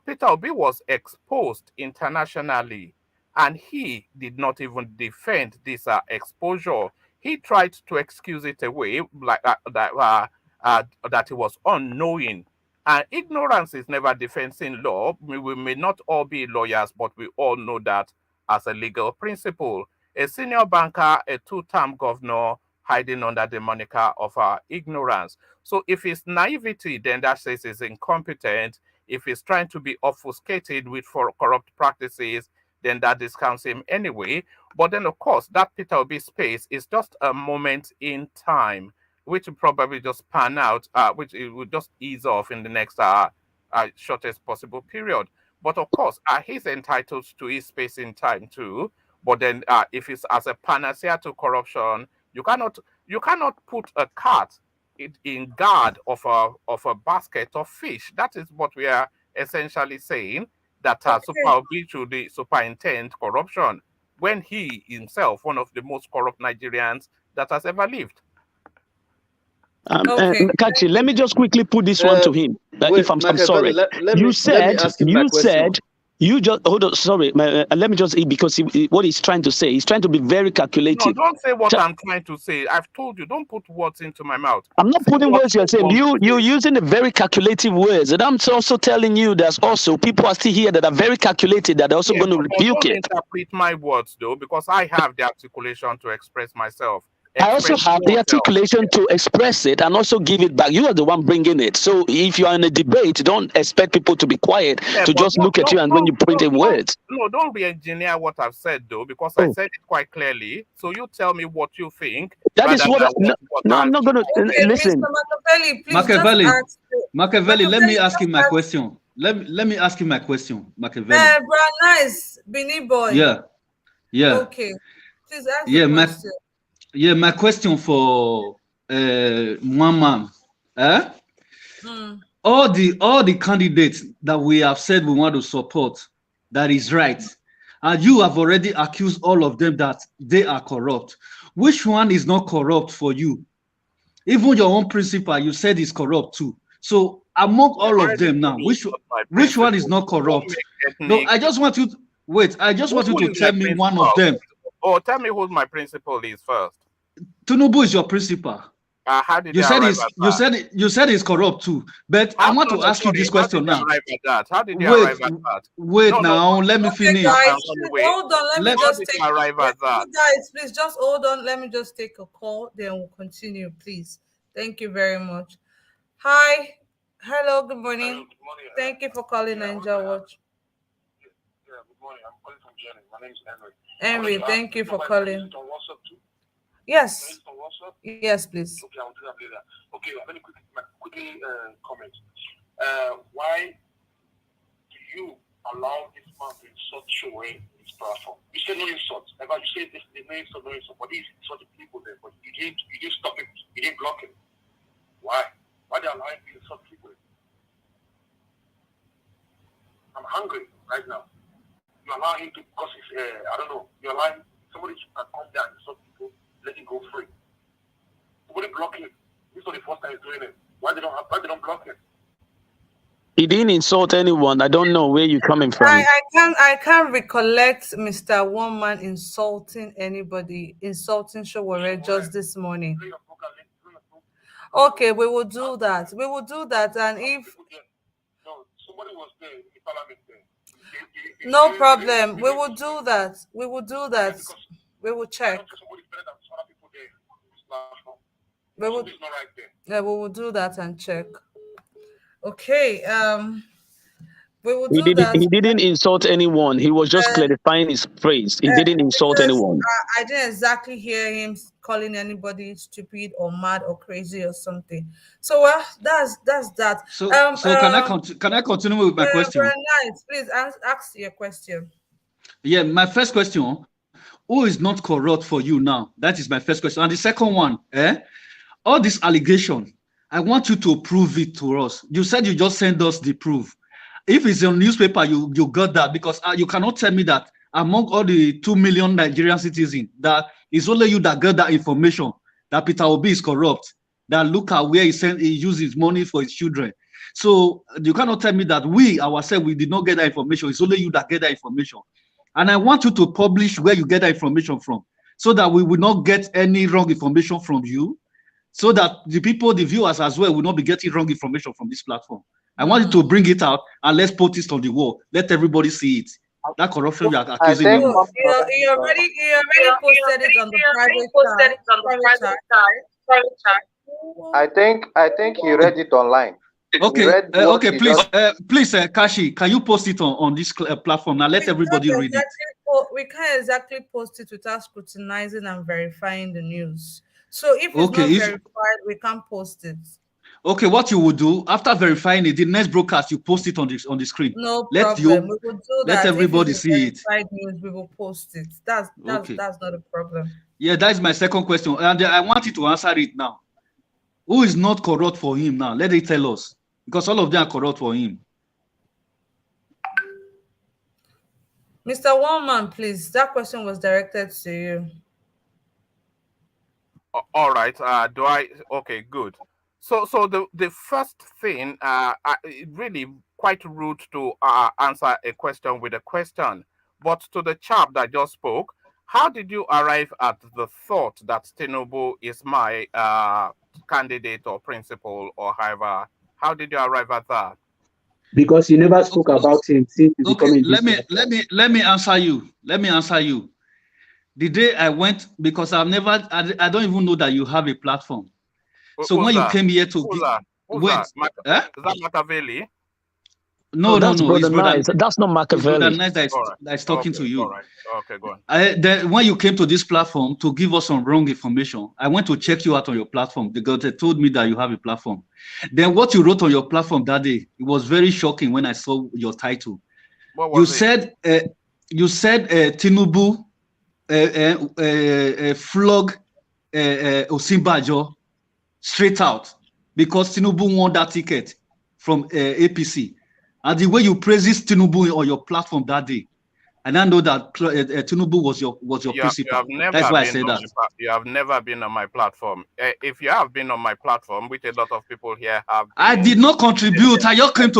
Peter Obi was exposed internationally, and he did not even defend this exposure. He tried to excuse it away, like that he was unknowing. And ignorance is never defense in law. We may not all be lawyers, but we all know that as a legal principle. A senior banker, a two-term governor, hiding under the moniker of ignorance. So if it's naivety, then that says he's incompetent. If he's trying to be obfuscated with for corrupt practices, then that discounts him anyway. But then, of course, that Peter Obi space is just a moment in time, which will probably just pan out, which it will just ease off in the next shortest possible period. But of course, he's entitled to his space in time too. But then, if it's as a panacea to corruption, you cannot put a cat in guard of a basket of fish. That is what we are essentially saying. that superintend corruption when he himself, one of the most corrupt Nigerians that has ever lived. Kachi, let me just quickly put this one to him. Wait, if I'm Machiavelli, sorry, let you me said ask him my question. You just hold on. Sorry, let me just because what he's trying to say, he's trying to be very calculative. No, don't say what I'm trying to say. I've told you, don't put words into my mouth. I'm not putting words you're saying. You're using the very calculative words, and I'm also telling you there's also people are still here that are very calculated that are also going to rebuke it. Don't interpret my words though, because I have the articulation to express myself. I also have the articulation to express it and also give it back. You are the one bringing it. So if you are in a debate, don't expect people to be quiet to just look at you and when you point in words. No, don't re-engineer what I've said though, because I said it quite clearly. So you tell me what you think. That is what I'm not going to listen. Mr. Machiavelli, let me ask him my question. Let me ask him my question, Machiavelli. Nice, Bini boy. Yeah. Okay. Please ask the question. My question for one man. All the candidates that we have said we want to support, that is right. And you have already accused all of them that they are corrupt. Which one is not corrupt for you? Even your own principal, you said is corrupt too. So among all of them now, which one is not corrupt? No, I just want you to wait. I just want you to tell me one of them. Oh, tell me who my principal is first. Tinubu is your principal. How did you said he's corrupt too. But I want to ask you this question now. How did you arrive at that? Wait now, let me finish. Guys, hold on, let me just take arrive at that. Guys, please just hold on. Let me just take a call, then we'll continue, please. Thank you very much. Hi. Hello, good morning. Hello, good morning. Thank you for calling Ninja Watch. Yeah, good morning. I'm calling from Jenny. My name is Henry. Henry, thank you for calling. Yes. Yes, please. Okay, I'll do that later. Okay, let me quickly comment. Why do you allow this man to insult Show in his platform? You say no insult. Like you say this, no insult, no insult. But he's insulting people there. But you didn't stop him. You didn't block him. Why? Why they allow him to insult people? I'm hungry right now. You allow him to, because he's, I don't know, you allow somebody to come there and insult people, let him go free. Somebody block him. This is not the first time he's doing it. Why they don't block him? He didn't insult anyone. I don't know where you're coming from. I can't recollect Mr. One Man insulting anybody, insulting Showore just this morning. Okay, we will do that. We will do that, and if no, somebody was there in the parliament there. No problem. We will do that. We will do that. We will check. We will, yeah, we will do that and check. Okay. We will do that. He didn't insult anyone. He was just clarifying his phrase. He didn't insult anyone. I didn't exactly hear him calling anybody stupid or mad or crazy or something. So that's that. So can I continue with my question? Nice. Please ask your question. Yeah, my first question: who is not corrupt for you now? That is my first question. And the second one, all this allegation, I want you to prove it to us. You said you just send us the proof. If it's a newspaper, you got that, because you cannot tell me that among all the 2 million Nigerian citizens, that it's only you that got that information, that Peter Obi is corrupt, that look at where he uses money for his children. So you cannot tell me that we ourselves, we did not get that information. It's only you that get that information. And I want you to publish where you get that information from, so that we will not get any wrong information from you, so that the people, the viewers as well, will not be getting wrong information from this platform. I want you to bring it out and let's put it on the wall. Let everybody see it. That corruption you are accusing me of. You already posted it on the private chat. I think he read it online. Okay, please, Kashi, can you post it on this platform? Now let everybody read it. We can't exactly post it without scrutinizing and verifying the news. So if it's not verified, we can't post it. Okay, what you will do after verifying it, the next broadcast you post it on the screen. No problem. We will do that. Let everybody see it. News, we will post it. That's not a problem. Yeah, that is my second question, and I want you to answer it now. Who is not corrupt for him now? Let it tell us, because all of them are corrupt for him. Mr. Wallman, please. That question was directed to you. All right. Do I? Okay, good. So the first thing, it really quite rude to answer a question with a question, but to the chap that just spoke, how did you arrive at the thought that Tinubu is my candidate or principal or however? How did you arrive at that? Because you never spoke about him since you Okay, become in this let me platform. let me answer you. Let me answer you. The day I went, because I don't even know that you have a platform. So Who's when you that? came here to Who's that? Who's wait, that? eh? Is that Machiavelli? No, that's No. Brother Nice. That's not It's Brother Machiavelli. Nice All right. that's talking Okay. to you. All right. Okay, go on. When you came to this platform to give us some wrong information, I went to check you out on your platform because they told me that you have a platform. Then what you wrote on your platform that day, it was very shocking when I saw your title. What was it? You said Tinubu flog Osinbajo straight out because Tinubu won that ticket from APC. And the way you praised Tinubu on your platform that day, and I know that Tinubu was your principal. That's why I said that. You have never been on my platform. If you have been on my platform, which a lot of people here have been, I did not contribute. I just came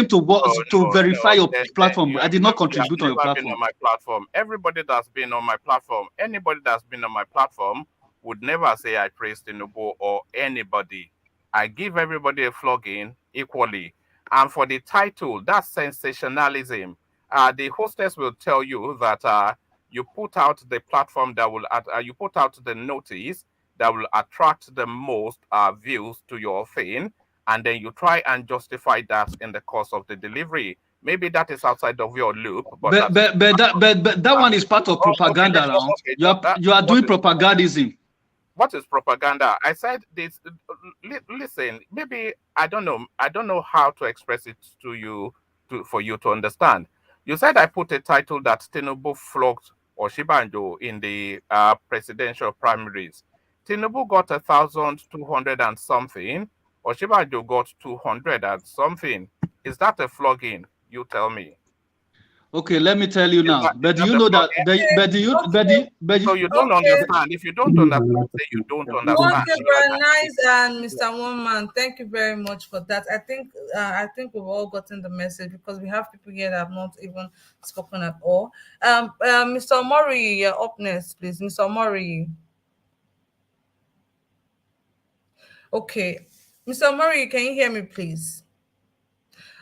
to verify your platform. I did not contribute on your never been platform. on my platform. Everybody that's been on my platform, anybody that's been on my platform would never say I praise Tinubu or anybody. I give everybody a flogging equally. And for the title, that's sensationalism. The hostess will tell you that you put out the platform that will, you put out the notice that will attract the most views to your thing, and then you try and justify that in the course of the delivery. Maybe that is outside of your loop, but that one is part of propaganda now. You are doing propagandism. What is propaganda? I said this. Listen, maybe I don't know. I don't know how to express it to you for you to understand. You said I put a title that Tinubu flogged Oshibanjo in the presidential primaries. Tinubu got 1,200 and something. Oshibanjo got 200 and something. Is that a flogging? You tell me. Okay, let me tell you now. But do you know that? So you don't understand. If you don't understand, say you don't understand. Okay, very nice, and Mr. Woman, thank you very much for that. I think we've all gotten the message because we have people here that have not even spoken at all. Mr. Omori, you're up next, please. Mr. Omori. Okay, Mr. Omori, can you hear me, please?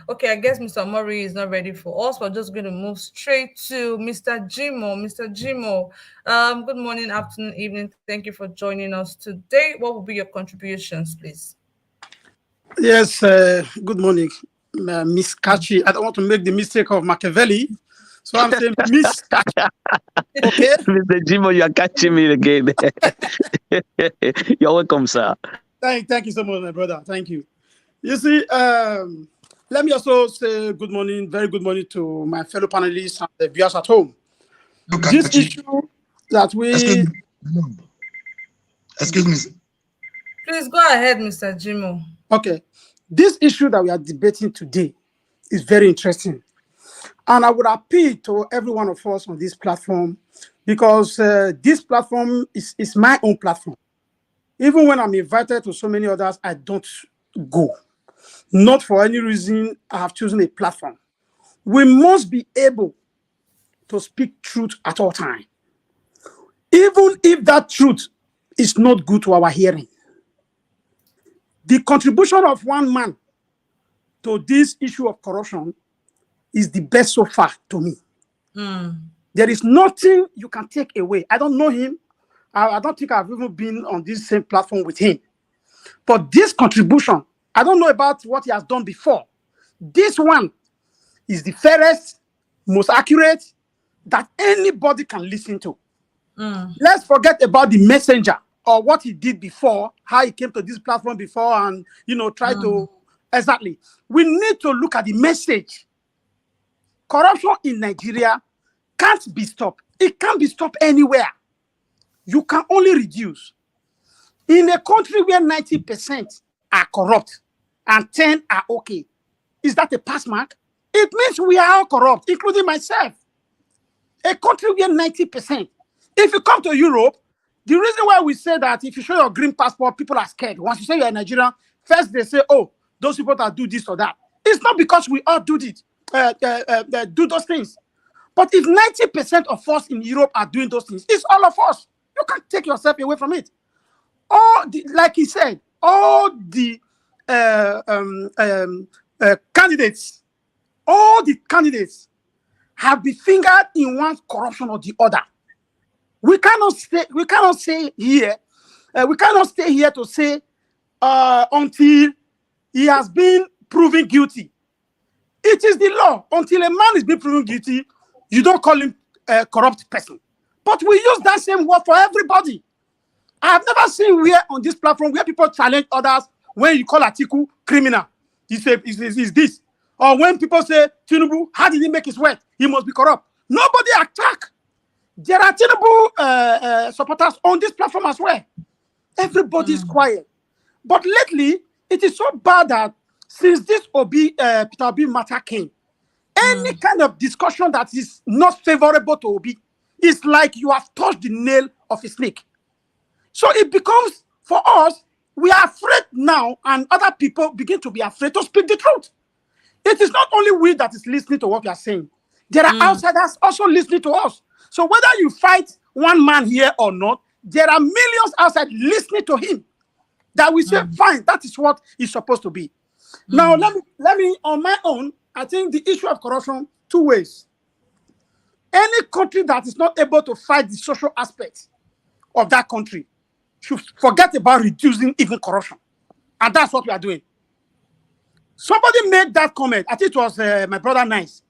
Okay, I guess Mr. Mori is not ready for us. We're just going to move straight to Mr. Jimo. Mr. Jimo, good morning, afternoon, evening. Thank you for joining us today. What will be your contributions, please? Yes, good morning, Miss Kachi. I don't want to make the mistake of Machiavelli, so I'm saying Miss Kachi. Okay? Mr. Jimo, you are catching me again. You're welcome, sir. Thank you so much, my brother. Thank you. You see, let me also say good morning, very good morning to my fellow panelists and the viewers at home. This issue that we... Excuse me. Please go ahead, Mr. Jimo. Okay. This issue that we are debating today is very interesting. And I would appeal to every one of us on this platform because this platform is my own platform. Even when I'm invited to so many others, I don't go. Not for any reason I have chosen a platform. We must be able to speak truth at all times. Even if that truth is not good to our hearing. The contribution of one man to this issue of corruption is the best so far to me. There is nothing you can take away. I don't know him. I don't think I've even been on this same platform with him. But this contribution, I don't know about what he has done before. This one is the fairest, most accurate that anybody can listen to. Let's forget about the messenger or what he did before, how he came to this platform before and, try to... Exactly. We need to look at the message. Corruption in Nigeria can't be stopped. It can't be stopped anywhere. You can only reduce. In a country where 90% are corrupt and 10 are okay, is that a pass mark? It means we are all corrupt, including myself. A country where 90%. If you come to Europe, the reason why we say that if you show your green passport, people are scared. Once you say you're a Nigerian, first they say, oh, those people that do this or that. It's not because we all do it, do those things. But if 90% of us in Europe are doing those things, it's all of us. You can't take yourself away from it. Like he said, all the candidates, have been fingered in one corruption or the other. We cannot stay here to say until he has been proven guilty. It is the law. Until a man is being proven guilty, you don't call him a corrupt person. But we use that same word for everybody. I have never seen where on this platform where people challenge others when you call Atiku criminal. He said, is this? Or when people say, Tinubu, how did he make his wealth? He must be corrupt. Nobody attack. There are Tinubu supporters on this platform as well. Everybody is quiet. But lately, it is so bad that since this Peter Obi matter came, any kind of discussion that is not favorable to Obi is like you have touched the nail of a snake. So it becomes, for us, we are afraid now, and other people begin to be afraid to speak the truth. It is not only we that is listening to what we are saying. There are outsiders also listening to us. So whether you fight one man here or not, there are millions outside listening to him. That we say, fine, that is what it's supposed to be. Now, let me, on my own, I think the issue of corruption, two ways. Any country that is not able to fight the social aspects of that country should forget about reducing even corruption. And that's what we are doing. Somebody made that comment. I think it was my brother Nice.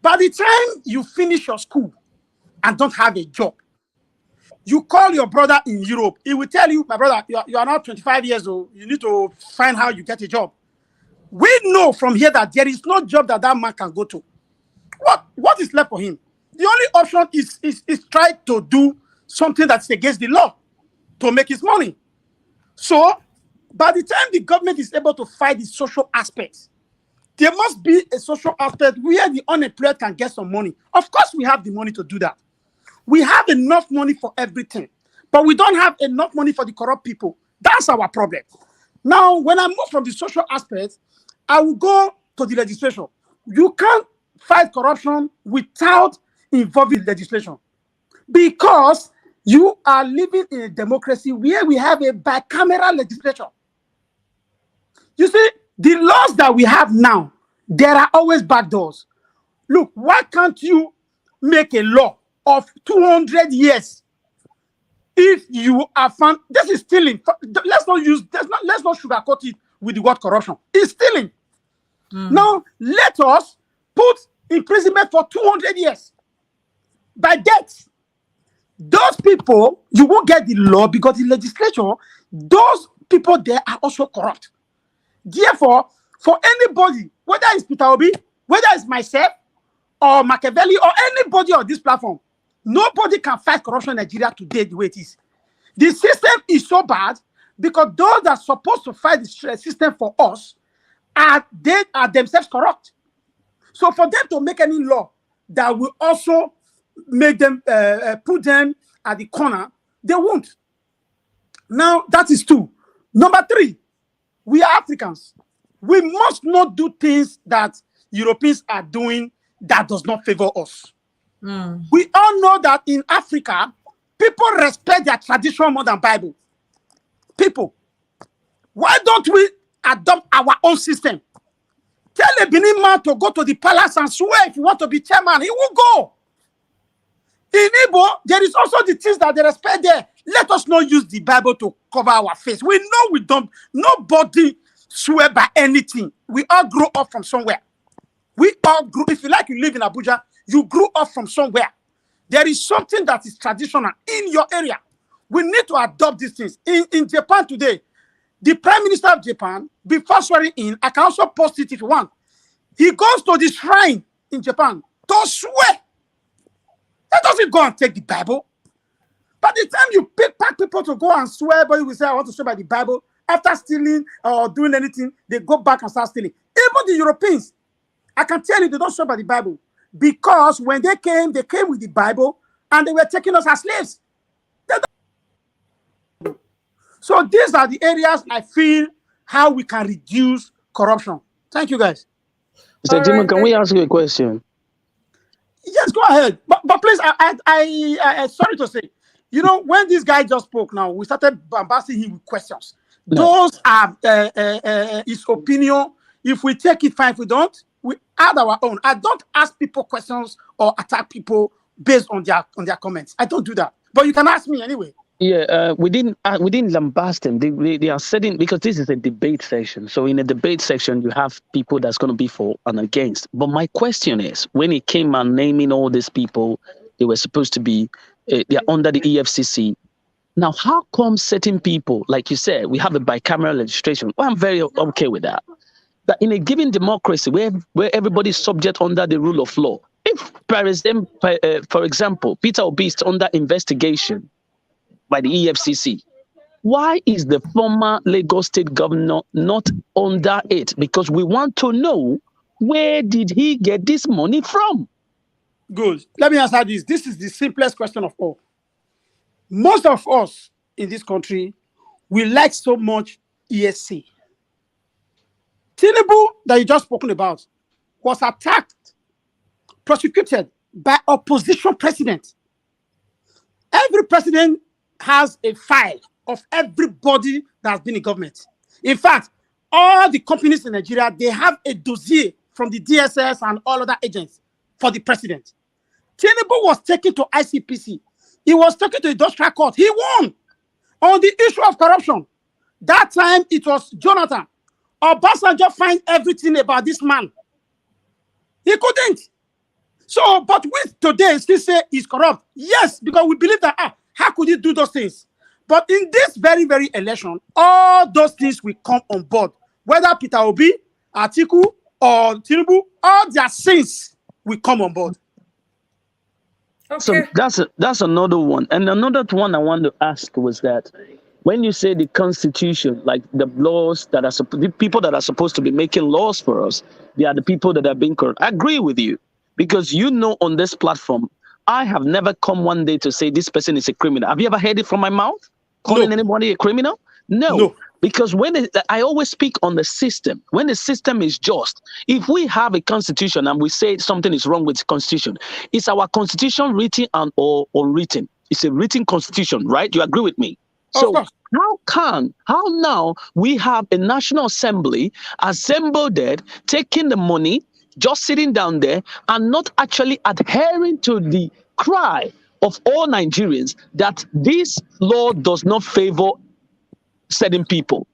By the time you finish your school and don't have a job, you call your brother in Europe. He will tell you, my brother, you are now 25 years old. You need to find how you get a job. We know from here that there is no job that man can go to. What is left for him? The only option is try to do something that's against the law to make his money. So, by the time the government is able to fight the social aspects, there must be a social aspect where the unemployed can get some money. Of course, we have the money to do that. We have enough money for everything, but we don't have enough money for the corrupt people. That's our problem. Now, when I move from the social aspect, I will go to the legislation. You can't fight corruption without involving legislation, because you are living in a democracy where we have a bicameral legislature. You see, the laws that we have now, there are always back doors. Look, why can't you make a law of 200 years if you are found? This is stealing. Let's not sugarcoat it with the word corruption. It's stealing. Now, let us put imprisonment for 200 years by death. Those people, you won't get the law because the legislature, those people there are also corrupt. Therefore, for anybody, whether it's Peter Obi, whether it's myself, or Machiavelli, or anybody on this platform, nobody can fight corruption in Nigeria today the way it is. The system is so bad because those that are supposed to fight the system for us are themselves corrupt. So for them to make any law that will also make them put them at the corner, they won't. Now, that is two. Number three, we are Africans. We must not do things that Europeans are doing that does not favor us. We all know that in Africa, people respect their tradition more than Bible. People, why don't we adopt our own system? Tell a Benin man to go to the palace and swear if you want to be chairman, he will go. In Igbo, there is also the things that they respect there. Let us not use the Bible to cover our face. We know we don't. Nobody swear by anything. We all grew up from somewhere. We all grew. If you like, you live in Abuja, you grew up from somewhere. There is something that is traditional in your area. We need to adopt these things. In Japan today, the Prime Minister of Japan, before swearing in, I can also post it if you want. He goes to the shrine in Japan to swear. That doesn't go and take the Bible. By the time you pack people to go and swear, but you will say, I want to swear by the Bible. After stealing or doing anything, they go back and start stealing. Even the Europeans, I can tell you, they don't swear by the Bible. because when they came with the Bible and they were taking us as slaves. So these are the areas I feel how we can reduce corruption. Thank you, guys. Mr. Jimmy, can we ask you a question? Yes, go ahead. But please, I sorry to say, when this guy just spoke now, we started bombarding him with questions. No. Those are his opinion. If we take it, fine. If we don't, we add our own. I don't ask people questions or attack people based on their comments. I don't do that. But you can ask me anyway. Yeah, we didn't lambast them. They are setting, because this is a debate session. So in a debate section, you have people that's going to be for and against. But my question is, when it came and naming all these people, they were supposed to be, they're under the EFCC. Now, how come certain people, like you said, we have a bicameral legislation? Well, I'm very okay with that. But in a given democracy where everybody is subject under the rule of law, if, for example, Peter Obi is under investigation by the EFCC, why is the former Lagos State governor not under it? Because we want to know, where did he get this money from? Good. Let me answer this. This is the simplest question of all. Most of us in this country, we like so much ESC. Tinubu, that you just spoken about, was attacked, prosecuted by opposition president. Every president has a file of everybody that has been in government. In fact, all the companies in Nigeria, they have a dossier from the DSS and all other agents for the president. Tinubu was taken to ICPC. He was taken to industrial court. He won on the issue of corruption. That time, it was Jonathan. Obasanjo find everything about this man. He couldn't. So, but with today, still say he's corrupt. Yes, because we believe that, how could he do those things? But in this very, very election, all those things will come on board. Whether Peter Obi, Atiku, or Tinubu, all their sins will come on board. Okay. So that's another one. And another one I want to ask was that, when you say the Constitution, like the laws that are the people that are supposed to be making laws for us, they are the people that are being corrupt. I agree with you, because on this platform, I have never come one day to say this person is a criminal. Have you ever heard it from my mouth? Calling anybody a criminal? No. Because I always speak on the system. When the system is just, if we have a constitution and we say something is wrong with the constitution, is our constitution written or unwritten? It's a written constitution, right? You agree with me? So how now we have a National Assembly assembled there, taking the money, just sitting down there and not actually adhering to the cry of all Nigerians that this law does not favor certain people?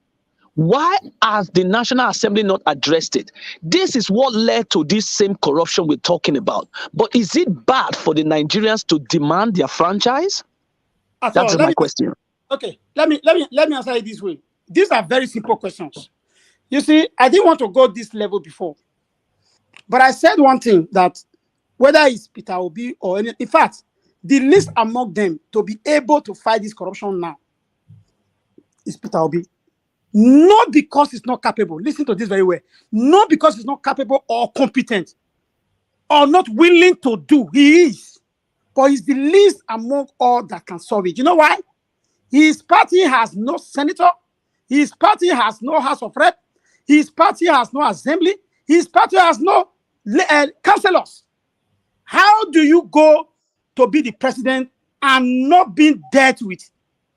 Why has the National Assembly not addressed it? This is what led to this same corruption we're talking about. But is it bad for the Nigerians to demand their franchise? That's my question. Okay, let me answer it this way. These are very simple questions. You see, I didn't want to go this level before, but I said one thing, that whether it's Peter Obi or any, in fact, the least among them to be able to fight this corruption now is Peter Obi. Not because he's not capable. Listen to this very well. Not because he's not capable or competent or not willing to do. He is. But he's the least among all that can solve it. You know why? His party has no senator. His party has no House of Rep. His party has no assembly. His party has no councillors. How do you go to be the president and not being dealt with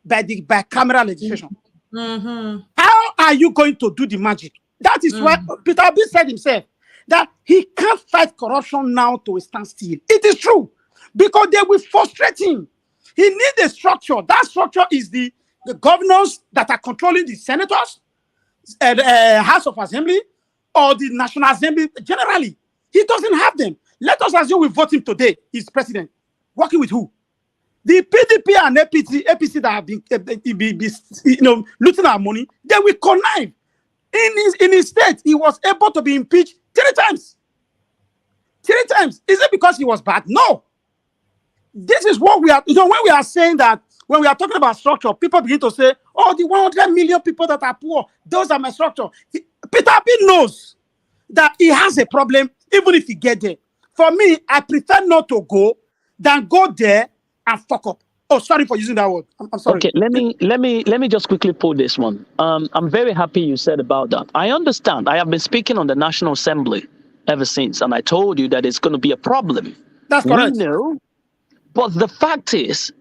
by the bicameral legislation? Mm-hmm. How are you going to do the magic? That is why Peter Obi said himself that he can't fight corruption now to a standstill. It is true, because they will frustrate him. He needs a structure. That structure is the governors that are controlling the senators, the House of Assembly, or the National Assembly generally. He doesn't have them. Let us assume we vote him today. He's president. Working with who? The PDP and APC that have been looting our money, they will connive. In his state, he was able to be impeached 3 times. 3 times. Is it because he was bad? No. This is what we are, when we are saying that, when we are talking about structure, people begin to say, oh, the 100 million people that are poor, those are my structure. Peter Obi knows that he has a problem, even if he gets there. for me, I prefer not to go than go there and fuck up. Oh, sorry for using that word. I'm sorry. Okay, let me just quickly pull this one. I'm very happy you said about that. I understand. I have been speaking on the National Assembly ever since, and I told you that it's going to be a problem. That's We correct. know, but the fact is,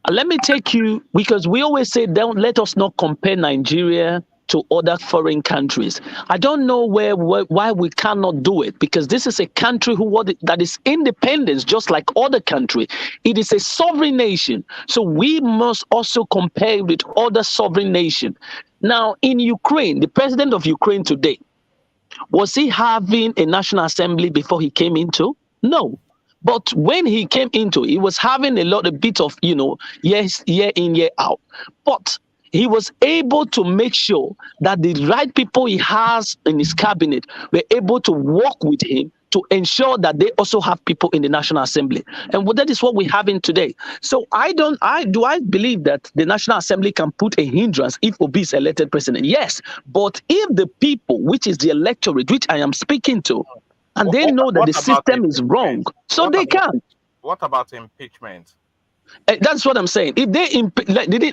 let me take you, because we always say, don't let us not compare Nigeria to other foreign countries. I don't know why we cannot do it, because this is a country that is independent, just like other country. It is a sovereign nation, so we must also compare with other sovereign nation. Now, in Ukraine, the president of Ukraine today, was he having a national assembly before he came into? No. But when he came into, he was having a bit of, yes, year in, year out. But he was able to make sure that the right people he has in his cabinet were able to work with him to ensure that they also have people in the National Assembly. And that is what we're having today. So I believe that the National Assembly can put a hindrance if Obi is elected president? Yes. But if the people, which is the electorate, which I am speaking to, and they know that the system is wrong, so they can. What about impeachment? That's what I'm saying. If they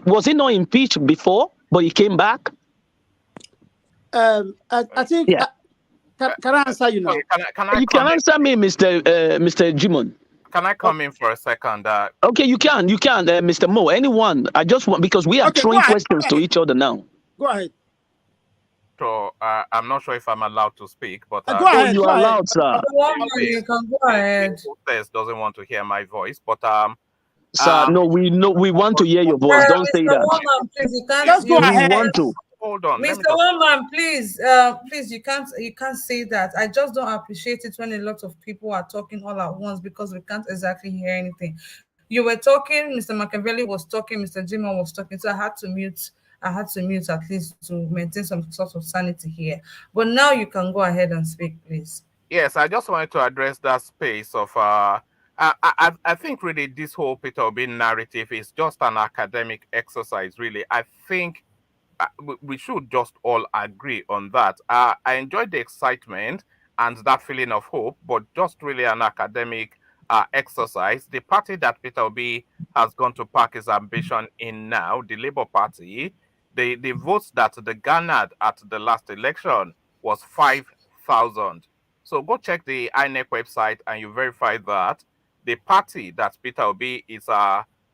was he not impeached before, but he came back? I think. Yeah. Can I answer you now? You can answer me, Mr. Jimon. Can I come in for a second? Okay, you can, Mr. Mo. Anyone? I just want, because we are throwing questions to each other now. Go ahead. So I'm not sure if I'm allowed to speak, but go ahead. You are allowed, sir. You can go ahead. Doesn't want to hear my voice, but sir, no, we want to hear your voice. Don't say that. Woman, please, you can't. Just go ahead. We want to. Hold on, Mr. Woman, please, please, you can't say that. I just don't appreciate it when a lot of people are talking all at once, because we can't exactly hear anything. You were talking, Mr. Machiavelli was talking, Mr. Jimon was talking, so I had to mute at least to maintain some sort of sanity here. But now you can go ahead and speak, please. Yes, I just wanted to address that space of I think really this whole Peter Obi narrative is just an academic exercise, really. I think we should just all agree on that. I enjoyed the excitement and that feeling of hope, but just really an academic exercise. The party that Peter Obi has gone to park his ambition in now, the Labour Party, the votes that they garnered at the last election was 5,000. So go check the INEC website and you verify that the party that Peter Obi is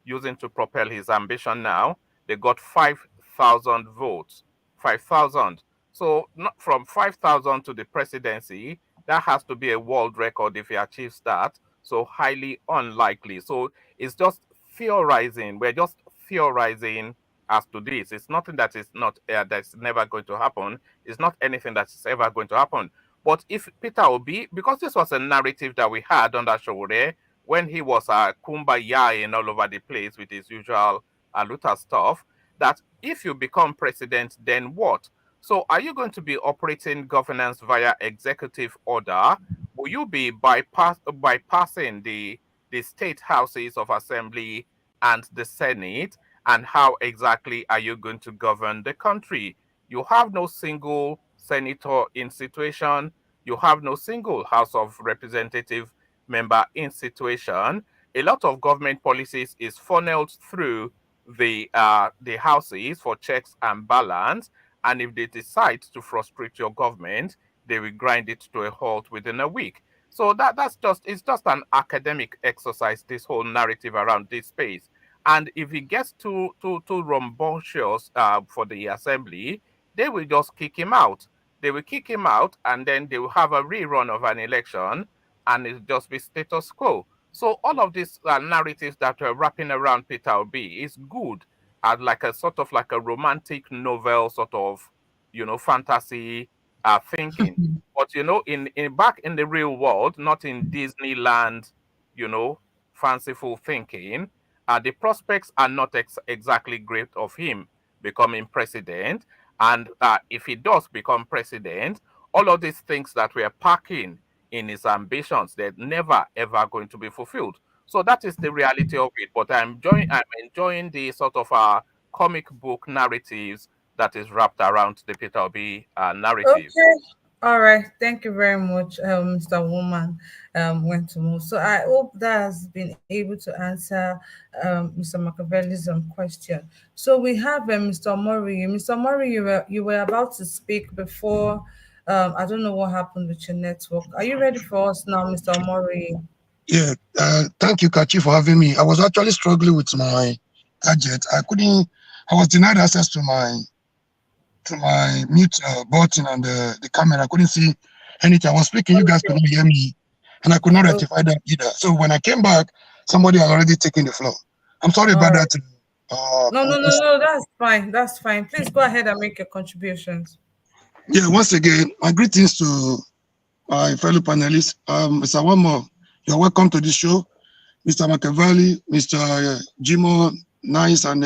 using to propel his ambition now, they got 5,000 votes. 5,000. So not from 5,000 to the presidency, that has to be a world record if he achieves that. So highly unlikely. So it's just theorizing. We're just theorizing as to this. It's nothing that is not that's never going to happen. It's not anything that's ever going to happen. But if Peter Obi, because this was a narrative that we had under Showore when he was kumbaya and all over the place with his usual Luther stuff, that if you become president, then what? So are you going to be operating governance via executive order? Will you be bypassing the state houses of assembly and the Senate? And how exactly are you going to govern the country? You have no single senator in situation. You have no single House of Representative member in situation. A lot of government policies is funneled through the houses for checks and balance. And if they decide to frustrate your government, they will grind it to a halt within a week. So it's just an academic exercise, this whole narrative around this space. And if it gets too rambunctious for the assembly, they will just kick him out. They will kick him out, and then they will have a rerun of an election, and it'll just be status quo. So all of these narratives that are wrapping around Peter Obi is good, like a sort of like a romantic novel sort of, fantasy thinking. But in back in the real world, not in Disneyland, fanciful thinking, the prospects are not exactly great of him becoming president. And if he does become president, all of these things that we are packing in his ambitions, they're never ever going to be fulfilled. So that is the reality of it. But I'm enjoying the sort of comic book narratives that is wrapped around the Peter Obi narrative. Okay. All right, thank you very much, Mr. Woman. Went to move. So I hope that has been able to answer Mr. Machiavelli's question. So we have Mr. Mori. Mr. Mori, you were about to speak before. I don't know what happened with your network. Are you ready for us now, Mr. Mori? Yeah, thank you, Kachi, for having me. I was actually struggling with my gadget. I was denied access to my mute button and the camera. I couldn't see anything. I was speaking, you guys couldn't hear me, and I could not Oh, rectify that either. So when I came back, somebody had already taken the floor. I'm sorry all about right. that. No, no, no, no. That's fine. That's fine. Please go ahead and make your contributions. Yeah, once again, my greetings to my fellow panelists. Mr. Wamo, you're welcome to the show. Mr. Machiavelli, Mr. Jimo, Nice, and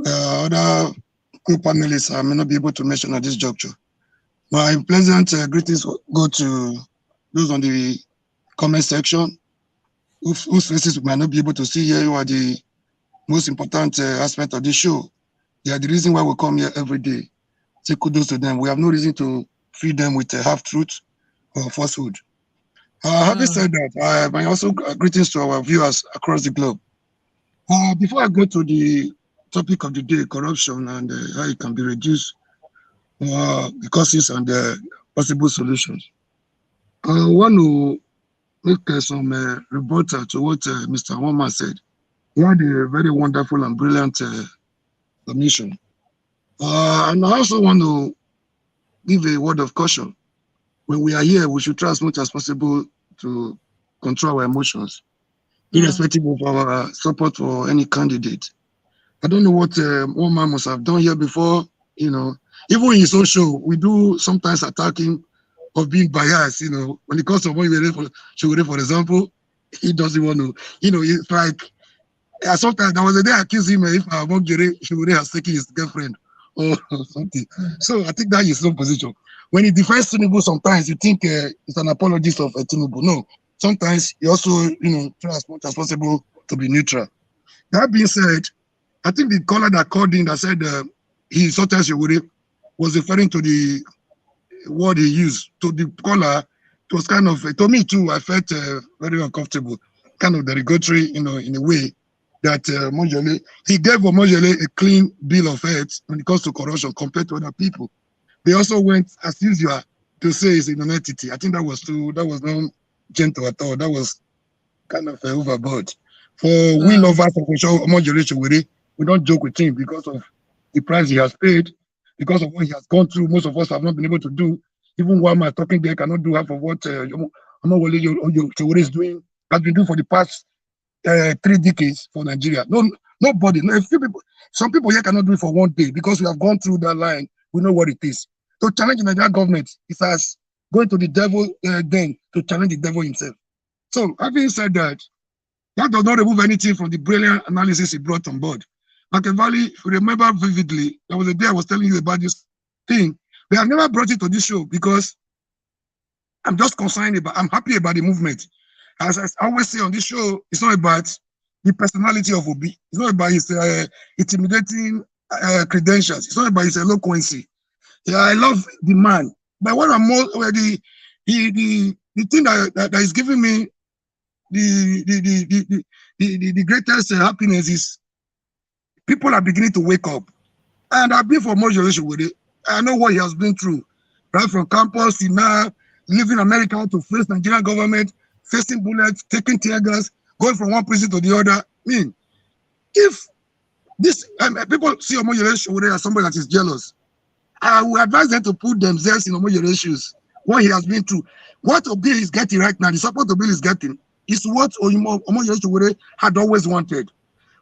other co-panelists I may not be able to mention at this juncture. My pleasant greetings go to those on the comment section whose faces we might not be able to see here. You are the most important aspect of this show. They are the reason why we come here every day. Say kudos to them. We have no reason to feed them with half-truth or falsehood. Having said that, my also greetings to our viewers across the globe. Before I go to the topic of the day, corruption and how it can be reduced, the causes and the possible solutions, I want to make some rebuttal to what Mr. Woma said. He had a very wonderful and brilliant submission. And I also want to give a word of caution. When we are here, we should try as much as possible to control our emotions, irrespective of our support for any candidate. I don't know what one man must have done here before, even in his own show, we do sometimes attack him of being biased, when it comes to Shogure, for example, he doesn't want to, it's like, sometimes there was a day I accused him if Shogure has taken his girlfriend or something. So I think that is his own position. When he defends Tinubu, sometimes you think it's an apologist of Tinubu. No, sometimes he also, try as much as possible to be neutral. That being said, I think the caller that called in that said he insulted Shogure was referring to the word he used. To the caller, it was kind of, to me too, I felt very uncomfortable, kind of derogatory, in a way that Mojele, he gave Mojele a clean bill of health when it comes to corruption compared to other people. They also went, as usual, to say it's an entity. I think that was not gentle at all. That was kind of overboard. For we lovers of Mojele, we don't joke with him because of the price he has paid, because of what he has gone through. Most of us have not been able to do. Even while my talking there cannot do half of what Omowole is doing, has been doing for the past 3 decades for Nigeria. Nobody, no, a few people, some people here cannot do it for one day because we have gone through that line. We know what it is. To challenge the Nigerian government is as going to the devil then to challenge the devil himself. So, having said that, that does not remove anything from the brilliant analysis he brought on board. Machiavelli, if you remember vividly, there was a day I was telling you about this thing. They have never brought it to this show because I'm just I'm happy about the movement. As I always say on this show, it's not about the personality of Obi. It's not about his intimidating credentials. It's not about his eloquency. Yeah, I love the man. But what I'm more, the thing that is giving me the greatest happiness is people are beginning to wake up. And I've been for more generation with it. I know what he has been through, right from campus to now, leaving America to face Nigerian government, facing bullets, taking tear gas, going from one prison to the other. I mean, if this people see Omoyele as somebody that is jealous, I would advise them to put themselves in Omoyele's shoes. What he has been through, what Obi is getting right now, the support Obi is getting, is what Omoyele had always wanted.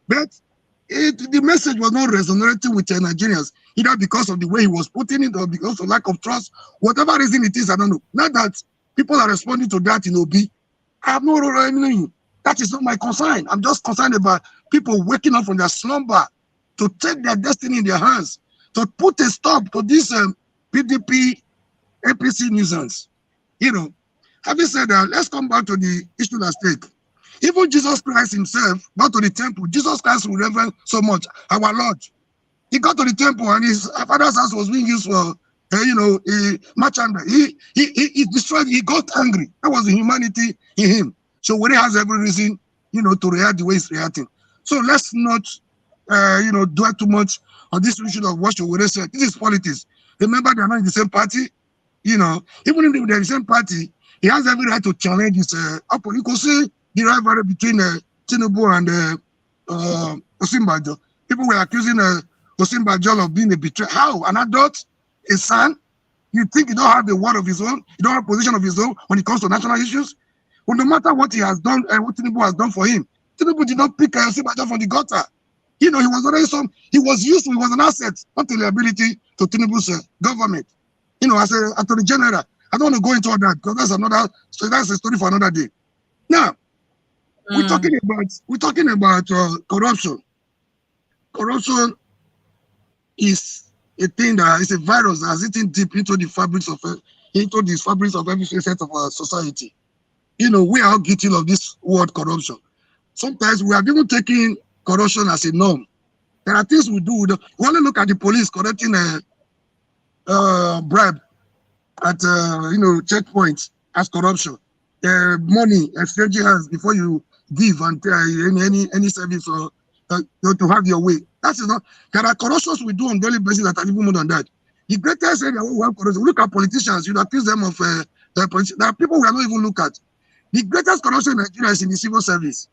But the message was not resonating with Nigerians, either because of the way he was putting it or because of lack of trust. Whatever reason it is, I don't know. Now that people are responding to that in Obi, I have no meaning. That is not my concern. I'm just concerned about people waking up from their slumber to take their destiny in their hands, to put a stop to this PDP APC nuisance. Having said that, let's come back to the issue at stake. Even Jesus Christ himself got to the temple. Jesus Christ will reverend so much, our Lord. He got to the temple and his father's house was being used for merchandise. He destroyed. He got angry. That was the humanity in him. So when he has every reason, to react the way he's reacting. So let's not, dwell too much on this issue of what Showore said. This is politics. Remember, they are not in the same party. Even if they're in the same party, he has every right to challenge his opponent. You could see the rivalry between Tinubu and Osinbajo. People were accusing Osinbajo of being a betrayer. How? An adult, a son? You think he don't have a word of his own? He don't have a position of his own when it comes to national issues? Well, no matter what he has done and what Tinubu has done for him, Tinubu did not pick Osinbajo from the gutter. He was already he was useful, he was an asset, not a liability to Tinubu's government. As a attorney general, I don't want to go into all that because that's a story for another day. Now, we're talking about corruption. Corruption is a thing that is a virus that has eaten deep into the fabrics of every facet of our society. We are all guilty of this word corruption. Sometimes we have even taken corruption as a norm. There are things we do. We only look at the police collecting a bribe at checkpoints as corruption. Money exchanging hands before you give and any service or to have your way. That's not. There are corruptions we do on daily basis that are even more than that. The greatest area we have corruption. Look at politicians. You accuse them of there are people we are not even look at. The greatest corruption in Nigeria is in the civil service.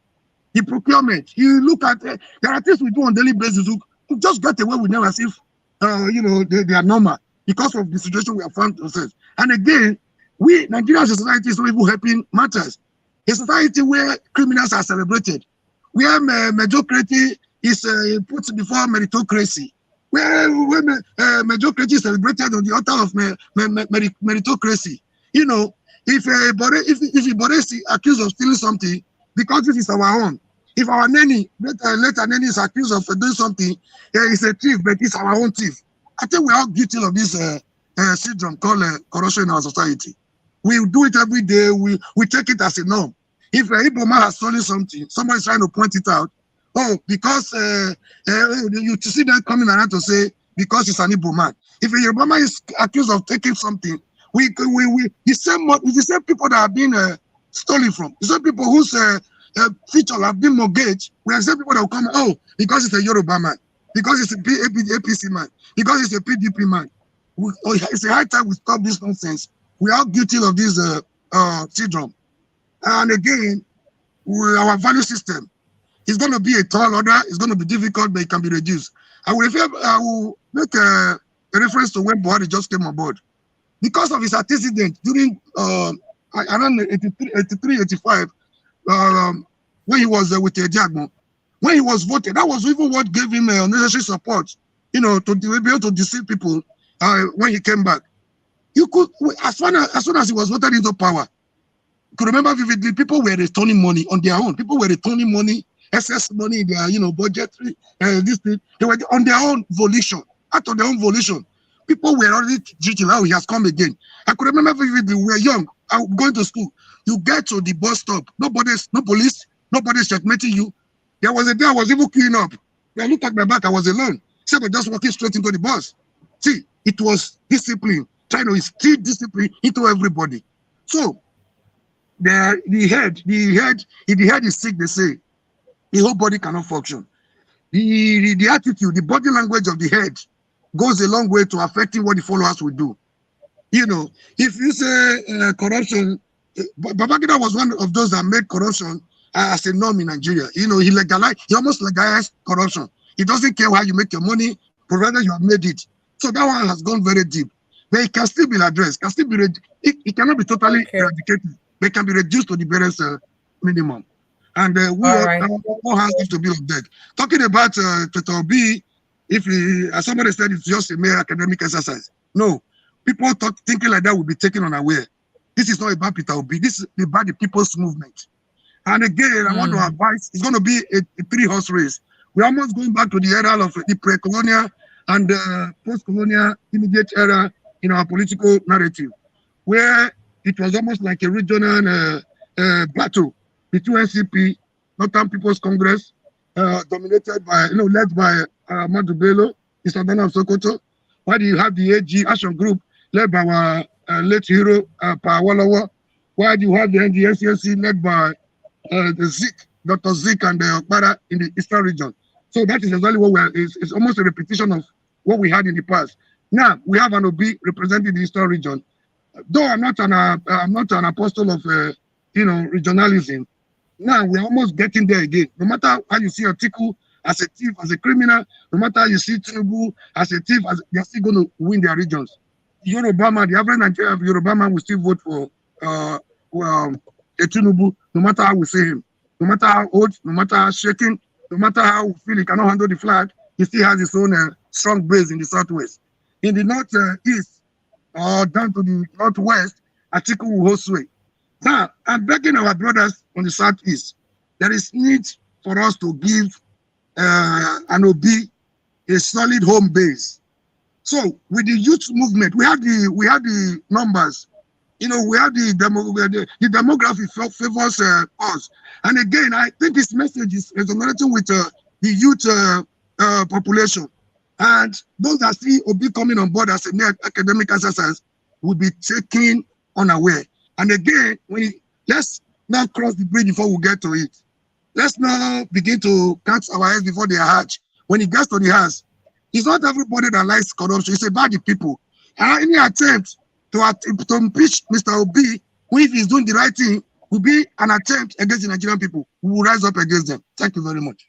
The procurement. You look at there are things we do on daily basis to just get away with them as if they are normal because of the situation we have found ourselves. And again, Nigerian society is not even helping matters. A society where criminals are celebrated, where mediocrity is put before meritocracy, where mediocrity is celebrated on the altar of meritocracy. If a body is accused of stealing something because this is our own, if our nanny, later nanny is accused of doing something, it's a thief, but it's our own thief. I think we're all guilty of this syndrome called corruption in our society. We do it every day. We take it as a norm. If a Igbo man has stolen something, somebody's trying to point it out. Oh, because you see them coming around to say because it's an Igbo man. If a Yoruba man is accused of taking something, the same people that have been stolen from, the same people whose feature have been mortgaged, we are the same people that will come. Oh, because it's a Yoruba man, because it's a APC man, because it's a PDP man. It's a high time we stop this nonsense. We are guilty of this syndrome. And again, our value system is going to be a tall order. It's going to be difficult, but it can be reduced. I will make a reference to when Buhari just came on board. Because of his antecedent during around 83, 85, when he was with Diagmo, when he was voted, that was even what gave him necessary support, to be able to deceive people when he came back. You could, as soon as he was voted into power, you could remember vividly, people were returning money on their own. People were returning money, excess money in their, budgetary, this thing. They were on their own volition, out of their own volition. People were already treating how he has come again. I could remember vividly, we were young, going to school. You get to the bus stop, no police, nobody's checkmating you. There was a day I was even queuing up. When I looked at my back, I was alone. Except I just walking straight into the bus. See, it was discipline, trying to instill discipline into everybody. So, if the head is sick, they say, the whole body cannot function. The attitude, the body language of the head goes a long way to affecting what the followers will do. If you say corruption, Babangida was one of those that made corruption as a norm in Nigeria. He almost legalized corruption. He doesn't care how you make your money, provided you have made it. So that one has gone very deep. But it can still be addressed, it cannot be totally eradicated, but it can be reduced to the barest minimum. And all hands have to be on deck. Talking about Peter Obi, as somebody said, it's just a mere academic exercise. No, people thinking like that will be taken unaware. This is not about Peter Obi. This is about the people's movement. And again, I want to advise, it's going to be a three-horse race. We're almost going back to the era of the pre-colonial and post-colonial immediate era in our political narrative, where it was almost like a regional battle between NCP, Northern People's Congress, dominated by, led by Ahmadu Bello, Mr. Dana of Sokoto, while you have the AG Action Group led by our late hero, Pawalawa, while you have the NDSCC led by the Zik, Dr. Zik and the Okpara in the Eastern region. So that is exactly what we are, it's almost a repetition of what we had in the past. Now, we have an OB representing the Eastern region. Though I'm not an apostle of, regionalism, now we're almost getting there again. No matter how you see Atiku as a thief, as a criminal, no matter how you see Tinubu as a thief, they're still going to win their regions. Yorubama, the average Nigerian Yorubama will still vote for a Tinubu, no matter how we see him. No matter how old, no matter how shaking, no matter how we feel he cannot handle the flag, he still has his own strong base in the southwest. In the northeast, or down to the northwest, Atiku will hold sway. Now, I'm begging our brothers on the southeast, there is need for us to give an OB a solid home base. So with the youth movement, we have the numbers. We have the demography favors us. And again, I think this message is resonating with the youth population. And those that see OB coming on board as a mere academic exercise will be taken unaware. And again, let's not cross the bridge before we get to it. Let's not begin to catch our heads before they are hatched. When it gets to the house, it's not everybody that likes corruption. It's about the people. And any attempt to impeach Mr. Obi, if he's doing the right thing, will be an attempt against the Nigerian people. We will rise up against them. Thank you very much.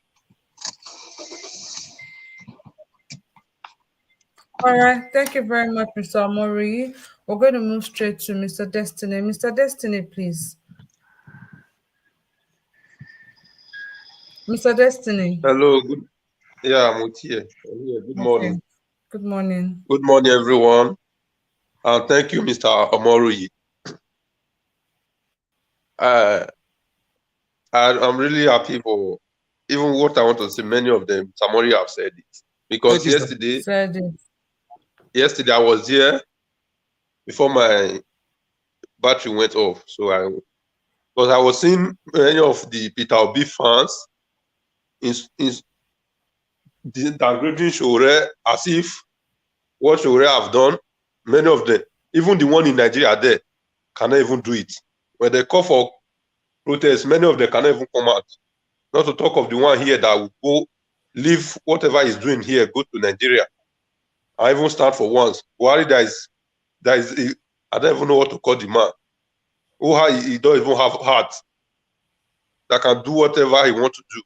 All right, thank you very much, Mr. Omori. We're going to move straight to Mr. Destiny. Mr. Destiny, please. Mr. Destiny. Hello, good. Yeah, I'm here. I'm here. Good morning. Good morning. Good morning, everyone. And thank you, Mr. Omori. I'm really happy for even what I want to say. Many of them, Samori have said it. Because yesterday I was here before my battery went off. So because I was seeing many of the Peter Obi fans in downgrading Shore as if what Shore have done, many of them, even the one in Nigeria there, cannot even do it. When they call for protests, many of them cannot even come out. Not to talk of the one here that will go leave whatever he's doing here, go to Nigeria. I even stand for once. Buhari, I don't even know what to call the man. He don't even have heart that can do whatever he wants to do.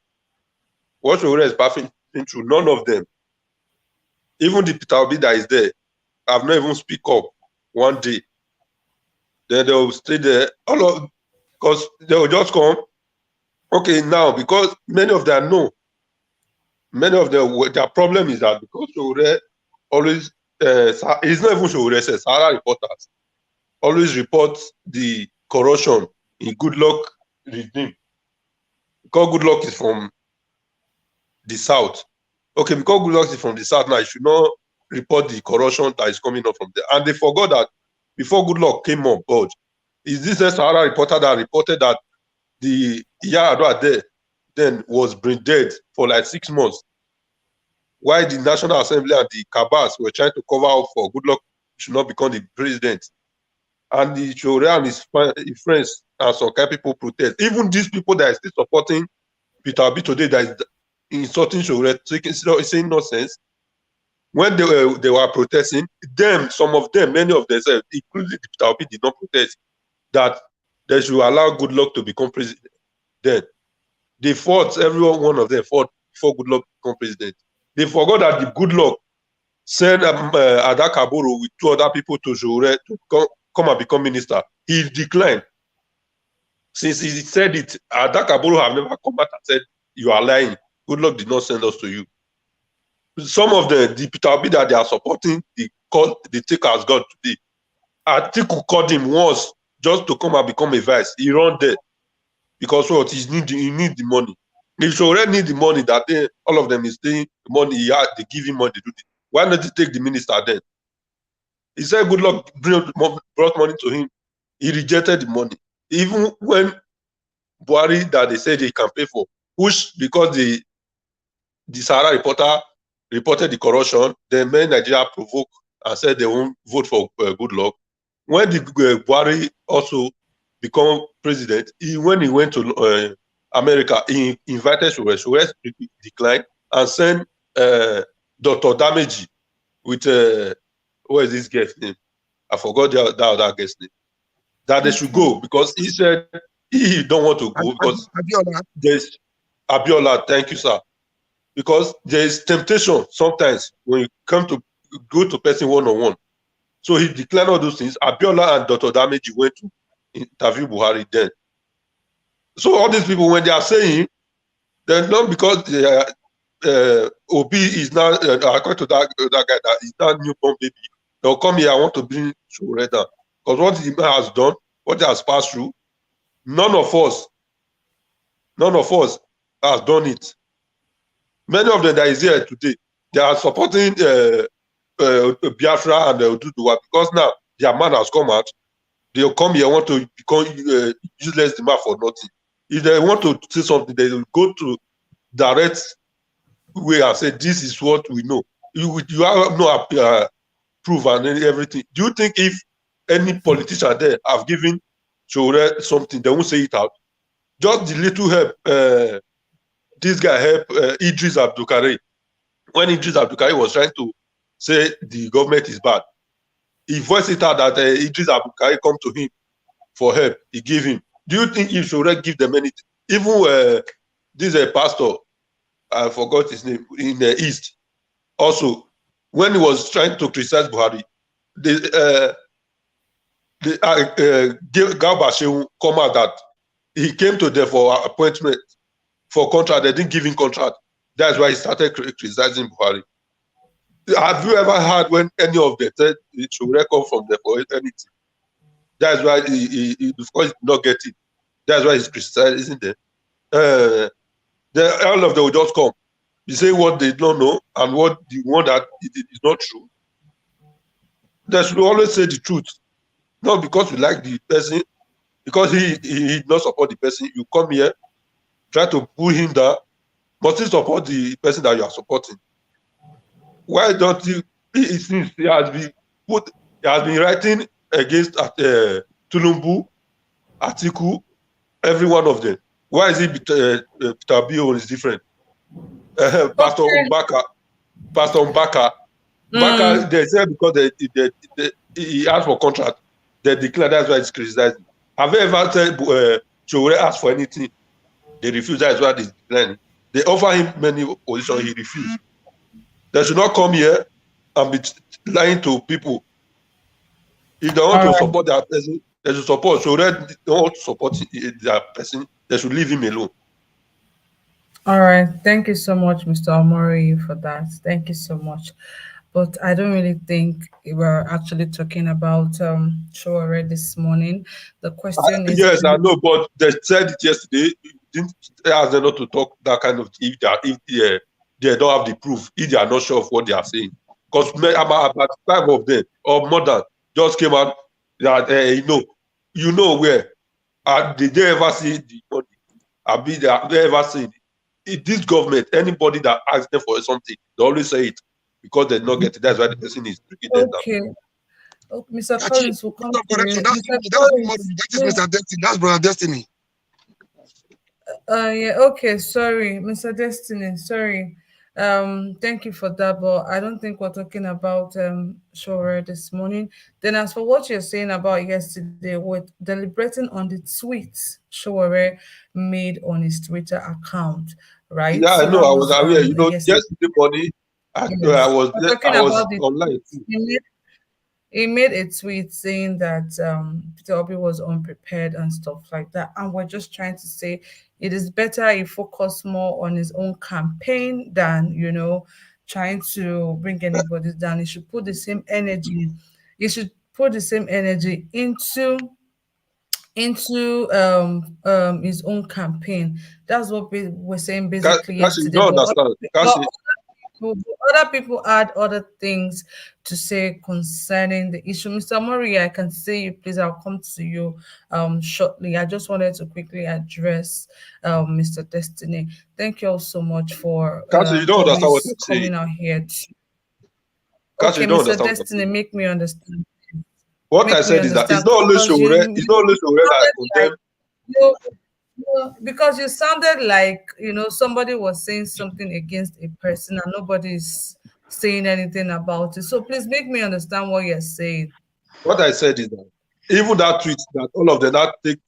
What Shore is passing through, none of them. Even the Peter Obi that is there, I've not even speak up one day. Then they will stay there. Because they will just come. Okay, now, because many of them know. Many of them, their problem is that because Shore always, it's not even Shore, it's Sahara reporters, always report the corruption in Goodluck regime. Because Goodluck is from the south. Okay, because Goodluck is from the south now, I should not report the corruption that is coming up from there. And they forgot that before Goodluck came on board, is this a Sahara reporter that reported that the Yaradua there then was brain dead for like 6 months, while the National Assembly and the Kabas were trying to cover up for Goodluck should not become the president. And the Shore and his friends and some kind of people protest. Even these people that are still supporting Peter Obi today that is insulting Shore, saying nonsense. When they were protesting, some of them, many of them, including Peter Obi, did not protest that they should allow Goodluck to become president. Then they fought, one of them fought before Goodluck become president. They forgot that the Goodluck sent Ada Kaburu with 2 other people to Shore to come and become minister. He declined. Since he said it, Ada Kaburu have never come back and said, you are lying. Goodluck did not send us to you. Some of the Peter Obi that they are supporting, they take as God today. Atiku called him once just to come and become a vice. He run there because what he need the money. If Shore need the money that day, all of them is saying the money he had, they give him money to do it. Why not he take the minister then? He said Goodluck brought money to him. He rejected the money. Even when Buhari that they said he can pay for, which because the Sahara reporter reported the corruption, then made Nigeria provoke and said they won't vote for good luck. When the Buhari also become president, when he went to America, he invited Sowore. Sowore declined and sent Dr. Dameji with what is this guest name? I forgot that other guest name. That they should go because he said he don't want to go because there's Abiola. Thank you, sir. Because there is temptation sometimes when you come to go to person one-on-one. So he declared all those things. Abiola and Dr. Dameji went to interview Buhari then. So all these people, when they are saying, they're not because they are, Obi is now, according to that guy, that is now newborn baby. They'll come here, I want to bring Sowore down. Because what the man has done, what he has passed through, none of us has done it. Many of them that is here today, they are supporting Biafra and Oduduwa because now their man has come out. They'll come here, want to become useless demand for nothing. If they want to say something, they will go to direct way and say, this is what we know. You have no proof and everything. Do you think if any politician there have given Sowore something, they won't say it out? Just the little help this guy helped Idris Abdulkarim. When Idris Abdulkarim was trying to say the government is bad, he voiced it out that Idris Abdulkarim come to him for help. He gave him. Do you think he should give them anything? Even this pastor, I forgot his name, in the East, also, when he was trying to criticize Buhari, Garba Shehu come out that he came to them for appointment for contract. They didn't give him contract. That's why he started criticizing Buhari. Have you ever heard when any of them said it should record from them for anything? That's why he of course, not get it. That's why he's criticizing them. All of them will just come. You say what they don't know and what the one that is not true. They should always say the truth. Not because you like the person, because he not support the person. You come here, try to pull him down, but still support the person that you are supporting. Why don't you? It seems he has been writing against Tulumbu, Atiku, every one of them. Why is it Peter Bio is different? Pastor Mbaka, they said because he asked for contract, they declared that's why he's criticizing. Have you ever said Sowore asked for anything? They refused. That's why he's declining. They offer him many positions, he refused. They should not come here and be lying to people. If they want to support that person, they should support. So they don't want to support that person, they should leave him alone. All right. Thank you so much, Mr. Omori, for that. Thank you so much. But I don't really think we're actually talking about Sowore this morning. The question is, yes, I know, but they said it yesterday. Didn't ask them not to talk that kind of if they don't have the proof, if they are not sure of what they are saying. Because about 5 of them or more than just came out that you know where. Did they ever see the money? Have they ever seen it? This government, anybody that asks them for something, they always say it because they not get it. That's why the person is breaking them down. okay. Oh, Mr. Collins will come to you. That's Mr. Destiny. That's Brother Destiny. Yeah, okay, sorry, Mr. Destiny, sorry. Thank you for that, but I don't think we're talking about Sowore this morning. Then as for what you're saying about yesterday, with deliberating on the tweets Sowore made on his Twitter account, right? Yeah, So I know. that I was aware. yesterday. Yesterday morning, Yes. We're talking I was about the online. he made a tweet saying that Peter Obi was unprepared and stuff like that. And we're just trying to say it is better he focus more on his own campaign than, trying to bring anybody down. He should put the same energy. He should put the same energy into his own campaign. That's what we're saying basically Kashi, you yesterday. don't But understand. Kashi, other people had other things to say concerning the issue. Mr. Mori, I can see you, please. I'll come to you shortly. I just wanted to quickly address Mr. Destiny. Thank you all so much for you don't understand what I'm saying. coming out here. Cash, Okay, you don't Mr. understand what I'm Destiny, saying. make me understand. What I Make me said is that understand because it's not always Showore that sounded like condemn. you, because you sounded like somebody was saying something against a person and nobody's saying anything about it. So please make me understand what you're saying. What I said is that even that tweet that all of them that take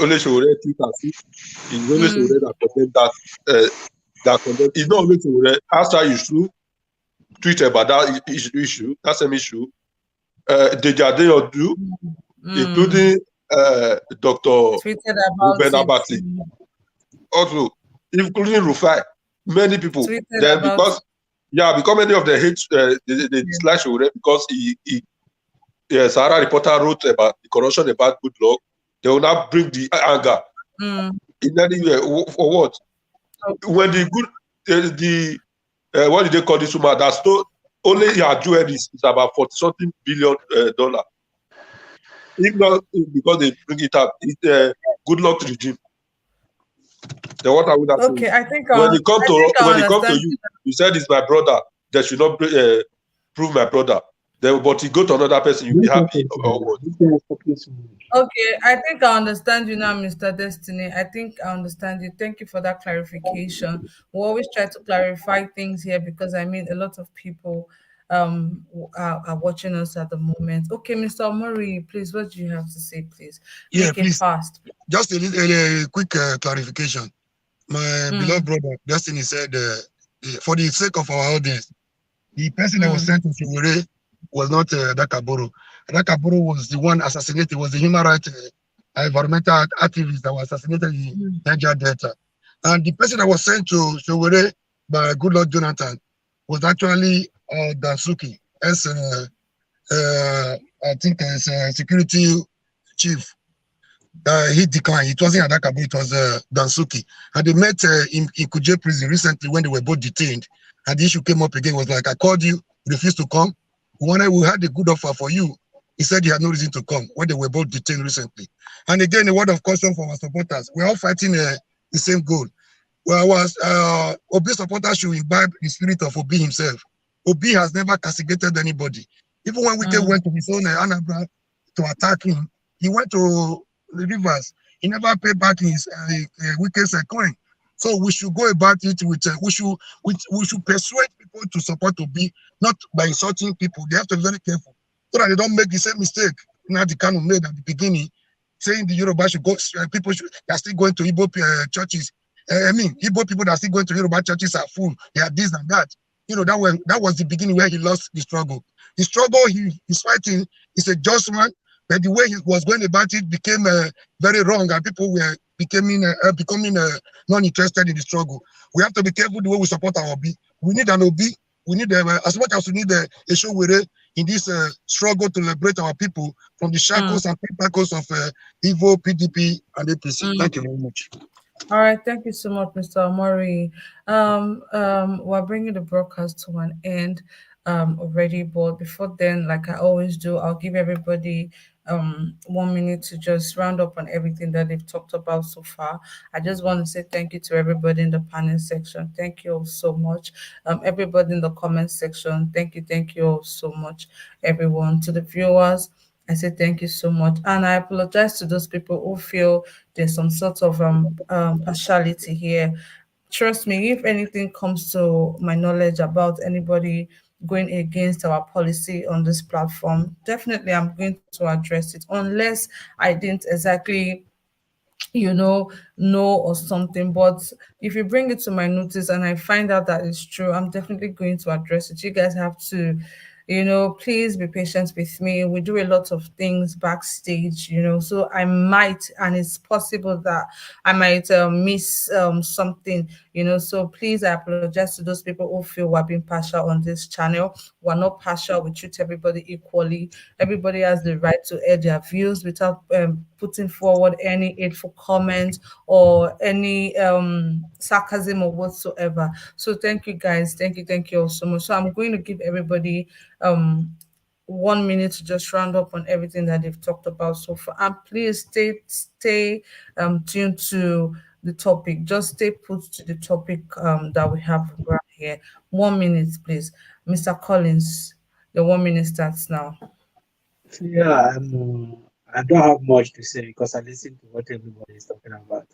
only Showore tweet as if it's only Mm, Showore that condemn that condemn. It's not only Showore. After you should tweet about that same issue, Deja Adeyodu, mm. including Dr. Tweeted about Ruben it. Abati, also including Rufai, many people. Tweeted Then about because because many of them hate they it. dislike Showore because Sahara reporter wrote about the corruption about good luck. They will not bring the anger Mm. in any way for what? When the good what did they call this woman that stole only her jewelry is about 40 something billion dollar. If not because they bring it up, it good luck regime. Then what are we not saying? Okay, I think I When it come to understand. you said it's my brother. They should not prove my brother. Then, but you go to another person, you'll be Don't talk happy to or me. what? This guy is talking so much. Okay, I think I understand you now, Mr. Destiny. I think I understand you. Thank you for that clarification. We always try to clarify things here because I mean a lot of people are watching us at the moment. Okay, Mr. Omori, please, what do you have to say, please? Yeah, Make it please. fast. Just a quick clarification. My beloved Mm, brother Destiny said, for the sake of our audience, the person that was mm, sent to Shiwere was not Dakaboro. Dakaboro was the one assassinated, was the human rights environmental activist that was assassinated in mm, Niger Delta. And the person that was sent to Shiwere by Goodluck Jonathan was actually Dansuki, as I think as security chief. He declined. It wasn't Adakabo, it was Dansuki. And they met in Kuje prison recently when they were both detained. And the issue came up again. It was like, I called you, you refused to come. We had a good offer for you. He said he had no reason to come when they were both detained recently. And again, a word of caution for our supporters. We're all fighting the same goal. Well, Obi supporters should imbibe the spirit of Obi himself. Obi has never castigated anybody. Even when Wike mm, went to his own Anambra to attack him, he went to the rivers. He never paid back his Wike's coin. So we should go about it with we should persuade people to support Obi, not by insulting people. They have to be very careful so that they don't make the same mistake now the Kanu made at the beginning, saying the Yoruba should go. People they are still going to Igbo churches. I mean, Igbo people that are still going to Yoruba churches are full. They are this and that. That was the beginning where he lost the struggle. The struggle he's fighting is a just one, but the way he was going about it became very wrong, and people were becoming non-interested in the struggle. We have to be careful the way we support our OB. We need an OB. We need as much as we need a Showere in this struggle to liberate our people from the mm, shackles and tentacles of Evo, PDP, and APC. mm. Thank you very much. All right, thank you so much, Mr. Omori. We're bringing the broadcast to an end already, but before then, like I always do, I'll give everybody 1 minute to just round up on everything that they've talked about so far. I just want to say thank you to everybody in the panel section. Thank you all so much. Everybody in the comment section, thank you all so much, everyone. To the viewers, I say thank you so much. And I apologize to those people who feel there's some sort of partiality here. Trust me, if anything comes to my knowledge about anybody going against our policy on this platform, definitely I'm going to address it unless I didn't exactly know or something. But if you bring it to my notice and I find out that it's true, I'm definitely going to address it. You guys have to, please be patient with me. We do a lot of things backstage, so I might, and it's possible that I might miss something, so please, I apologize to those people who feel we're being partial on this channel. We're not partial. We treat everybody equally. Everybody has the right to air their views without putting forward any hateful comments or any sarcasm or whatsoever. So thank you guys. Thank you all so much. So I'm going to give everybody 1 minute to just round up on everything that they've talked about so far. And please stay tuned to the topic. Just stay put to the topic that we have right here. 1 minute, please. Mr. Collins. Your 1 minute starts now. Yeah, I don't have much to say because I listen to what everybody is talking about.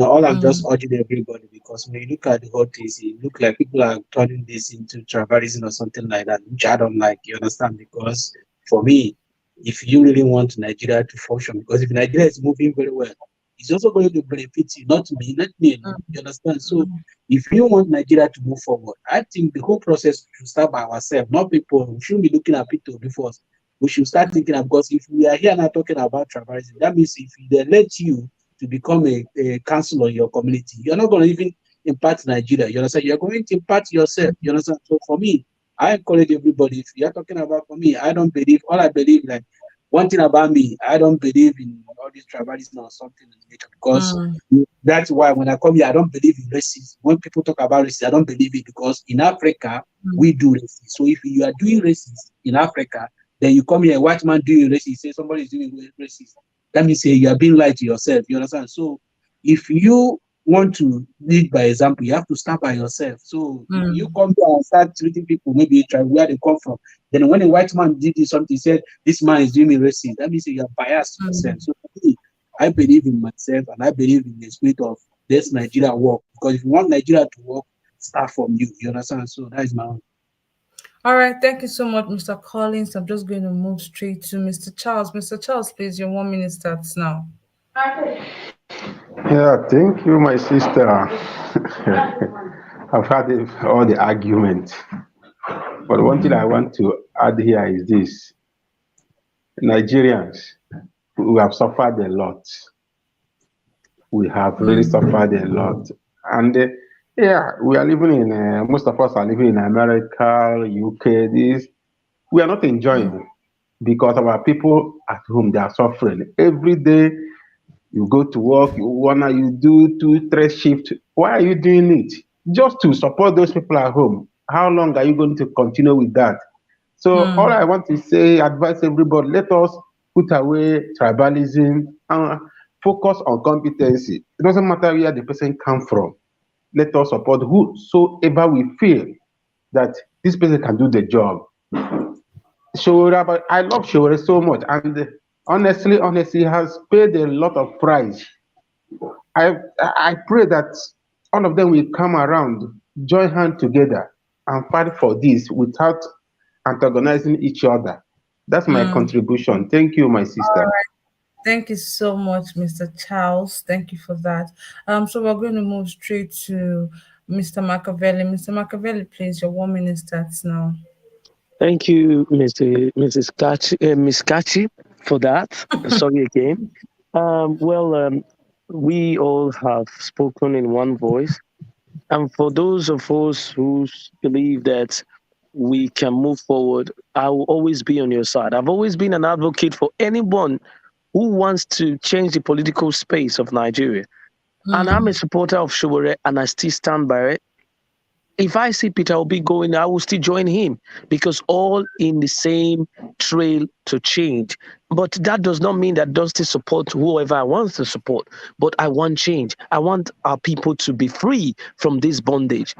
All I'm just urging everybody, because when you look at the whole thing, it look like people are turning this into tribalism or something like that, which I don't like. You understand? Because for me, if you really want Nigeria to function, because if Nigeria is moving very well, it's also going to benefit you, not me, not me alone. You understand? So if you want Nigeria to move forward, I think the whole process should start by ourselves, not people. We shouldn't be looking at people before us. We should start thinking, because if we are here now talking about tribalism, that means if they let you to become a councillor in your community, you're not going to even impact Nigeria. You understand? You're going to impact yourself. You understand? So for me, I encourage everybody. If you're talking about, for me, I don't believe, all I believe, like, one thing about me, I don't believe in all this tribalism or something in nature, because that's why when I come here, I don't believe in racism. When people talk about racism, I don't believe it, because in Africa, we do racism. So if you are doing racism in Africa, then you come here, a white man doing racism, say somebody is doing racism. That means you are being lied to yourself. You understand? So if you want to lead by example, you have to start by yourself. So if you come here and start treating people, maybe you try where they come from, then when a white man did something, he said, this man is doing me racist, that means you are biased to yourself. So for me, I believe in myself, and I believe in the spirit of this Nigeria work. Because if you want Nigeria to work, start from you. You understand? So that is my own. All right, thank you so much, Mr. Collins. I'm just going to move straight to Mr. Charles. Mr. Charles, please, your 1 minute starts now. Yeah, thank you, my sister. I've had all the argument, but one thing I want to add here is this: Nigerians, we have suffered a lot. We have really suffered a lot, and yeah, we are living in. Most of us are living in America, UK. This we are not enjoying because our people at home, they are suffering every day. You go to work, you do 2, 3 shifts. Why are you doing it? Just to support those people at home. How long are you going to continue with that? So all I want to say, advise everybody, let us put away tribalism and focus on competency. It doesn't matter where the person come from. Let us support whosoever we feel that this person can do the job. Showora, but I love Showora so much, and honestly, he has paid a lot of price. I pray that all of them will come around, join hands together, and fight for this without antagonizing each other. That's my contribution. Thank you, my sister. Thank you so much, Mr. Charles. Thank you for that. So we're going to move straight to Mr. Machiavelli. Mr. Machiavelli, please, your 1 minute starts now. Thank you, Mrs. Miss Kachi, for that. Sorry again. We all have spoken in one voice. And for those of us who believe that we can move forward, I will always be on your side. I've always been an advocate for anyone who wants to change the political space of Nigeria. And I'm a supporter of Showore, and I still stand by it. If I see Peter Obi going, I will still join him, because all in the same trail to change. But that does not mean that I don't still support whoever I want to support. But I want change. I want our people to be free from this bondage.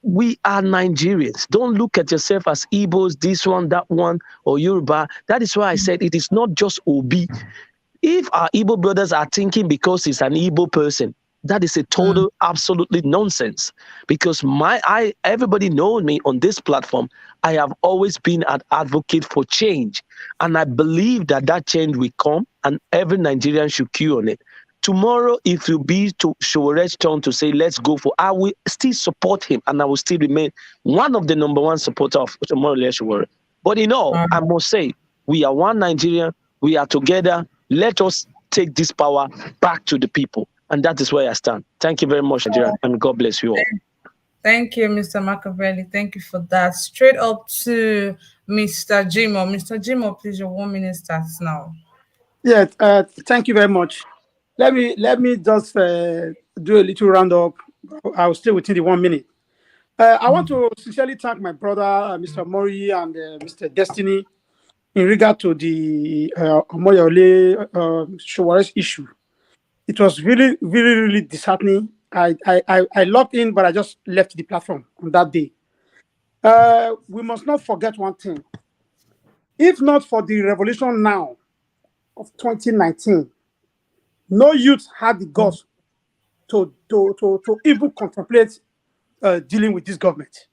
We are Nigerians. Don't look at yourself as Igbos, this one, that one, or Yoruba. That is why I said it is not just Obi. If our Igbo brothers are thinking because he's an Igbo person, that is a total, absolutely nonsense. Because everybody knows me on this platform. I have always been an advocate for change, and I believe that that change will come, and every Nigerian should queue on it. Tomorrow, if it will be to Showore's turn to say, let's go for, I will still support him, and I will still remain one of the #1 supporter of tomorrow, Showore. But in all, I must say, we are one Nigeria, we are together. Let us take this power back to the people. And that is where I stand. Thank you very much, Nigeria, and God bless you all. Thank you, Mr. Machiavelli. Thank you for that. Straight up to Mr. Jimo. Mr. Jimo, please, your 1 minute starts now. Yeah, thank you very much. Let me just do a little roundup. I'll stay within the 1 minute. I want to sincerely thank my brother, Mr. Mori, and Mr. Destiny, in regard to the Omoyole Showore's issue. It was really, really, really disheartening. I logged in, but I just left the platform on that day. We must not forget one thing. If not for the revolution now of 2019, no youth had the guts to even contemplate dealing with this government.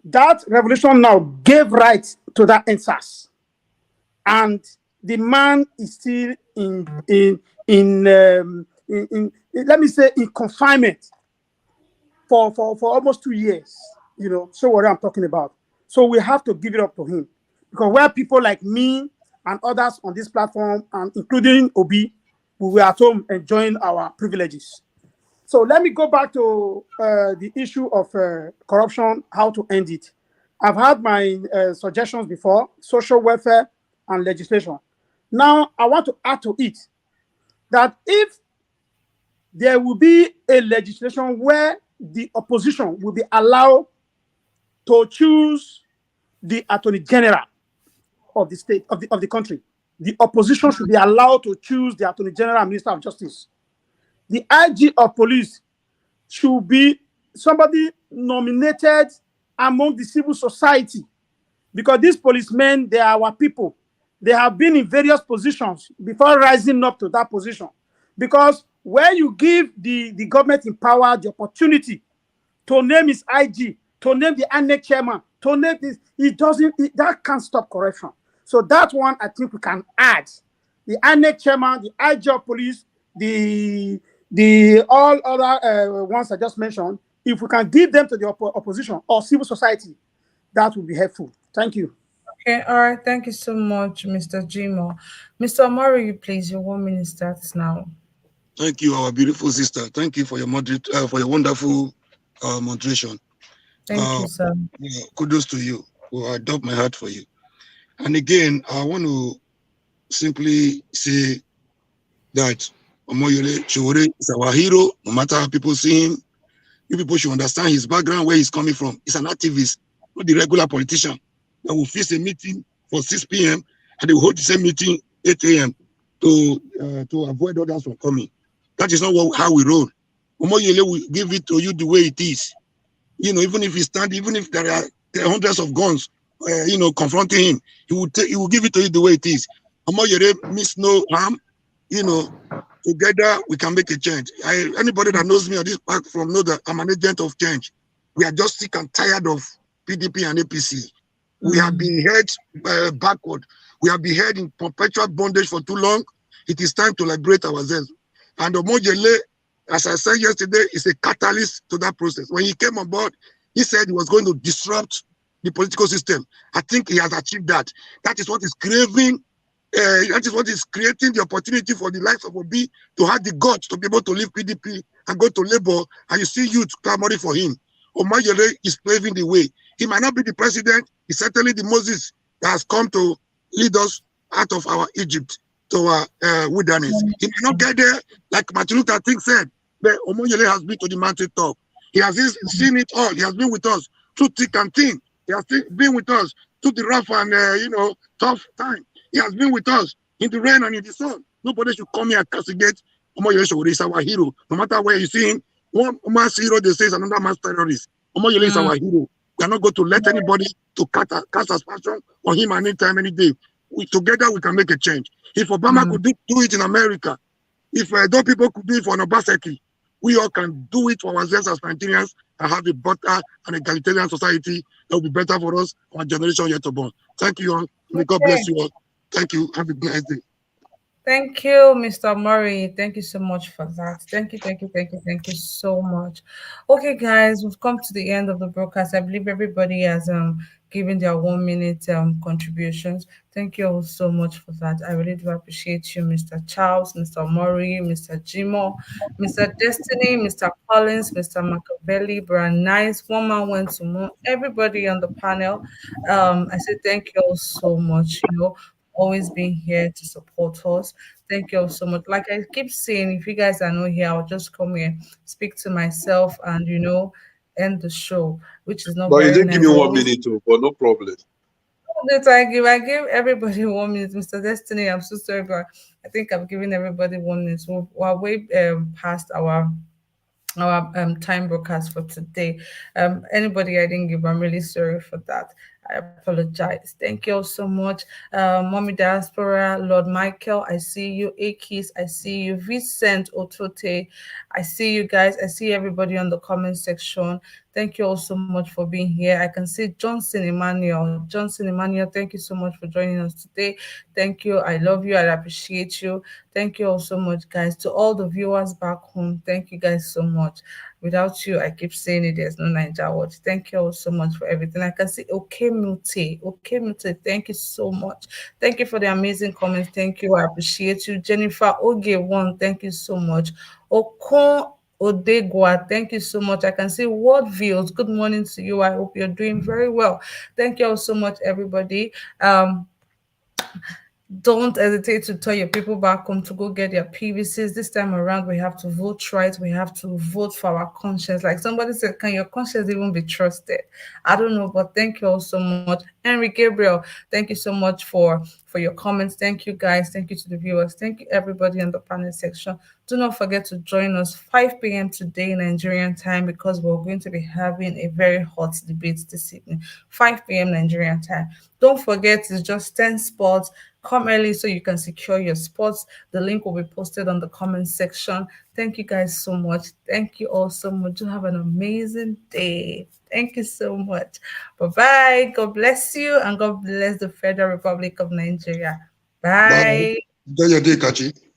That revolution now gave right to that NSAS, and the man is still in let me say in confinement for almost 2 years. So what I'm talking about. So we have to give it up to him, because where people like me and others on this platform, and including Obi, we were at home enjoying our privileges. So let me go back to the issue of corruption, how to end it. I've had my suggestions before: social welfare and legislation. Now, I want to add to it that if there will be a legislation where the opposition will be allowed to choose the attorney general of the state, of the country, the opposition should be allowed to choose the attorney general and minister of justice. The IG of police should be somebody nominated among the civil society, because these policemen, they are our people. They have been in various positions before rising up to that position. Because when you give the government in power the opportunity to name his IG, to name the INEC chairman, to name this, that can't stop corruption. So that one, I think we can add. The INEC chairman, the IG of police, the all other ones I just mentioned, if we can give them to the opposition or civil society, that would be helpful. Thank you. Okay, all right. Thank you so much, Mr. Jimo. Mr. Omori, please, your 1 minute starts now. Thank you, our beautiful sister. Thank you for your for your wonderful moderation. Thank you, sir. Kudos to you. I adopt my heart for you. And again, I want to simply say that Omoyele Sowore is our hero. No matter how people see him, you people should understand his background, where he's coming from. He's an activist, not the regular politician that will fix a meeting for 6 p.m. and they will hold the same meeting 8 a.m. to avoid others from coming. That is not how we roll. Omoyele will give it to you the way it is. Even if he stand, even if there are hundreds of guns, confronting him, he will give it to you the way it is. Omoyele means no harm. Together we can make a change. Anybody that knows me on this platform know that I'm an agent of change. We are just sick and tired of PDP and APC. We have been held backward. We have been held in perpetual bondage for too long. It is time to liberate ourselves. And Omoyele, as I said yesterday, is a catalyst to that process. When he came on board, he said he was going to disrupt the political system. I think he has achieved that. That is what is craving. That is what is creating the opportunity for the likes of Obi to have the guts to be able to leave PDP and go to Labour. And you see youth clamoring for him. Omoyele is paving the way. He might not be the president. He's certainly the Moses that has come to lead us out of our Egypt to our wilderness. He may not get there, like Martin Luther King said, but Omoyele has been to the mountaintop. He has seen it all. He has been with us through thick and thin. He has been with us through the rough and tough time. He has been with us in the rain and in the sun. Nobody should come here and castigate Omoyele Sowore. Is our hero. No matter where you see him, one man's hero, they say, is another man's terrorist. Omoyele is our hero. We are not going to let anybody to cast aspersion on him anytime, any day. Together we can make a change. If Obama could do it in America, if those people could do it for Obaseki, we all can do it for ourselves as Nigerians and have a better and egalitarian society that will be better for us, our generation yet to born. Thank you all. May God bless you all. Thank you. Have a nice day. Thank you, Mr. Murray. Thank you so much for that. Thank you so much. Okay, guys, we've come to the end of the broadcast. I believe everybody has given their 1 minute contributions. Thank you all so much for that. I really do appreciate you, Mr. Charles, Mr. Murray, Mr. Jimo, Mr. Destiny, Mr. Collins, Mr. Machiavelli, Brian Nice, One Man Went to Moon, everybody on the panel. I say thank you all so much. Always being here to support us. Thank you all so much. Like I keep saying, if you guys are not here, I'll just come here, speak to myself, and end the show, which is not But you very didn't give nice. me 1 minute too, but no problem. That I give everybody 1 minute. Mr. Destiny, I'm so sorry, but I think I've given everybody 1 minute. So we're way past our time broadcast for today. Anybody I didn't give, I'm really sorry for that. I apologize. Thank you all so much. Mommy Diaspora, Lord Michael, I see you. Akis, I see you. Vincent Otote, I see you guys. I see everybody on the comment section. Thank you all so much for being here. I can see Johnson Emmanuel. Johnson Emmanuel, thank you so much for joining us today. Thank you. I love you. I appreciate you. Thank you all so much, guys. To all the viewers back home, thank you guys so much. Without you, I keep saying it, there's no Niger Watch. Thank you all so much for everything. I can see Okay Mute. Okay Mute, thank you so much. Thank you for the amazing comments. Thank you. I appreciate you. Jennifer Oge1, thank you so much. Okon Odegwa, thank you so much. I can see World Views. Good morning to you. I hope you're doing very well. Thank you all so much, everybody. Don't hesitate to tell your people back home to go get their PVCs. This time around, we have to vote right. We have to vote for our conscience. Like somebody said, can your conscience even be trusted? I don't know, but thank you all so much. Henry Gabriel, thank you so much for your comments. Thank you, guys. Thank you to the viewers. Thank you, everybody on the panel section. Do not forget to join us 5 p.m. today Nigerian time because we're going to be having a very hot debate this evening. 5 p.m. Nigerian time. Don't forget, it's just 10 spots. Come early so you can secure your spots. The link will be posted on the comment section. Thank you guys so much. Thank you all so much. You have an amazing day. Thank you so much. Bye bye. God bless you and God bless the Federal Republic of Nigeria. Bye. Bye. Enjoy your day, Kachi.